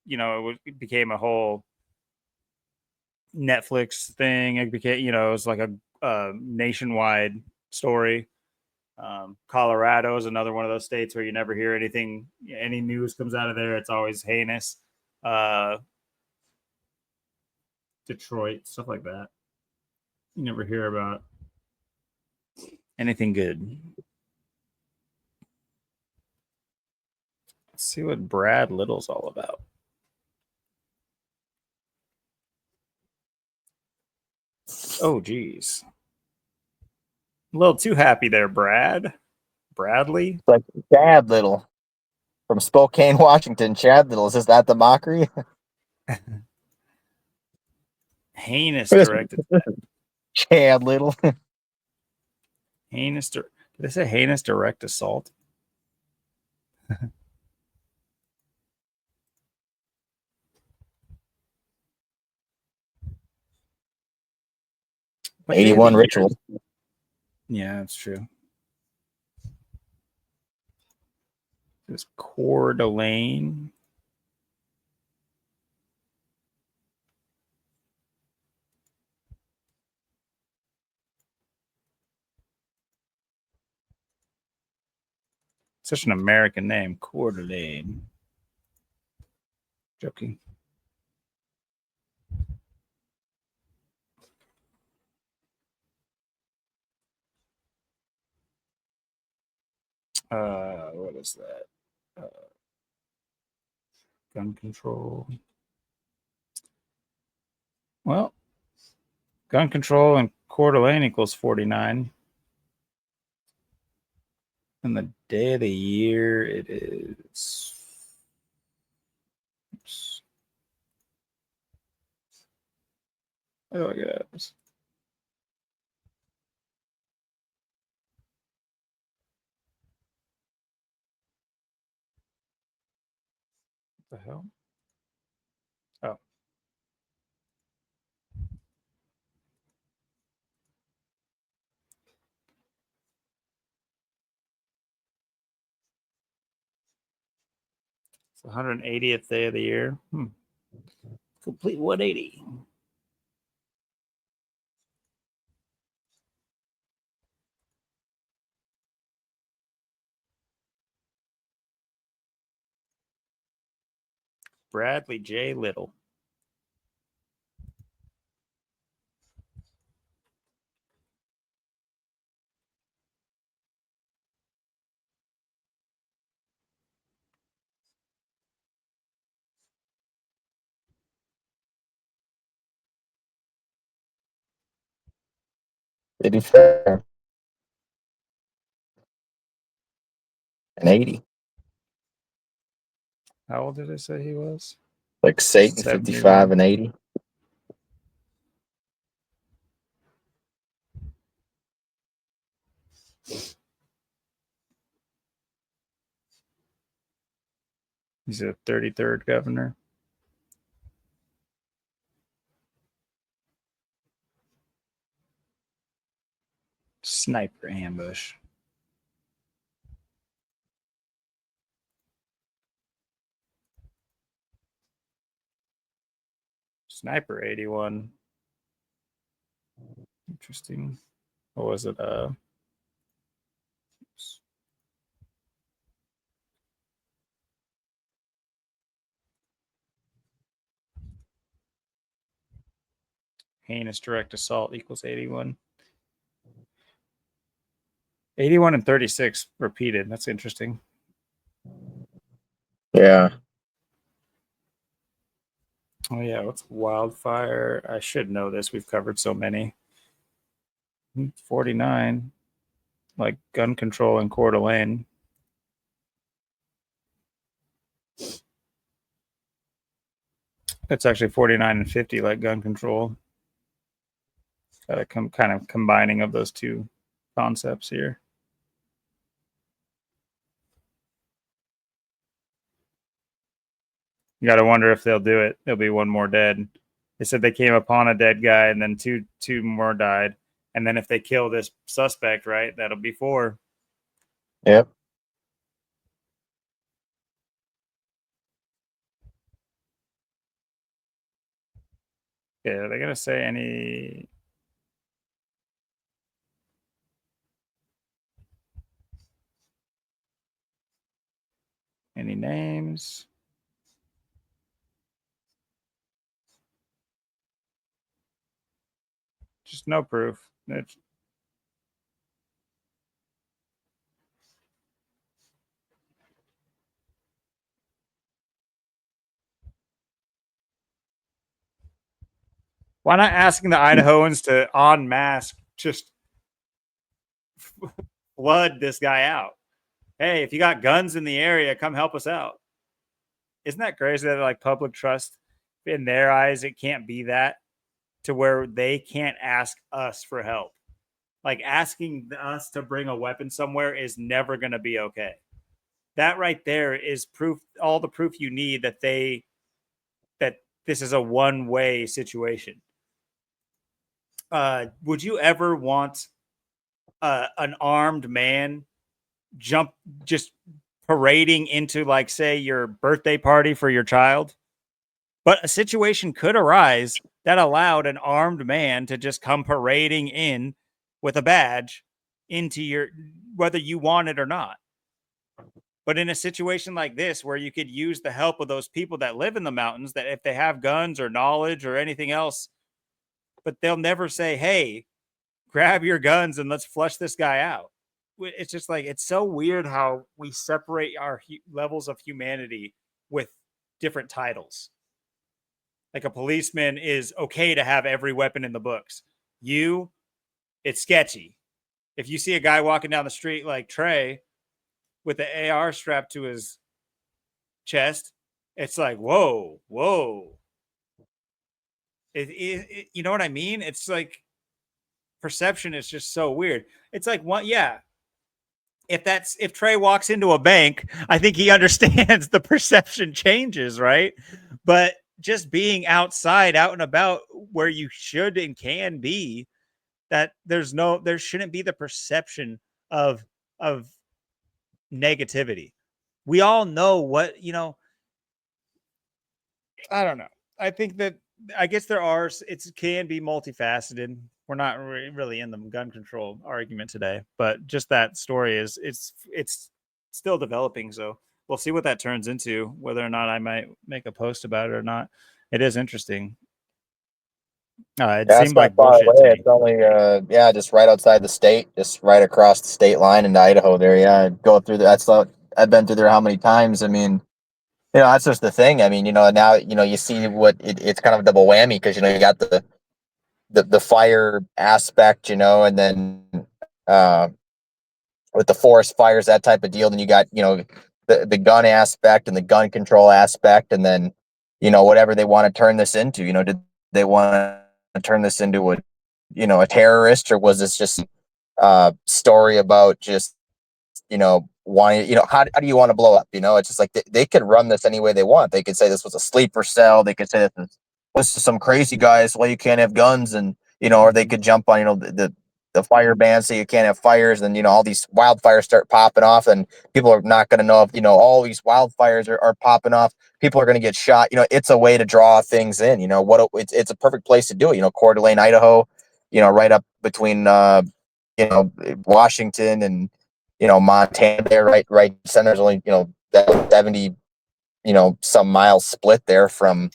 it became a whole Netflix thing. It became, it was like a nationwide story. Colorado is another one of those states where you never hear anything, any news comes out of there. It's always heinous. Detroit, stuff like that. You never hear about anything good. Let's see what Brad Little's all about. Oh, geez. A little too happy there, Brad. Bradley? It's like Chad Little from Spokane, Washington. Chad Little. Is that the mockery? Heinous directed. Chad Little. Heinous. Did they say heinous direct assault? What 81 ritual. Yeah, that's true. This Coeur d'Alene. Such an American name, Coeur d'Alene. Joking. What is that? Gun control. Well, gun control in Coeur d'Alene equals 49. And the day of the year it is. Oops. How do I get out of this? What the hell? Oh. It's the 180th day of the year. Complete 180. Bradley J. Little. Did he fair? An 80. How old did I say he was? Like Satan, 55 and 80. He's a 33rd governor. Sniper ambush. Sniper 81. Interesting. What was it? Heinous direct assault equals 81. 81 and 36 repeated. That's interesting. Yeah. Oh yeah, what's wildfire? I should know this. We've covered so many. 49, like gun control in Coeur d'Alene. It's actually 49 and 50, like gun control. Got a kind of combining of those two concepts here. You got to wonder if they'll do it. There'll be one more dead. They said they came upon a dead guy, and then two more died. And then if they kill this suspect, right, that'll be 4. Yep. Okay, are they gonna say any names? Just no proof. It's, why not asking the Idahoans to en masse just flood this guy out? Hey, if you got guns in the area, come help us out. Isn't that crazy that like public trust in their eyes, it can't be that to where they can't ask us for help. Like asking us to bring a weapon somewhere is never going to be okay. That right there is proof, all the proof you need that that this is a one-way situation. Would you ever want an armed man just parading into, like, say, your birthday party for your child? But a situation could arise that allowed an armed man to just come parading in with a badge into your, whether you want it or not. But in a situation like this, where you could use the help of those people that live in the mountains, that if they have guns or knowledge or anything else, but they'll never say, hey, grab your guns and let's flush this guy out. It's just like, it's so weird how we separate our levels of humanity with different titles. Like a policeman is okay to have every weapon in the books. It's sketchy. If you see a guy walking down the street like Trey with the AR strapped to his chest, it's like, whoa, whoa. You know what I mean? It's like perception is just so weird. It's like, what? Yeah. If Trey walks into a bank, I think he understands the perception changes, right? But just being outside, out and about where you should and can be, that there shouldn't be the perception of of negativity. We all know what, I don't know. I think that, I guess it can be multifaceted. We're not really in the gun control argument today, but just that story it's still developing. So we'll see what that turns into, whether or not I might make a post about it or not. It is interesting. It Yeah, it's seemed not like far bullshit to away. me. It's only yeah, just right outside the state, just right across the state line into Idaho there. Yeah, I'd go through that's I've been through there how many times. I mean, that's just the thing. I mean, now, you see it's kind of a double whammy because, you got the fire aspect, and then uh, with the forest fires, that type of deal. Then you got, the gun aspect and the gun control aspect. And then, whatever they want to turn this into, did they want to turn this into a terrorist, or was this just story about just, wanting, how do you want to blow up? It's just like they could run this any way they want. They could say this was a sleeper cell. They could say this is some crazy guys. Well, you can't have guns, and or they could jump on the fire ban, so you can't have fires. And all these wildfires start popping off, and people are not going to know if all these wildfires are popping off. People are going to get shot. It's a way to draw things in. It's a perfect place to do it. Coeur d'Alene, Idaho. Right up between Washington and Montana there, right center's only, that 70, some miles split there from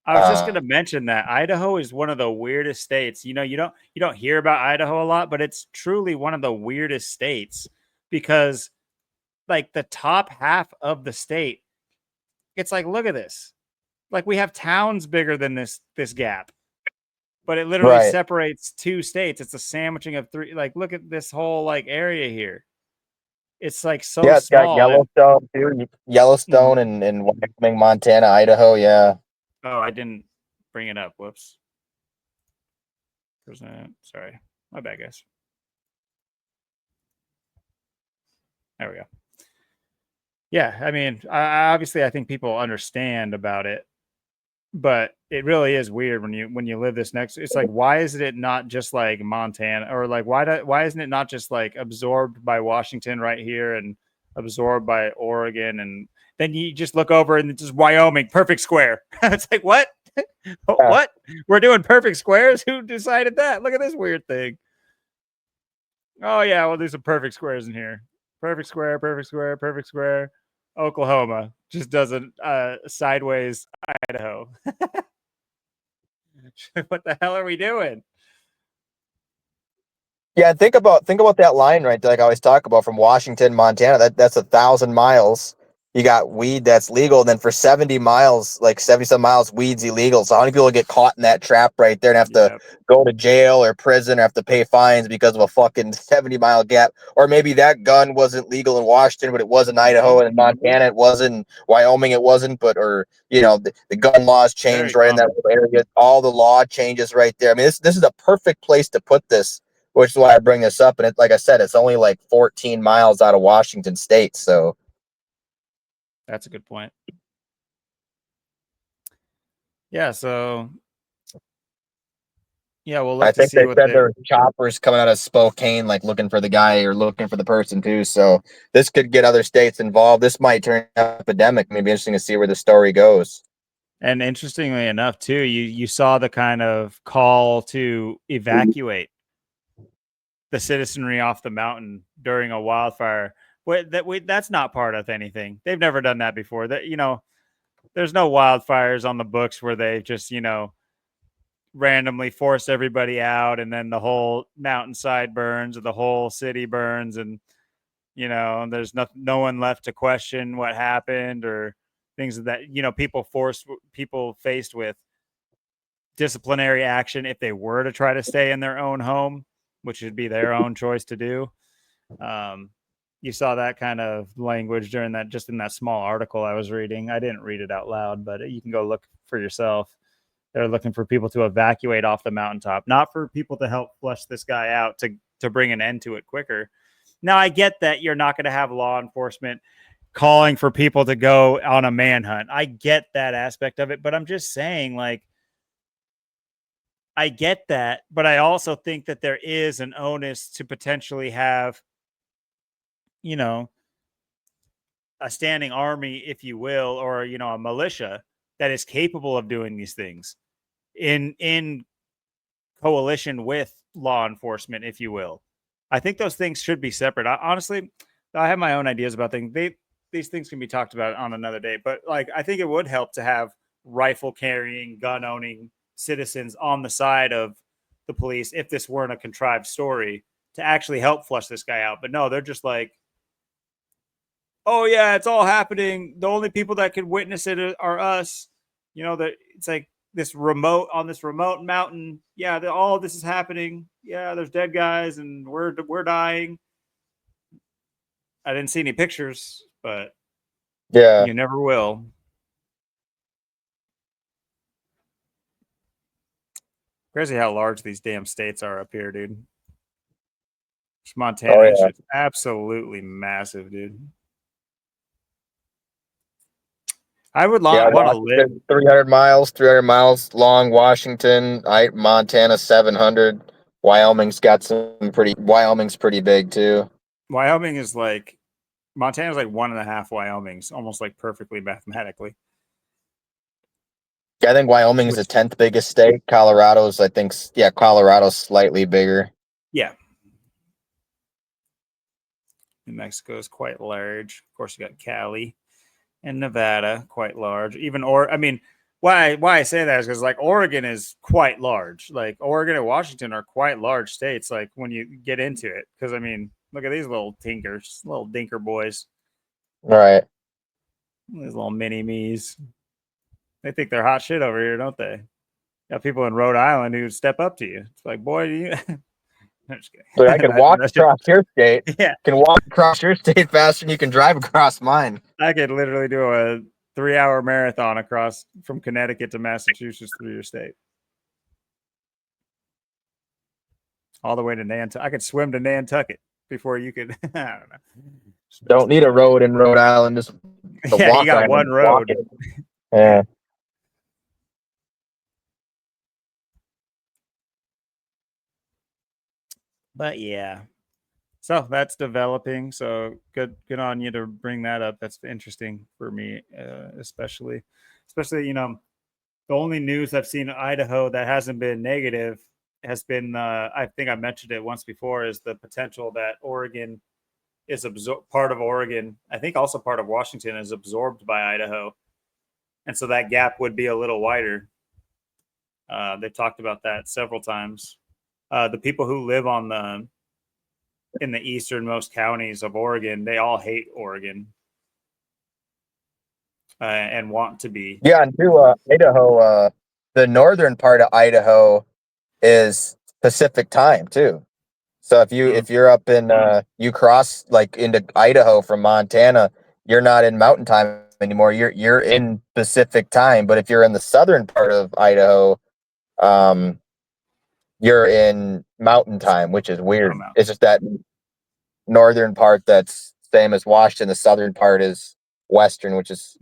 I was just going to mention that Idaho is one of the weirdest states. You don't hear about Idaho a lot, but it's truly one of the weirdest states because, like, the top half of the state, it's like, look at this. like we have towns bigger than this gap, but it literally separates 2 states. It's a sandwiching of 3. Like, look at this whole like area here. It's like so Yeah, it's got small. Yellowstone too. Yellowstone and Wyoming, Montana, Idaho. Yeah. Oh, I didn't bring it up. Whoops. Sorry, my bad, guys. There we go. Yeah, I mean, obviously, I think people understand about it, but it really is weird when you live this next. It's like, why is it not just like Montana, or like why isn't it not just like absorbed by Washington right here and absorbed by Oregon, and then you just look over and it's just Wyoming, perfect square. It's like, what? What? We're doing perfect squares? Who decided that? Look at this weird thing. Oh yeah, we'll do some perfect squares in here. Perfect square, perfect square, perfect square. Oklahoma just does a sideways Idaho. What the hell are we doing? Yeah, think about that line right there, like I always talk about, from Washington, Montana. That's 1,000 miles. You got weed that's legal, and then for 70 miles, like 70 some miles, weed's illegal. So how many people get caught in that trap right there and have to go to jail or prison or have to pay fines because of a fucking 70-mile gap? Or maybe that gun wasn't legal in Washington, but it was in Idaho, and in Montana it wasn't, Wyoming it wasn't, but, or, you know, the gun laws changed right in that area. All the law changes right there. I mean, this is a perfect place to put this, which is why I bring this up. And it, like I said, it's only like 14 miles out of Washington State. So that's a good point. Yeah. So yeah, we'll look I to think see they what said there were choppers coming out of Spokane, like looking for the guy or looking for the person too. So this could get other states involved. This might turn an epidemic. Maybe interesting to see where the story goes. And interestingly enough, too, you saw the kind of call to evacuate the citizenry off the mountain during a wildfire. That's not part of anything. They've never done that before. That, you know, there's no wildfires on the books where they just, you know, randomly force everybody out and then the whole mountainside burns or the whole city burns, and you know, there's no one left to question what happened or things of that. You know, people faced with disciplinary action if they were to try to stay in their own home, which would be their own choice to do. Um, you saw that kind of language during that, just in that small article I was reading. I didn't read it out loud, but you can go look for yourself. They're looking for people to evacuate off the mountaintop, not for people to help flush this guy out to bring an end to it quicker. Now, I get that you're not going to have law enforcement calling for people to go on a manhunt. I get that aspect of it, but I'm just saying, like, I get that, but I also think that there is an onus to potentially have, you know, a standing army, if you will, or, you know, a militia that is capable of doing these things in coalition with law enforcement, if you will. I think those things should be separate. Honestly, I have my own ideas about things. These things can be talked about on another day, but like, I think it would help to have rifle carrying, gun owning citizens on the side of the police if this weren't a contrived story to actually help flush this guy out. But no, they're just like, oh yeah, it's all happening. The only people that can witness it are us. You know, that it's like this remote mountain. Yeah, all this is happening. Yeah, there's dead guys and we're dying. I didn't see any pictures, but yeah, you never will. Crazy how large these damn states are up here, dude. Montana is just absolutely massive, dude. I would want to live 300 miles long. Washington, Montana 700. Wyoming's pretty big too. Wyoming is like, Montana's like 1.5 Wyoming's, almost like perfectly mathematically. Yeah, I think Wyoming is the 10th biggest state. Colorado's slightly bigger. Yeah. New Mexico is quite large. Of course, you got Cali and Nevada, quite large. Why I say that is because, like, Oregon is quite large. Like, Oregon and Washington are quite large states. Like, when you get into it, because I mean, look at these little little dinker boys. Right. These little mini me's. They think they're hot shit over here, don't they? Got people in Rhode Island who step up to you. It's like, boy, do you? I'm just kidding. So I can walk across your state. Yeah, Can walk across your state faster than you can drive across mine. I could literally do a 3-hour marathon across from Connecticut to Massachusetts through your state, all the way to Nantucket. I could swim to Nantucket before you could. I don't know. Don't need a road in Rhode Island. Just yeah, you got one road. Yeah. But yeah, so that's developing. So good on you to bring that up. That's interesting for me, especially the only news I've seen in Idaho that hasn't been negative has been I think I mentioned it once before, is the potential that Oregon is part of Oregon. I think also part of Washington is absorbed by Idaho, and so that gap would be a little wider. They talked about that several times. The people who live in the easternmost counties of Oregon, they all hate Oregon and want to be. Yeah, and to Idaho, the northern part of Idaho is Pacific time too. So if you're up in you cross like into Idaho from Montana, you're not in mountain time anymore. You're in Pacific time. But if you're in the southern part of Idaho, you're in mountain time, which is weird. It's just that northern part that's same as Washington. The southern part is western, which is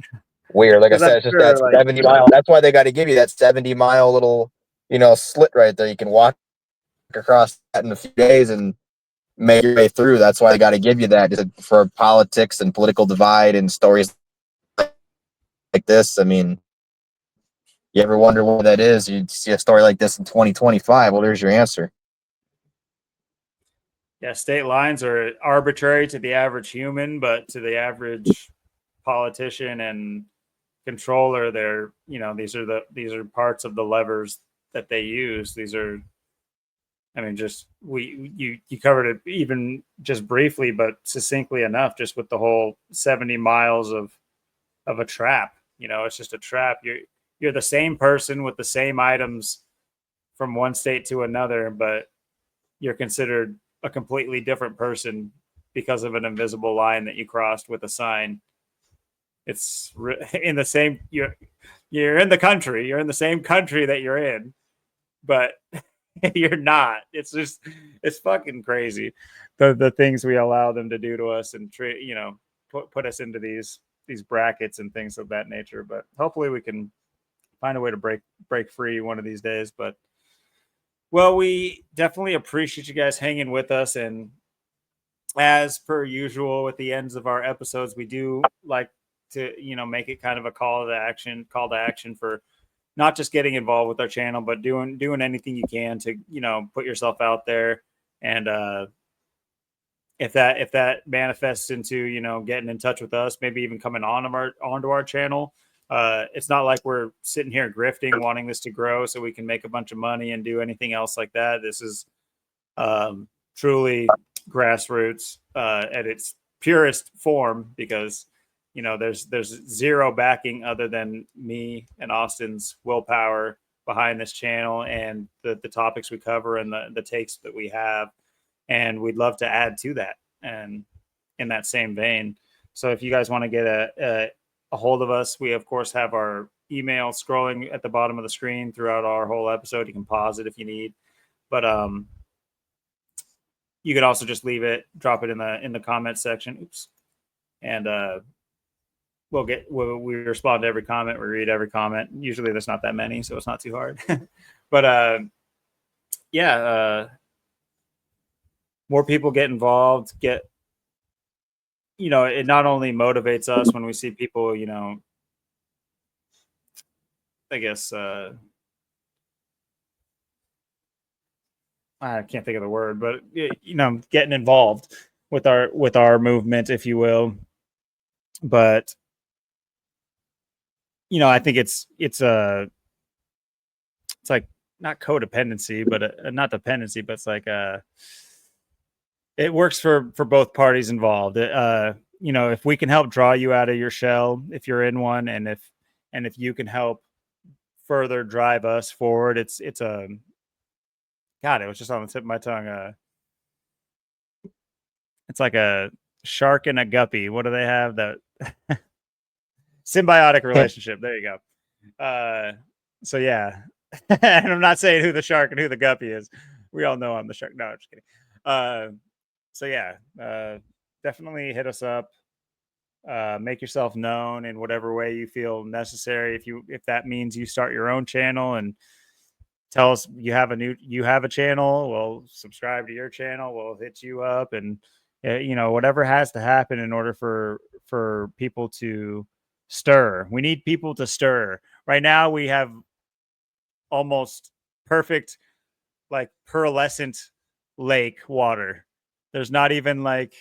weird. Like I said, it's just that 70 mile. That's why they got to give you that 70-mile little, slit right there. You can walk across that in a few days and make your way through. That's why they got to give you that, just for politics and political divide and stories like this. I mean, you ever wonder what that is? You see a story like this in 2025. Well, there's your answer. Yeah, state lines are arbitrary to the average human, but to the average politician and controller, they're these are parts of the levers that they use. These are, I mean, just you covered it even just briefly, but succinctly enough, just with the whole 70 miles of a trap. It's just a trap. You're the same person with the same items from one state to another, but you're considered a completely different person because of an invisible line that you crossed with a sign. It's in the same, you're in the country, you're in the same country that you're in, but you're not. It's fucking crazy. The things we allow them to do to us and put us into these brackets and things of that nature. But hopefully we can find a way to break free one of these days. But well, we definitely appreciate you guys hanging with us, and as per usual with the ends of our episodes, we do like to make it kind of a call to action for not just getting involved with our channel, but doing anything you can to put yourself out there. And if that manifests into getting in touch with us, maybe even coming onto our channel, it's not like we're sitting here grifting, wanting this to grow so we can make a bunch of money and do anything else like that. This is truly grassroots at its purest form, because there's zero backing other than me and Austin's willpower behind this channel and the topics we cover and the takes that we have. And we'd love to add to that, and in that same vein. So if you guys want to get a hold of us, we of course have our email scrolling at the bottom of the screen throughout our whole episode. You can pause it if you need, but you could also just drop it in the comment section. Oops. And we respond to every comment. We read every comment. Usually there's not that many, so it's not too hard. But more people get involved, it not only motivates us when we see people, I guess, I can't think of the word, but getting involved with our movement, if you will. But I think it's like not codependency, but not dependency, but it's like it works for both parties involved. If we can help draw you out of your shell, if you're in one, and if you can help further drive us forward. It's a God, it was just on the tip of my tongue. It's like a shark and a guppy. What do they have? That symbiotic relationship. There you go. So yeah, and I'm not saying who the shark and who the guppy is. We all know I'm the shark. No, I'm just kidding. So yeah, definitely hit us up. Make yourself known in whatever way you feel necessary. If that means you start your own channel and tell us you have a channel, we'll subscribe to your channel. We'll hit you up, and whatever has to happen in order for people to stir. We need people to stir. Right now we have almost perfect, like, pearlescent lake water. There's not even like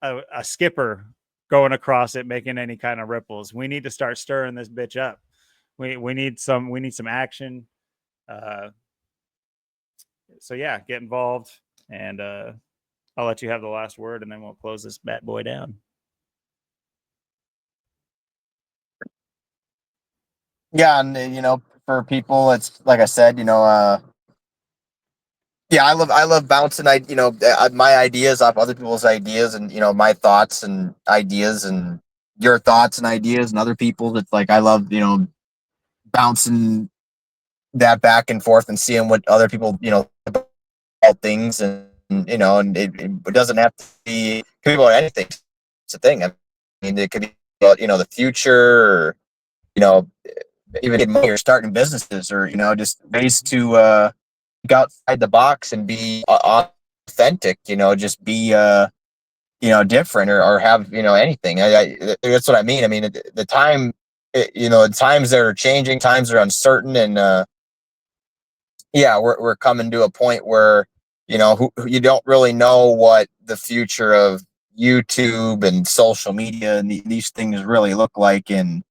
a skipper going across it making any kind of ripples. We need to start stirring this bitch up. We need some action. So yeah, get involved, and I'll let you have the last word, and then we'll close this bad boy down. Yeah, and for people, it's like I said, yeah, I love bouncing my ideas off other people's ideas, and my thoughts and ideas, and your thoughts and ideas, and other people's. It's like I love bouncing that back and forth and seeing what other people about things, and and it doesn't have to be, it could be about anything. It's a thing. I mean, it could be about the future, or you know even getting money or starting businesses, or just ways to go outside the box and be authentic. Just be different, or have anything. That's what I mean. I mean, the time, times that are changing, times are uncertain, and yeah, we're coming to a point where who you don't really know what the future of YouTube and social media and these things really look like, and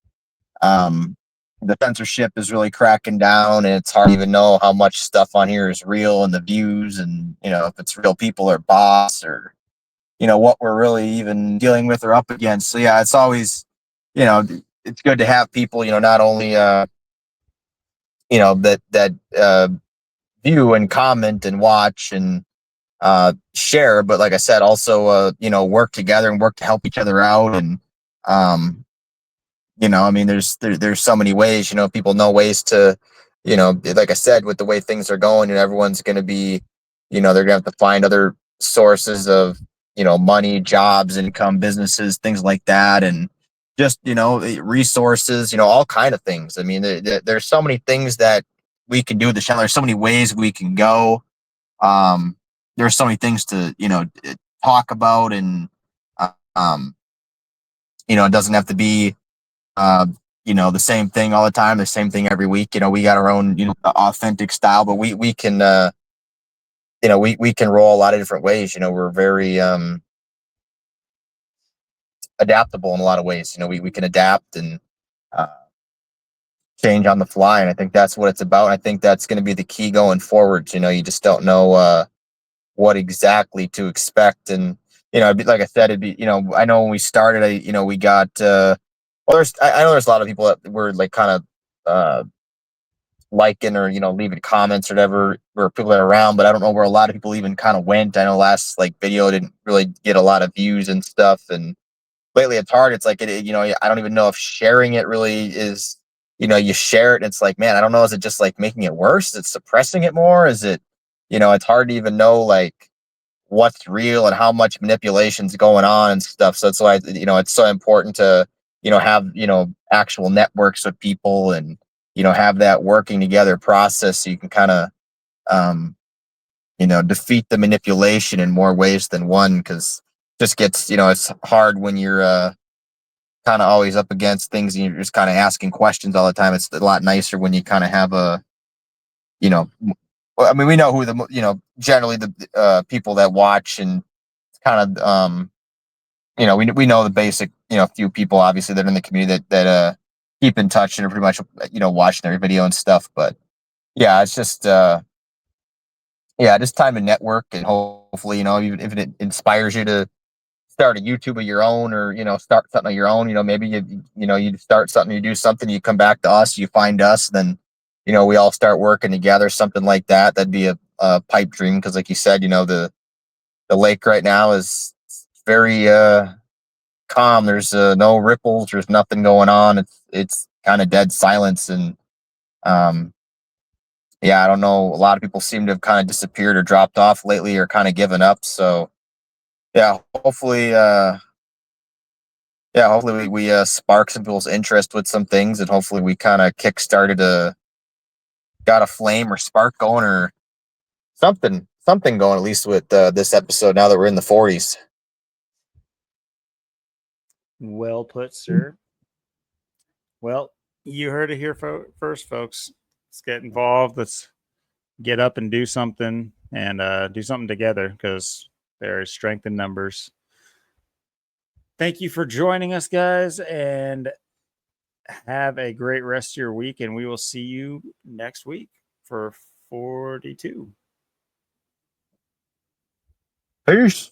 um, the censorship is really cracking down, and it's hard to even know how much stuff on here is real, and the views, and if it's real people or bots, or what we're really even dealing with or up against. So yeah, it's always it's good to have people not only that view and comment and watch and share, but like I said, also work together and work to help each other out. And I mean, there's so many ways. People know ways to, like I said, with the way things are going, and everyone's going to be, they're going to have to find other sources of money, jobs, income, businesses, things like that, and just resources, all kind of things. I mean, there's so many things that we can do with the channel. There's so many ways we can go. There's so many things to talk about, and um, it doesn't have to be uh, the same thing all the time, the same thing every week. We got our own authentic style, but we can we can roll a lot of different ways. We're very adaptable in a lot of ways. We can adapt and uh, change on the fly, and I think that's what it's about. And I think that's going to be the key going forward. You just don't know what exactly to expect. And like I said, it'd be I know when we started, we got well, I know there's a lot of people that were like kind of liking, or leaving comments or whatever, or people that are around, but I don't know where a lot of people even kind of went. I know last like video didn't really get a lot of views and stuff, and lately it's hard. It's like I don't even know if sharing it really is. You share it, and it's like, man, I don't know, is it just like making it worse? Is it suppressing it more? Is it it's hard to even know like what's real and how much manipulation's going on and stuff. So it's why it's so important to have actual networks with people, and have that working together process, so you can kind of um defeat the manipulation in more ways than one. Because just gets it's hard when you're kind of always up against things, and you're just kind of asking questions all the time. It's a lot nicer when you kind of have a you know well, I mean, we know who the generally the people that watch, and kind of we know the basic few people obviously that are in the community that keep in touch and are pretty much watching every video and stuff. But yeah, it's just just time to network, and hopefully even if it inspires you to start a YouTube of your own, or start something of your own. Maybe you start something, you do something, you come back to us, you find us, then we all start working together, something like that. That'd be a pipe dream, because like you said, the lake right now is very calm. There's no ripples, there's nothing going on. It's kind of dead silence. And yeah, I don't know, a lot of people seem to have kind of disappeared or dropped off lately, or kind of given up. So yeah, hopefully we spark some people's interest with some things, and hopefully we kind of got a flame or spark going, or something going, at least with this episode, now that we're in the 40s. Well put, sir. Well, you heard it here first, folks. Let's get involved. Let's get up and do something, and do something together, because there is strength in numbers. Thank you for joining us, guys, and have a great rest of your week. And we will see you next week for 42. Peace.